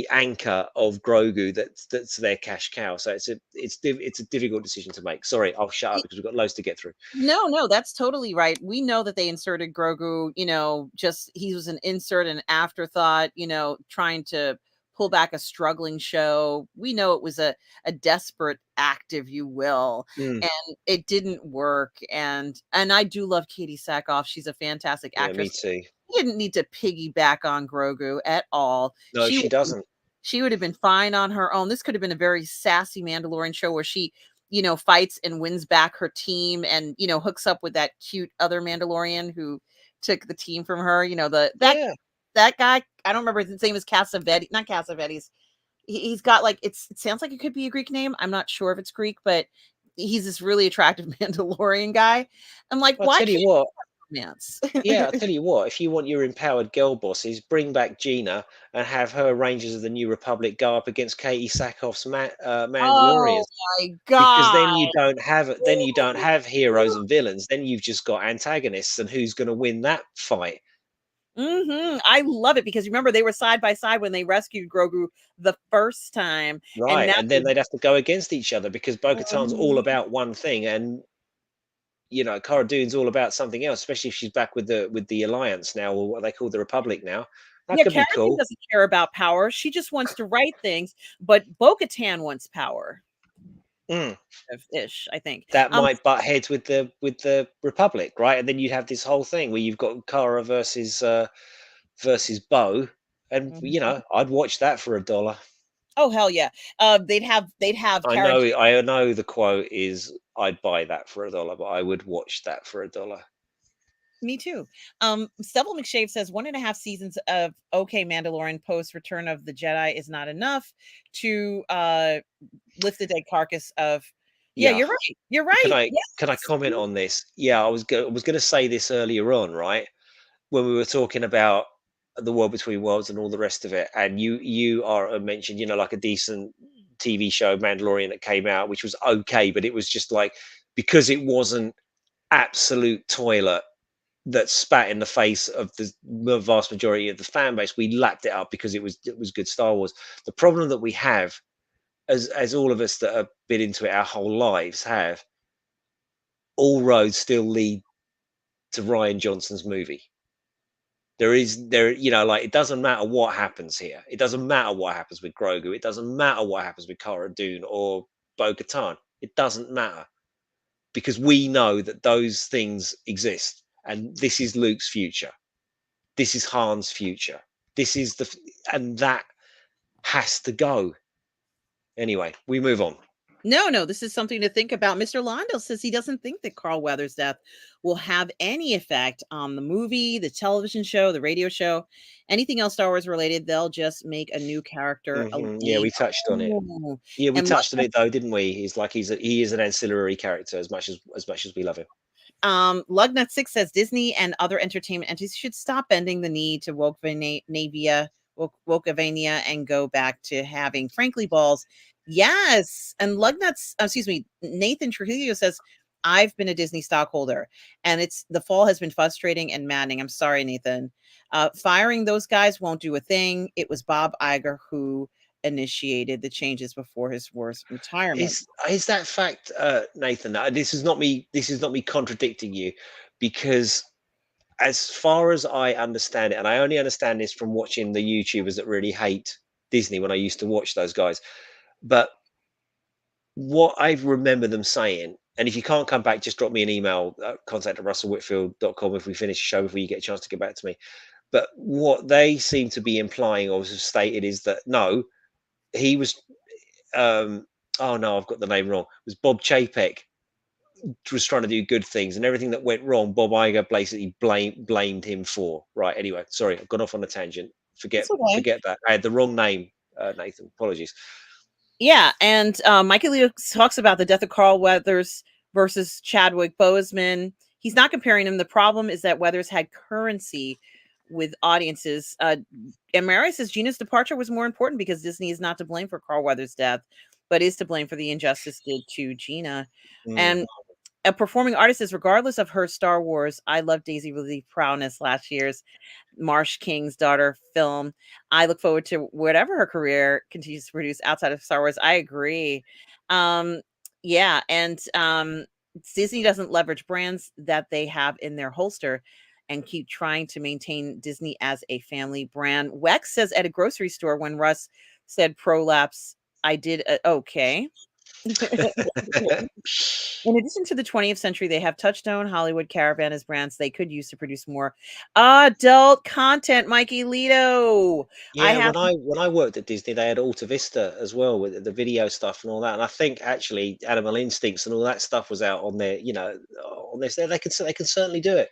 anchor of Grogu that's their cash cow. So it's a difficult decision to make. Sorry, I'll shut up because we've got loads to get through. No, no, that's totally right. We know that they inserted Grogu, just he was an insert, an afterthought, trying to pull back a struggling show. We know it was a desperate act, if you will, Mm, and it didn't work. And I do love Katie Sackhoff. She's a fantastic yeah, me actress. too. She didn't need to piggyback on Grogu at all. No, she doesn't. She would have been fine on her own. This could have been a very sassy Mandalorian show where she, fights and wins back her team and, hooks up with that cute other Mandalorian who took the team from her. Yeah, That guy, I don't remember his name is Cassavetes, not Cassavetes. He's got like it sounds like it could be a Greek name. I'm not sure if it's Greek, but he's this really attractive Mandalorian guy. I'm like, I'll why tell you can't what. romance? Yeah, I'll tell you what. If you want your empowered girl bosses, bring back Gina and have her Rangers of the New Republic go up against Katie Sackhoff's Oh Mandalorians. my Because god. then you don't have heroes and villains. Then you've just got antagonists, and who's going to win that fight, I love it because remember they were side by side when they rescued Grogu the first time, and right? now And then they they'd have to go against each other because Bo-Katan's all Mhm. about one thing, and Cara Dune's all about something else. Especially if she's back with the Alliance now, or what they call the Republic now. That Yeah, could be Cara Dune cool. doesn't care about power. She just wants to write things, but Bo-Katan wants power. Mm. Ish, I think. That might butt heads with the Republic, right? And then you'd have this whole thing where you've got Cara versus Bo, and Mhm. I'd watch that for $1. Oh hell yeah. They'd have I Cara know, Dune. I know the quote is, "I'd buy that for $1," but I would watch that for $1. Me too. Stubble McShave says 1.5 seasons of okay Mandalorian post Return of the Jedi is not enough to lift the dead carcass of. Yeah, Yeah. you're right. You're Can right. I Yes. comment on this? Yeah, I was gonna say this earlier on, right? When we were talking about the world between worlds and all the rest of it, and you are mentioned, like a decent TV show, Mandalorian, that came out, which was okay, but it was just like, because it wasn't absolute toilet that spat in the face of the vast majority of the fan base, we lapped it up because it was good Star Wars. The problem that we have, as all of us that have been into it our whole lives have, all roads still lead to Ryan Johnson's movie. Like, it doesn't matter what happens here. It doesn't matter what happens with Grogu. It doesn't matter what happens with Cara Dune or Bo Katan. It doesn't matter because we know that those things exist, and this is Luke's future. This is Han's future. This is and that has to go. Anyway, we move on. No, no, this is something to think about. Mr. Londo says he doesn't think that Carl Weathers' death will have any effect on the movie, the television show, the radio show, anything else Star Wars related. They'll just make a new character a Yeah, lead. we touched on it. Oh, Yeah, we and touched on it though, didn't we? He's like, he is an ancillary character as much as we love him. Lugnut6 says Disney and other entertainment entities should stop bending the knee to Wokovania and go back to having frankly balls. Yes. And excuse me, Nathan Trujillo says, I've been a Disney stockholder and the fall has been frustrating and maddening. I'm sorry, Nathan. Firing those guys won't do a thing. It was Bob Iger who initiated the changes before his worst retirement. Is that fact, Nathan? This is not me. This is not me contradicting you, because as far as I understand it, and I only understand this from watching the YouTubers that really hate Disney when I used to watch those guys, but what I remember them saying, and if you can't come back, just drop me an email, contact at russellwhitfield.com if we finish the show before you get a chance to get back to me. But what they seem to be implying or have stated is that no, he was, um, oh no, I've got the name wrong. It was Bob Chapek was trying to do good things, and everything that went wrong, Bob Iger basically blamed him for. Right. Anyway, sorry, I've gone off on a tangent. Forget That's okay. forget that. I had the wrong name, Nathan. Apologies. Yeah, and Michael Leo talks about the death of Carl Weathers versus Chadwick Boseman. He's not comparing them. The problem is that Weathers had currency with audiences. And Mary says Gina's departure was more important because Disney is not to blame for Carl Weathers' death, but is to blame for the injustice did to Gina. Mm. And a performing artist is regardless of her Star Wars. I love Daisy Ridley Prowess last year's Marsh King's daughter film. I look forward to whatever her career continues to produce outside of Star Wars. I agree. Um, yeah, and Disney doesn't leverage brands that they have in their holster and keep trying to maintain Disney as a family brand. Wex says at a grocery store when Russ said prolapse, I did okay. In addition to the 20th century, they have Touchstone, Hollywood, Caravan as brands they could use to produce more adult content. Mikey Lito. I Yeah, have when I worked at Disney, they had Alta Vista as well with the video stuff and all that. And I think actually Animal Instincts and all that stuff was out on their, on this. They can certainly do it.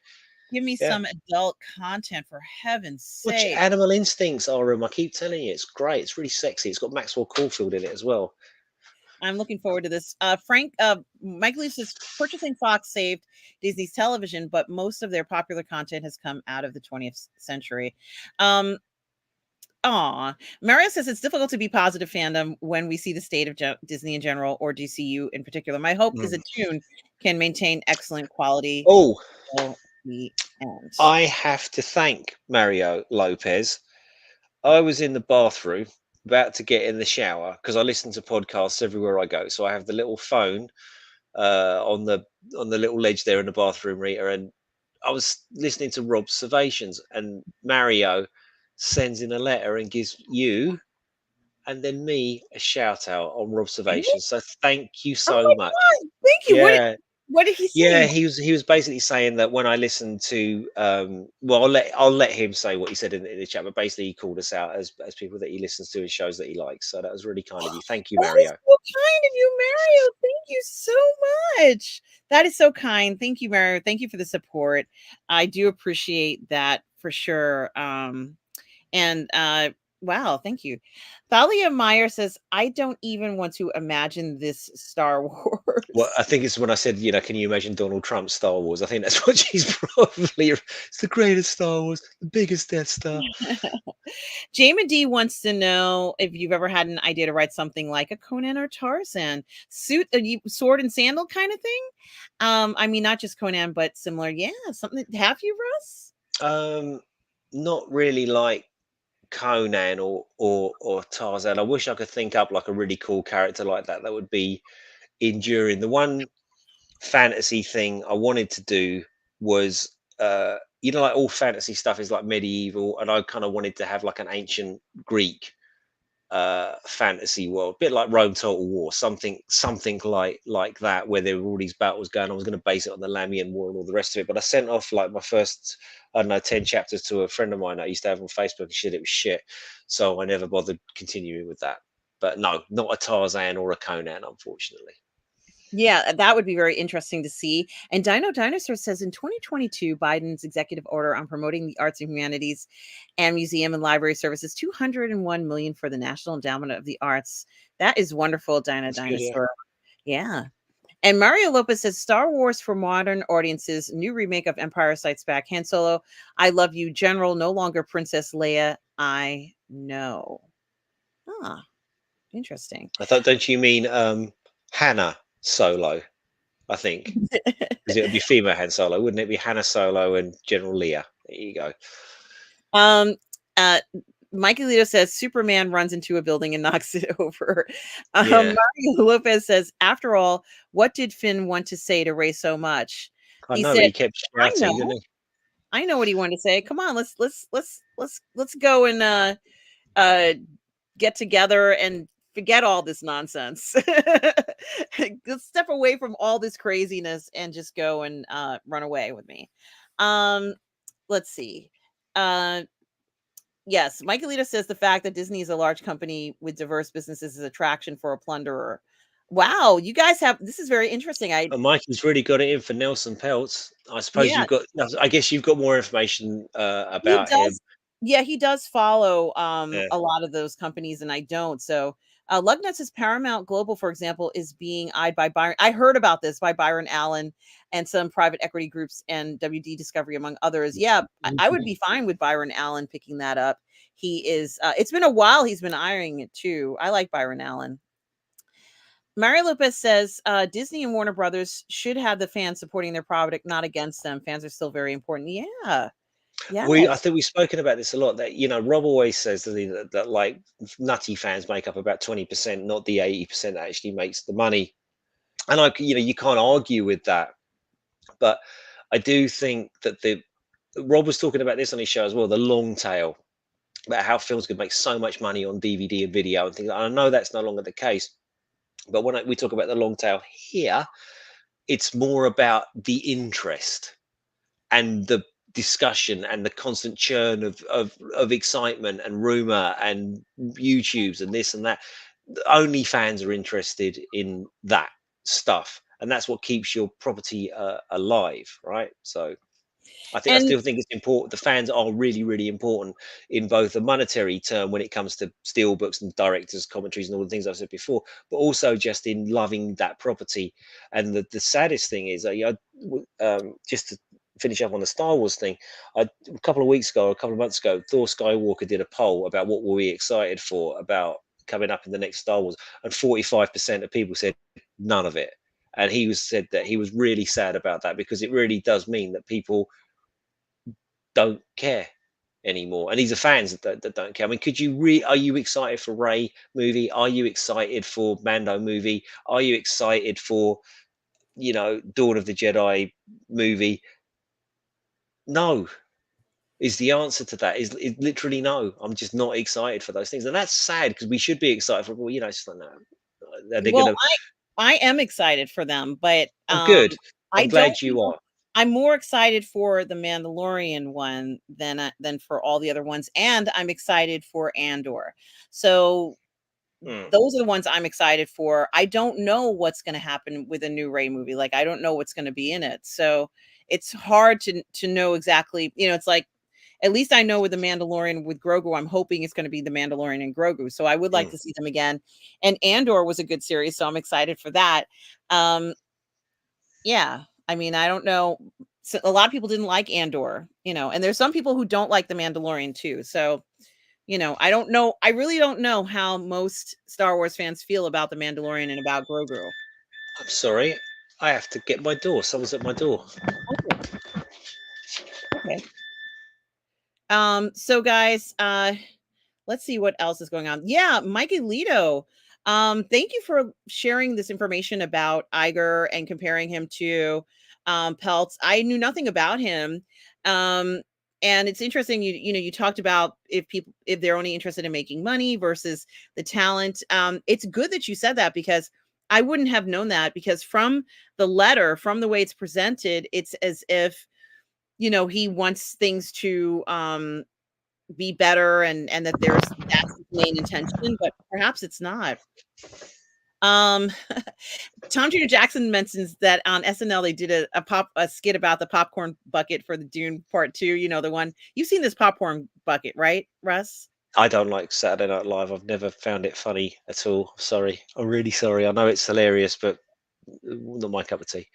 give me Yeah. some adult content for heaven's Watch sake. Animal Instincts, Arum. I keep telling you, it's great. It's really sexy. It's got Maxwell Caulfield in it as well. I'm looking forward to this. Frank, Mike Lee says purchasing Fox saved Disney's television, but most of their popular content has come out of the 20th century. Um, Aw, Mario says it's difficult to be positive fandom when we see the state of Disney in general or DCU in particular. My hope is Mm. a tune can maintain excellent quality Oh, till the end. I have to thank Mario Lopez. I was in the bathroom about to get in the shower because I listen to podcasts everywhere I go. So I have the little phone on the little ledge there in the bathroom, Rita, and I was listening to Rob's observations, and Mario sends in a letter and gives you and then me a shout out on Rob's Really? observations. So thank you Oh so my much. god! Thank you. Yeah, What did he yeah, say? he was basically saying that when I listened to well, I'll let him say what he said in the chat, but basically he called us out as people that he listens to and shows that he likes. So that was really kind of you. Thank you, That is Mario. so kind of you, Mario. Thank you so much. That is so kind. Thank you, Mario. Thank you for the support. I do appreciate that for sure. And wow, thank you. Thalia Meyer says, I don't even want to imagine this Star Well, Wars. I think it's when I said, can you imagine Donald Trump's Star Wars? I think that's what she's probably. It's the greatest Star Wars, the biggest Death Star. Jamie D wants to know if you've ever had an idea to write something like a Conan or Tarzan suit, sword and sandal kind of thing. I mean, not just Conan, but similar. Yeah, something. Have you, Russ? Um, Not really like Conan or Tarzan. I wish I could think up like a really cool character like that that would be enduring. The one fantasy thing I wanted to do was like all fantasy stuff is like medieval, and I kind of wanted to have like an ancient Greek fantasy world, a bit like Rome Total War, something like that, where there were all these battles going. I was going to base it on the Lamian War and all the rest of it, but I sent off like my first, I don't know, 10 chapters to a friend of mine I used to have on Facebook, and shit, it was shit. So I never bothered continuing with that. But no, not a Tarzan or a Conan, unfortunately. Yeah, that would be very interesting to see. And Dino Dinosaur says in 2022, Biden's executive order on promoting the arts and humanities and museum and library services, 201 million for the National Endowment of the Arts. That is wonderful, Dino That's good, yeah. Dinosaur. Yeah. And Mario Lopez says Star Wars for modern audiences, new remake of Empire Strikes Back, Han Solo, I love you, General, no longer Princess Leia. I know. Ah, interesting. I thought, don't you mean Hannah Solo? I think because it would be female Han Solo, wouldn't it? Be Hannah Solo and General Leia. There you go. Um, uh, Mikey Lito says Superman runs into a building and knocks it over. Yeah, Mario Lopez says, after all, what did Finn want to say to Ray so much? I He know, but said, he kept I shouting, know, didn't he? I know what he wanted to say. Come on, let's go and uh get together and forget all this nonsense. Let's step away from all this craziness and just go and run away with me. Um, let's see. Uh, yes, Michaelita says the fact that Disney is a large company with diverse businesses is attraction for a plunderer. Wow, you guys have this is very interesting. I And Mikey's really got it in for Nelson Peltz. I suppose Yeah, you've got. I guess you've got more information he about him. does. Yeah, he does follow Yeah. a lot of those companies, and I don't. So, Lugnuts' Paramount Global, for example, is being eyed by Byron. I heard about this by Byron Allen and some private equity groups and WD Discovery, among others. Yeah, I would be fine with Byron Allen picking that up. He is. It's been a while. He's been eyeing it too. I like Byron Allen. Mario Lopez says Disney and Warner Brothers should have the fans supporting their product, not against them. Fans are still very important. Yeah. I Yes. think we've spoken about this a lot. That Rob always says that like nutty fans make up about 20%, not the 80% that actually makes the money. And you can't argue with that. But I do think that the Rob was talking about this on his show as well. The long tail, about how films could make so much money on DVD and video and things. And I know that's no longer the case. But when we talk about the long tail here, it's more about the interest and the discussion and the constant churn of excitement and rumor and YouTubes and this and that. Only fans are interested in that stuff, and that's what keeps your property alive, right? So I And still think it's important. The fans are really, really important in both a monetary term when it comes to steel books and directors' commentaries and all the things I've said before, but also just in loving that property. And the saddest thing is, just to finish up on the Star Wars thing, a couple of weeks ago, a couple of months ago, Thor Skywalker did a poll about what were we excited for about coming up in the next Star Wars, and 45% of people said none of it. And said that he was really sad about that because it really does mean that people don't care anymore. And these are fans that don't care. I mean, are you excited for Ray movie? Are you excited for Mando movie? Are you excited for, Dawn of the Jedi movie? No, is the answer to that is literally no. I'm just not excited for those things. And that's sad because we should be excited for, well, it's just like, no, they're well, gonna, I am excited for them, but oh good. I I'm don't glad you know. are. I'm more excited for the Mandalorian one than for all the other ones, and I'm excited for Andor. So Hmm. those are the ones I'm excited for. I don't know what's going to happen with a new Ray movie. Like I don't know what's going to be in it. So it's hard to know exactly. It's like at least I know with the Mandalorian with Grogu, I'm hoping it's going to be the Mandalorian and Grogu. So I would like Hmm. to see them again. And Andor was a good series, so I'm excited for that. Um, yeah, I mean, I don't know. So a lot of people didn't like Andor, and there's some people who don't like the Mandalorian too. So I don't know. I really don't know how most Star Wars fans feel about the Mandalorian and about Grogu. I'm sorry. I have to get my door. Someone's at my door. Oh, okay. So guys, let's see what else is going on. Yeah, Mikey Lito. Thank you for sharing this information about Iger and comparing him to Peltz. I knew nothing about him. Um, and it's interesting you talked about if they're only interested in making money versus the talent. It's good that you said that because I wouldn't have known that because from the letter, from the way it's presented, it's as if he wants things to be better and that that's his main intention, but perhaps it's not. Um, Tom Jr. Jackson mentions that on SNL they did a skit about the popcorn bucket for the Dune Part 2, the one you've seen this popcorn bucket, right, Russ? I don't like Saturday Night Live. I've never found it funny at all. Sorry. I'm really sorry. I know it's hilarious, but not my cup of tea.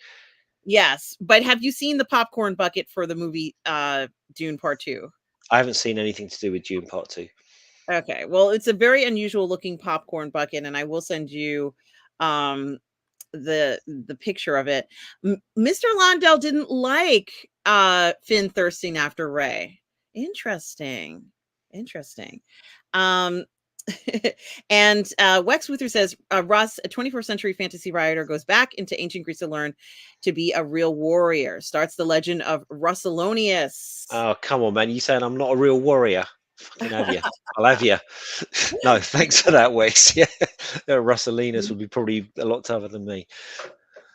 Yes, but have you seen the popcorn bucket for the movie Dune Part 2? I haven't seen anything to do with Dune Part 2. Okay. Well, it's a very unusual looking popcorn bucket, and I will send you um the picture of it. Mr. Londell didn't like Finn thirsting after Ray. Interesting. Interesting. Um And Wex Luther says, Russ, a 21st century fantasy writer, goes back into ancient Greece to learn to be a real warrior. Starts the legend of Russelonius. Oh, come on, man. You saying I'm not a real warrior? Fucking have you. I'll have you. No, thanks for that, Wes. Yeah. Russellinus would be probably a lot tougher than me.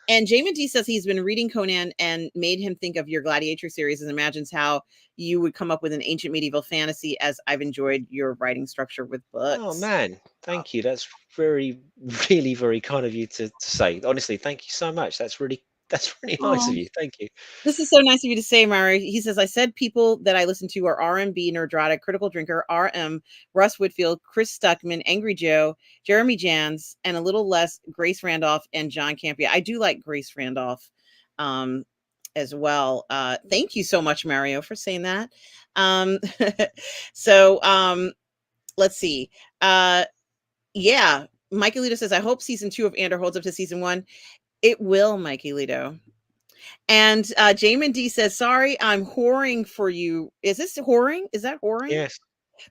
And Jamin D says he's been reading Conan and made him think of your Gladiator series and imagines how you would come up with an ancient medieval fantasy, as I've enjoyed your writing structure with Oh books. man, thank you. That's very, really very kind of you to say. Honestly, thank you so much. That's really nice of Oh, you. Thank you. this is so nice of you to say, Mari. He says, I said people that I listen to are RMB, Nerdrotic, Critical Drinker, RM, Russ Whitfield, Chris Stuckman, Angry Joe, Jeremy Jans, and a little less Grace Randolph and John Campia. I do like Grace Randolph um, as well. Thank you so much, Mario, for saying that. Um, so let's see. Yeah, Mikey Lito says, I hope season 2 of Andor holds up to season 1. It will, Mikey Lito. And Jamin D says, sorry, I'm whoring for you. Is this whoring? Is that whoring Yes.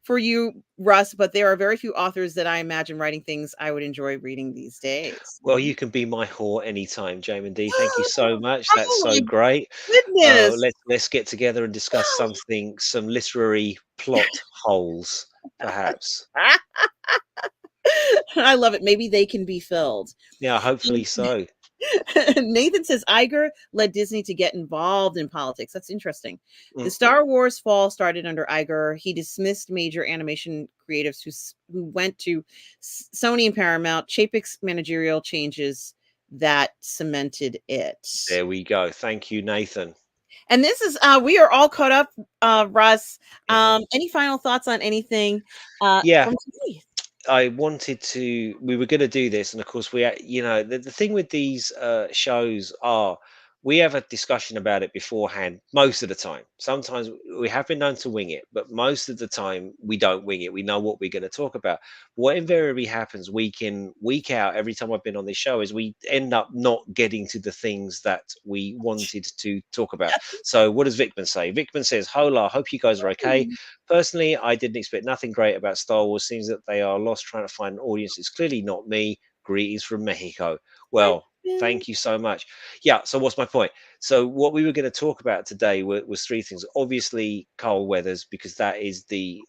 for you, Russ? But there are very few authors that I imagine writing things I would enjoy reading these days. Well, you can be my whore anytime, Jamin D. Thank you so much. That's Oh so my great. goodness. Let's get together and discuss something, some literary plot holes, perhaps. I love it. Maybe they can be filled. Yeah, hopefully so. Nathan says Iger led Disney to get involved in politics. That's interesting. The Mm, Star Wars fall started under Iger. He dismissed major animation creatives who went to Sony and Paramount. Chapek's managerial changes that cemented it. there we go. Thank you, Nathan. And this is we are all caught up, Russ. Mhm. Any final thoughts on anything Yeah, from TV? I wanted to. We were going to do this, and of course, the thing with these shows are we have a discussion about it beforehand most of the time. Sometimes we have been known to wing it, but most of the time we don't wing it. We know what we're going to talk about. What invariably happens week in, week out, every time I've been on this show, is we end up not getting to the things that we wanted to talk about. So, what does Vickman say? Vickman says, "Hola, hope you guys are okay. Personally, I didn't expect nothing great about Star Wars. Seems that they are lost trying to find an audience. It's clearly not me. Greetings from Mexico." Well, thank you so much. Yeah. So what's my point? So what we were going to talk about today was three things. Obviously, Carl Weathers, because that is the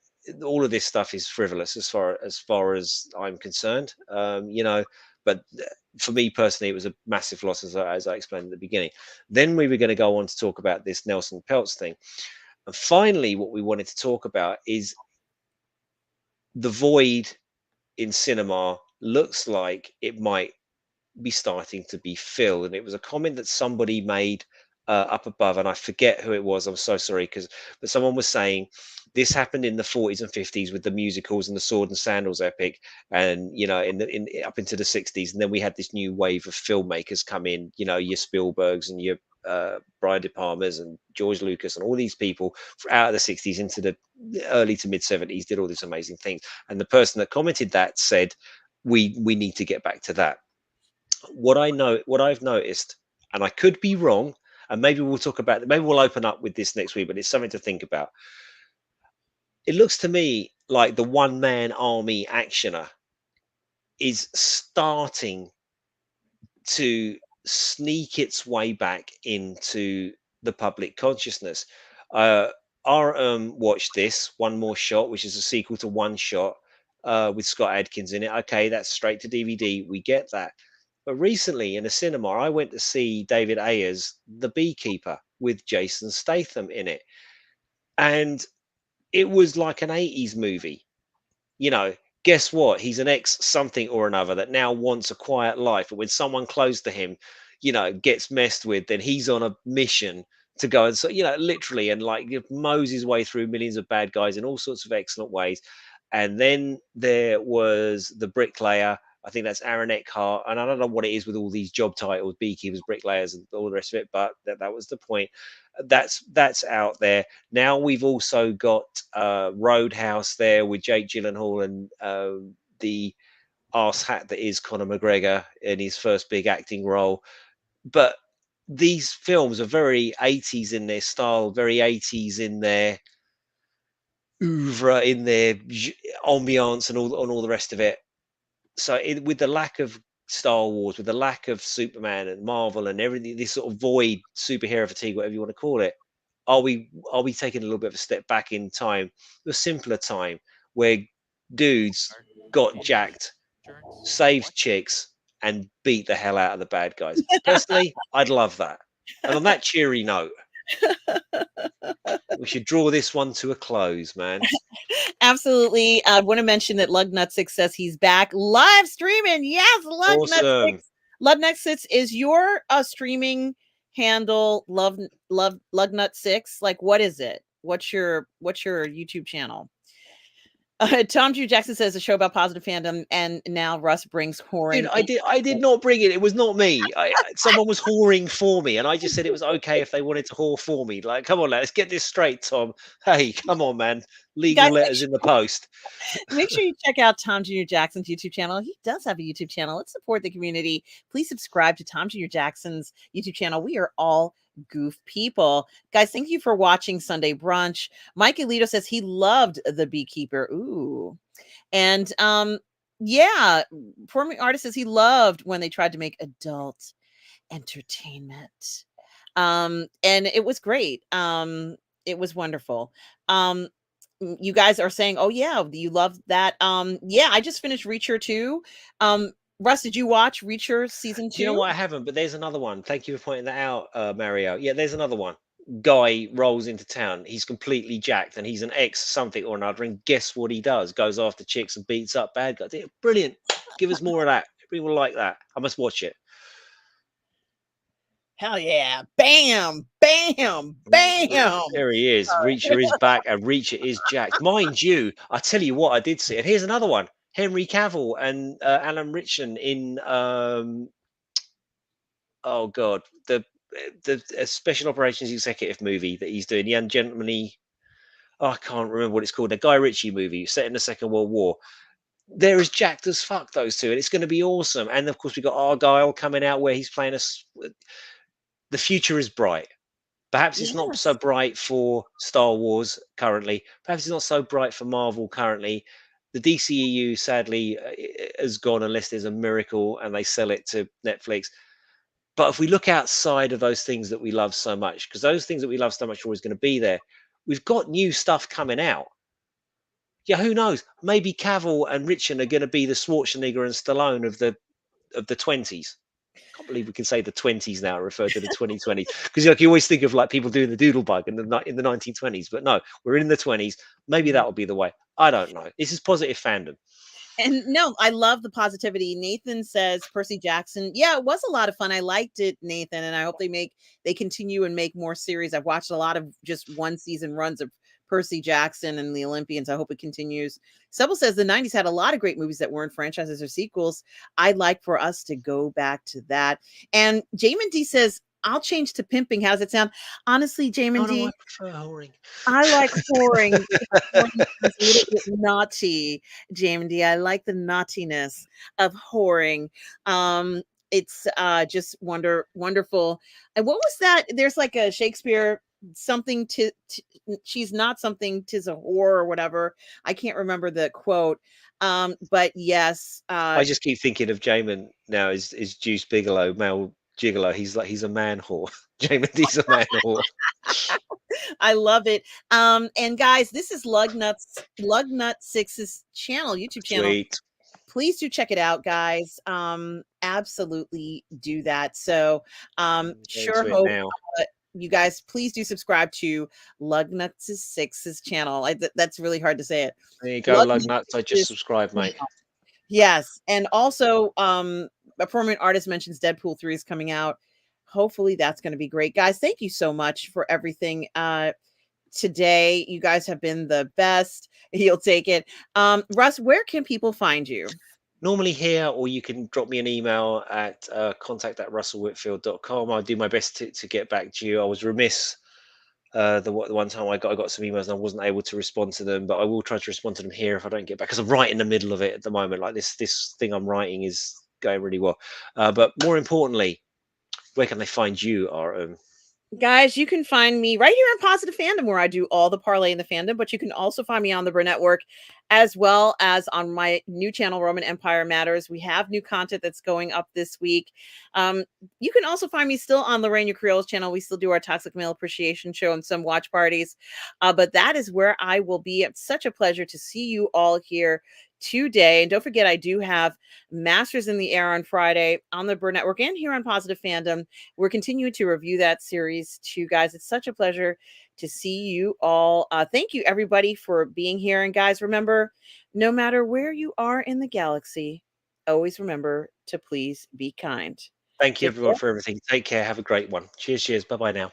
all of this stuff is frivolous as far as I'm concerned. But for me personally, it was a massive loss, as I explained at the beginning. Then we were going to go on to talk about this Nelson Peltz thing. And finally, what we wanted to talk about is the void in cinema looks like it might be starting to be filled. And it was a comment that somebody made up above, and I forget who it was. I'm so sorry, but someone was saying this happened in the 40s and 50s with the musicals and the sword and sandals epic, and in up into the 60s, and then we had this new wave of filmmakers come in. Your Spielbergs and your Brian De Palmas and George Lucas and all these people out of the 60s into the early to mid 70s did all these amazing things. And the person that commented that said, we need to get back to that. What I've noticed, and I could be wrong, and maybe we'll open up with this next week, but it's something to think about. It looks to me like the one man army actioner is starting to sneak its way back into the public consciousness. Uh, watched this One More Shot, which is a sequel to One Shot with Scott Adkins in it. Okay, that's straight to DVD. We get that. But recently in a cinema, I went to see David Ayer's The Beekeeper with Jason Statham in it. And it was like an 80s movie. you know, Guess what? He's an ex something or another that now wants a quiet life. But when someone close to him, gets messed with, then he's on a mission to go and literally and like mows his way through millions of bad guys in all sorts of excellent ways. And then there was the bricklayer. I think that's Aaron Eckhart, and I don't know what it is with all these job titles, beekeepers, bricklayers, and all the rest of it. But that was the point. That's out there. Now we've also got Roadhouse there with Jake Gyllenhaal and the arse hat that is Conor McGregor in his first big acting role. But these films are very 80s in their style, very 80s in their oeuvre in their ambiance and all the rest of it. So with the lack of Star Wars, with the lack of Superman and Marvel and everything, this sort of void superhero fatigue, whatever you want to call it, are we taking a little bit of a step back in time, a simpler time where dudes got jacked, saved chicks, and beat the hell out of the bad guys? Personally, I'd love that. And on that cheery note, we should draw this one to a close, man. Absolutely. I want to mention that Lugnut6 says he's back live streaming. Yes, Lugnut6. Awesome. Lugnut6 is your streaming handle. Love Lugnut6. Like, what is it? What's your YouTube channel? Tom Drew Jackson says a show about positive fandom, and now Russ brings Dude, whoring. I did not bring it. It was not me. Someone was whoring for me, and I just said it was okay if they wanted to whore for me. Like, come on, let's get this straight, Tom. Hey, come on, man. Guys, Legal letters in the post. make sure you check out Tom Jr. Jackson's YouTube channel. He does have a YouTube channel. Let's support the community. Please subscribe to Tom Jr. Jackson's YouTube channel. We are all goof people. Guys, thank you for watching Sunday Brunch. Mike Alito says he loved The Beekeeper. Ooh. And yeah, performing artist says he loved when they tried to make adult entertainment. And it was great. It was wonderful. You guys are saying, "Oh yeah, you love that." Yeah, I just finished Reacher 2. Russ, did you watch Reacher season Do you know 2? what? I haven't, but there's another one. Thank you for pointing that out, Mario. Yeah, there's another one. Guy rolls into town. He's completely jacked, and he's an ex something or another. And guess what he does? Goes after chicks and beats up bad guys. Yeah, brilliant. Give us more of that. People like that. I must watch it. Hell yeah. Bam, bam, bam. There he is. Reacher is back, and Reacher is jacked. Mind you, I tell you what, I did see it. Here's another one: Henry Cavill and Alan Ritchson in oh god, the special operations executive movie that he's doing, the Ungentlemanly. Oh, I can't remember what it's called. The Guy Ritchie movie set in the Second World War. They're as jacked as fuck, those two, and it's going to be awesome. And of course, we got Argyle coming out where he's playing us. The future is bright. Perhaps it's not so Yes. bright for Star Wars currently. Perhaps it's not so bright for Marvel currently. The DCEU sadly has gone unless there's a miracle and they sell it to Netflix. But if we look outside of those things that we love so much, because those things that we love so much are always going to be there, we've got new stuff coming out. Yeah, who knows? Maybe Cavill and Richard are going to be the Schwarzenegger and Stallone of the 20s. Can't believe we can say the 20s now, refer to the 2020s, because like you always think of like people doing the doodle bug in the 1920s, but no, we're in the 20s. Maybe that will be the way. I don't know. This is positive fandom. And no, I love the positivity. Nathan says Percy Jackson. Yeah, it was a lot of fun. I liked it, Nathan, and I hope they continue and make more series. I've watched a lot of just one season runs of Percy Jackson and the Olympians. I hope it continues. Sebel says the 90s had a lot of great movies that weren't franchises or sequels. I'd like for us to go back to that. And Jamin D says, I'll change to pimping. How's it sound? Honestly, No, Jamin no, I D, prefer whoring. I like whoring. Whoring sounds a little bit naughty, JMD. I like the naughtiness of whoring. It's just wonderful. And what was that? There's like a Shakespeare something to she's not something, tis a whore or whatever. I can't remember the quote. But yes, I just keep thinking of Jamin now. Is Juice Bigelow male gigolo? He's a man whore. Jamin D's a man whore. I love it. And guys, this is Lugnut Six's channel, YouTube channel. Sweet. Please do check it out, guys. Absolutely do that. So Going sure to it hope now. you guys please do subscribe to Lugnut Six's channel. That's really hard to say it. There you go, lug Lugnut nuts. I just Six's subscribed, mate. channel. Yes. And also a permanent artist mentions Deadpool 3 is coming out. Hopefully that's going to be great. Guys, thank you so much for everything. Today. You guys have been the best. He'll take it. Russ, where can people find you? Normally here, or you can drop me an email at contact@russellwhitfield.com. I'll do my best to get back to you. I was remiss the one time I got some emails and I wasn't able to respond to them, but I will try to respond to them here if I don't get back, because I'm right in the middle of it at the moment. Like this thing I'm writing is going really well. But more importantly, where can they find you, RM? Guys, you can find me right here on Positive Fandom, where I do all the parlay in the fandom, but you can also find me on the Burnettwork as well as on my new channel, Roman Empire Matters. We have new content that's going up this week. Um, you can also find me still on Lorraine Creole's channel. We still do our Toxic Male Appreciation Show and some watch parties, but that is where I will be. It's such a pleasure to see you all here today. And don't forget, I do have Masters in the Air on Friday on the Burnettwork and here on Positive Fandom. We're continuing to review that series too, guys. It's such a pleasure to see you all. Thank you, everybody, for being here. And guys, remember, no matter where you are in the galaxy, always remember to please be kind. Thank you Take everyone care. for everything. Take care. Have a great one. Cheers, cheers. Bye bye now.